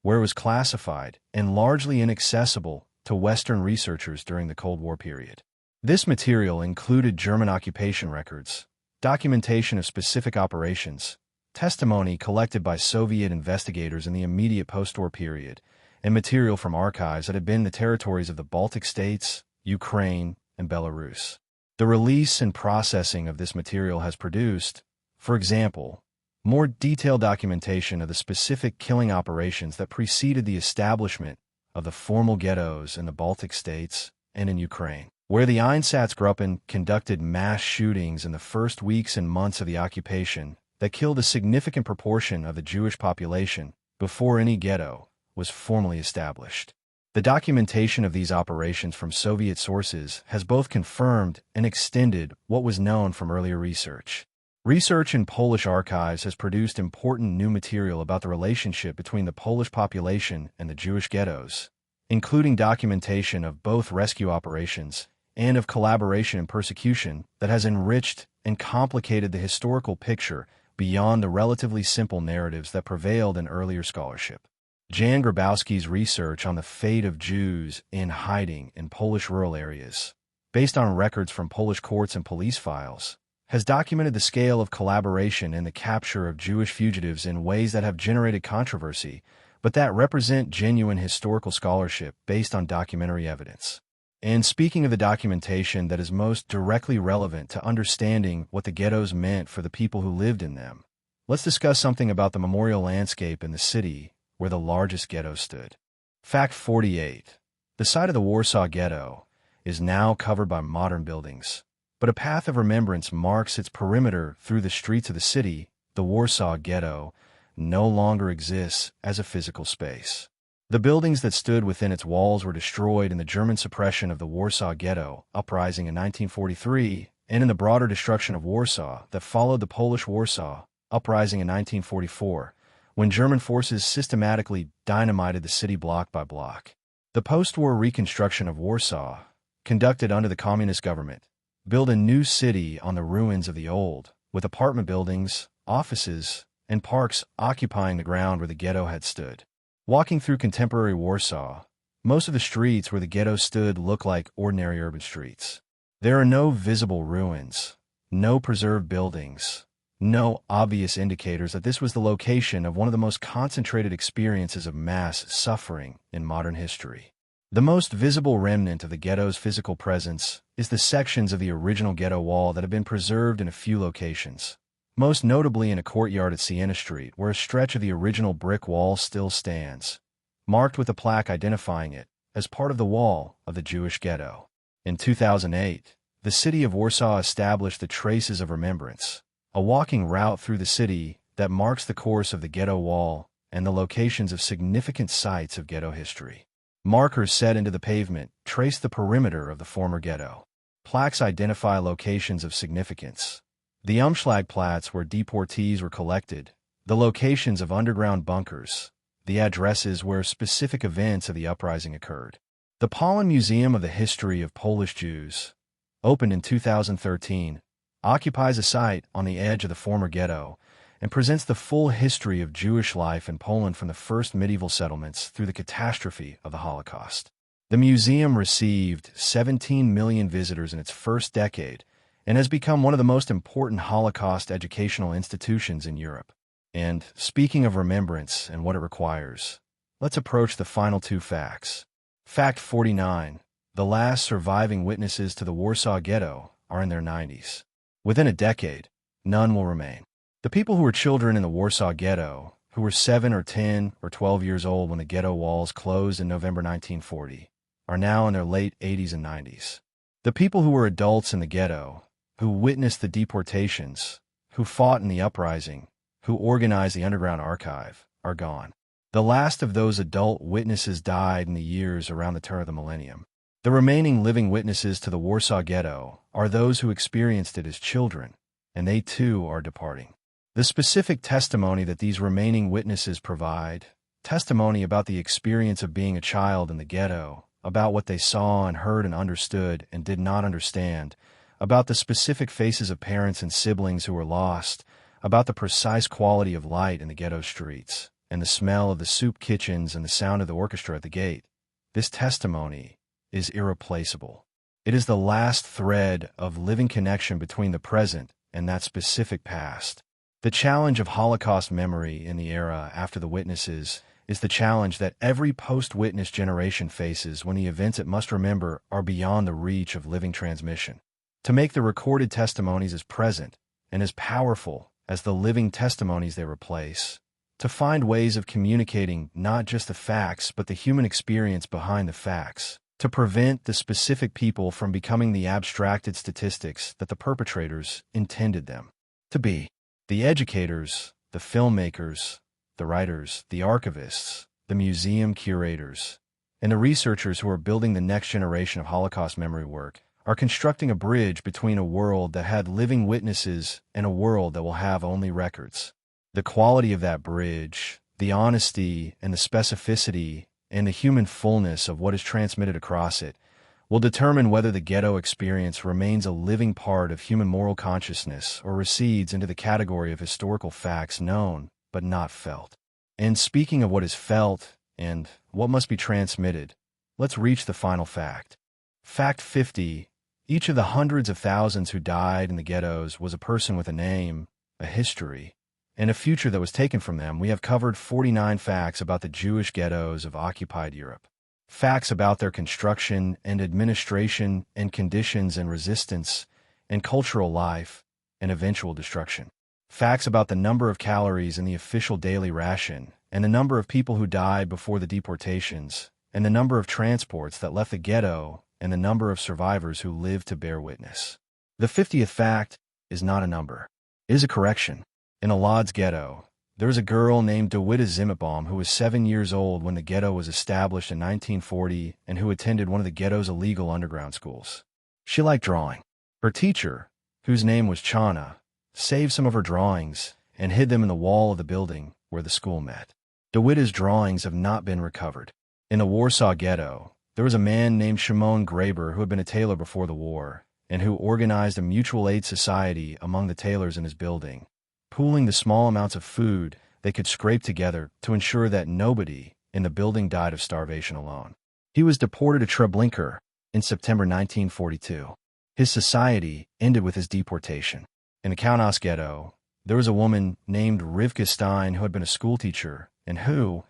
where it was classified and largely inaccessible to Western researchers during the Cold War period. This material included German occupation records, documentation of specific operations, testimony collected by Soviet investigators in the immediate post-war period, and material from archives that had been in the territories of the Baltic states, Ukraine, and Belarus. The release and processing of this material has produced, for example, more detailed documentation of the specific killing operations that preceded the establishment of the formal ghettos in the Baltic states and in Ukraine, where the Einsatzgruppen conducted mass shootings in the first weeks and months of the occupation that killed a significant proportion of the Jewish population before any ghetto was formally established. The documentation of these operations from Soviet sources has both confirmed and extended what was known from earlier research. Research in Polish archives has produced important new material about the relationship between the Polish population and the Jewish ghettos, including documentation of both rescue operations and of collaboration and persecution that has enriched and complicated the historical picture beyond the relatively simple narratives that prevailed in earlier scholarship. Jan Grabowski's research on the fate of Jews in hiding in Polish rural areas, based on records from Polish courts and police files, has documented the scale of collaboration in the capture of Jewish fugitives in ways that have generated controversy, but that represent genuine historical scholarship based on documentary evidence. And speaking of the documentation that is most directly relevant to understanding what the ghettos meant for the people who lived in them, let's discuss something about the memorial landscape in the city where the largest ghetto stood. Fact 48. The site of the Warsaw Ghetto is now covered by modern buildings, but a path of remembrance marks its perimeter through the streets of the city. The Warsaw Ghetto no longer exists as a physical space. The buildings that stood within its walls were destroyed in the German suppression of the Warsaw Ghetto Uprising in 1943 and in the broader destruction of Warsaw that followed the Polish Warsaw Uprising in 1944, when German forces systematically dynamited the city block by block. The post-war reconstruction of Warsaw, conducted under the communist government, built a new city on the ruins of the old, with apartment buildings, offices, and parks occupying the ground where the ghetto had stood. Walking through contemporary Warsaw, Most of the streets where the ghetto stood look like ordinary urban streets. There are no visible ruins, no preserved buildings, no obvious indicators that this was the location of one of the most concentrated experiences of mass suffering in modern history. The most visible remnant of the ghetto's physical presence is the sections of the original ghetto wall that have been preserved in a few locations, most notably in a courtyard at Siena Street, where a stretch of the original brick wall still stands, marked with a plaque identifying it as part of the wall of the Jewish ghetto. In 2008, the city of Warsaw established the Traces of Remembrance, a walking route through the city that marks the course of the ghetto wall and the locations of significant sites of ghetto history. Markers set into the pavement trace the perimeter of the former ghetto. Plaques identify locations of significance: the Umschlagplatz where deportees were collected, the locations of underground bunkers, the addresses where specific events of the uprising occurred. The Polin Museum of the History of Polish Jews, opened in 2013, occupies a site on the edge of the former ghetto and presents the full history of Jewish life in Poland from the first medieval settlements through the catastrophe of the Holocaust. The museum received 17 million visitors in its first decade and has become one of the most important Holocaust educational institutions in Europe. And speaking of remembrance and what it requires, let's approach the final two facts. Fact 49. The last surviving witnesses to the Warsaw Ghetto are in their 90s. Within a decade, none will remain. The people who were children in the Warsaw Ghetto, who were 7 or 10 or 12 years old when the ghetto walls closed in November 1940, are now in their late 80s and 90s. The people who were adults in the ghetto, who witnessed the deportations, who fought in the uprising, who organized the underground archive, are gone. The last of those adult witnesses died in the years around the turn of the millennium. The remaining living witnesses to the Warsaw Ghetto are those who experienced it as children, and they too are departing. The specific testimony that these remaining witnesses provide, testimony about the experience of being a child in the ghetto, about what they saw and heard and understood and did not understand, about the specific faces of parents and siblings who were lost, about the precise quality of light in the ghetto streets, and the smell of the soup kitchens and the sound of the orchestra at the gate. This testimony is irreplaceable. It is the last thread of living connection between the present and that specific past. The challenge of Holocaust memory in the era after the witnesses is the challenge that every post-witness generation faces when the events it must remember are beyond the reach of living transmission. To make the recorded testimonies as present and as powerful as the living testimonies they replace, to find ways of communicating not just the facts but the human experience behind the facts, to prevent the specific people from becoming the abstracted statistics that the perpetrators intended them to be. The educators, the filmmakers, the writers, the archivists, the museum curators, and the researchers who are building the next generation of Holocaust memory work are constructing a bridge between a world that had living witnesses and a world that will have only records. The quality of that bridge, the honesty and the specificity and the human fullness of what is transmitted across it, will determine whether the ghetto experience remains a living part of human moral consciousness or recedes into the category of historical facts known but not felt. And speaking of what is felt and what must be transmitted, let's reach the final fact. Fact 50. Each of the hundreds of thousands who died in the ghettos was a person with a name, a history, and a future that was taken from them. We have covered 49 facts about the Jewish ghettos of occupied Europe. Facts about their construction and administration and conditions and resistance and cultural life and eventual destruction. Facts about the number of calories in the official daily ration and the number of people who died before the deportations and the number of transports that left the ghetto and the number of survivors who lived to bear witness. The 50th fact is not a number. It is a correction. In the Łódź Ghetto, there was a girl named Dawida Zimmerbaum who was 7 years old when the ghetto was established in 1940 and who attended one of the ghetto's illegal underground schools. She liked drawing. Her teacher, whose name was Chana, saved some of her drawings and hid them in the wall of the building where the school met. Dawida's drawings have not been recovered. In the Warsaw Ghetto, there was a man named Szymon Graber who had been a tailor before the war and who organized a mutual aid society among the tailors in his building, pooling the small amounts of food they could scrape together to ensure that nobody in the building died of starvation alone. He was deported to Treblinka in September 1942. His society ended with his deportation. In the Kaunas Ghetto, there was a woman named Rivka Stein who had been a schoolteacher and who,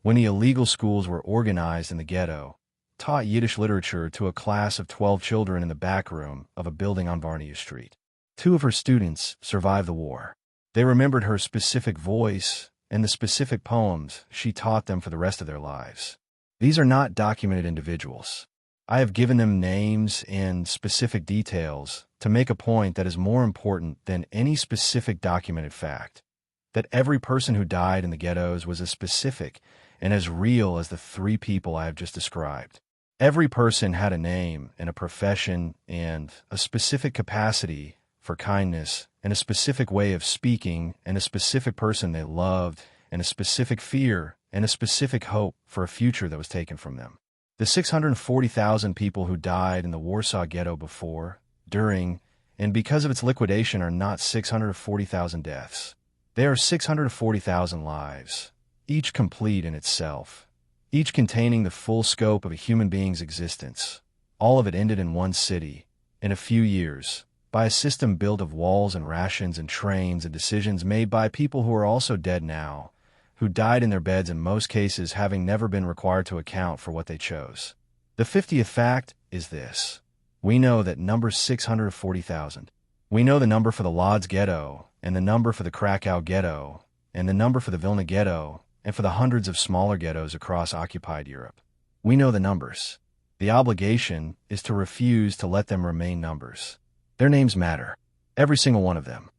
when the illegal schools were organized in the ghetto, taught Yiddish literature to a class of 12 children in the back room of a building on Varnia Street. 2 of her students survived the war. They remembered her specific voice and the specific poems she taught them for the rest of their lives. These are not documented individuals. I have given them names and specific details to make a point that is more important than any specific documented fact, that every person who died in the ghettos was as specific and as real as the 3 people I have just described. Every person had a name and a profession and a specific capacity for kindness and a specific way of speaking and a specific person they loved and a specific fear and a specific hope for a future that was taken from them. The 640,000 people who died in the Warsaw Ghetto before, during, and because of its liquidation are not 640,000 deaths. They are 640,000 lives, each complete in itself, each containing the full scope of a human being's existence. All of it ended in one city, in a few years, by a system built of walls and rations and trains and decisions made by people who are also dead now, who died in their beds in most cases having never been required to account for what they chose. The 50th fact is this. We know that number 640,000. We know the number for the Łódź Ghetto, and the number for the Krakow Ghetto, and the number for the Vilna Ghetto, and for the hundreds of smaller ghettos across occupied Europe. We know the numbers. The obligation is to refuse to let them remain numbers. Their names matter. Every single one of them.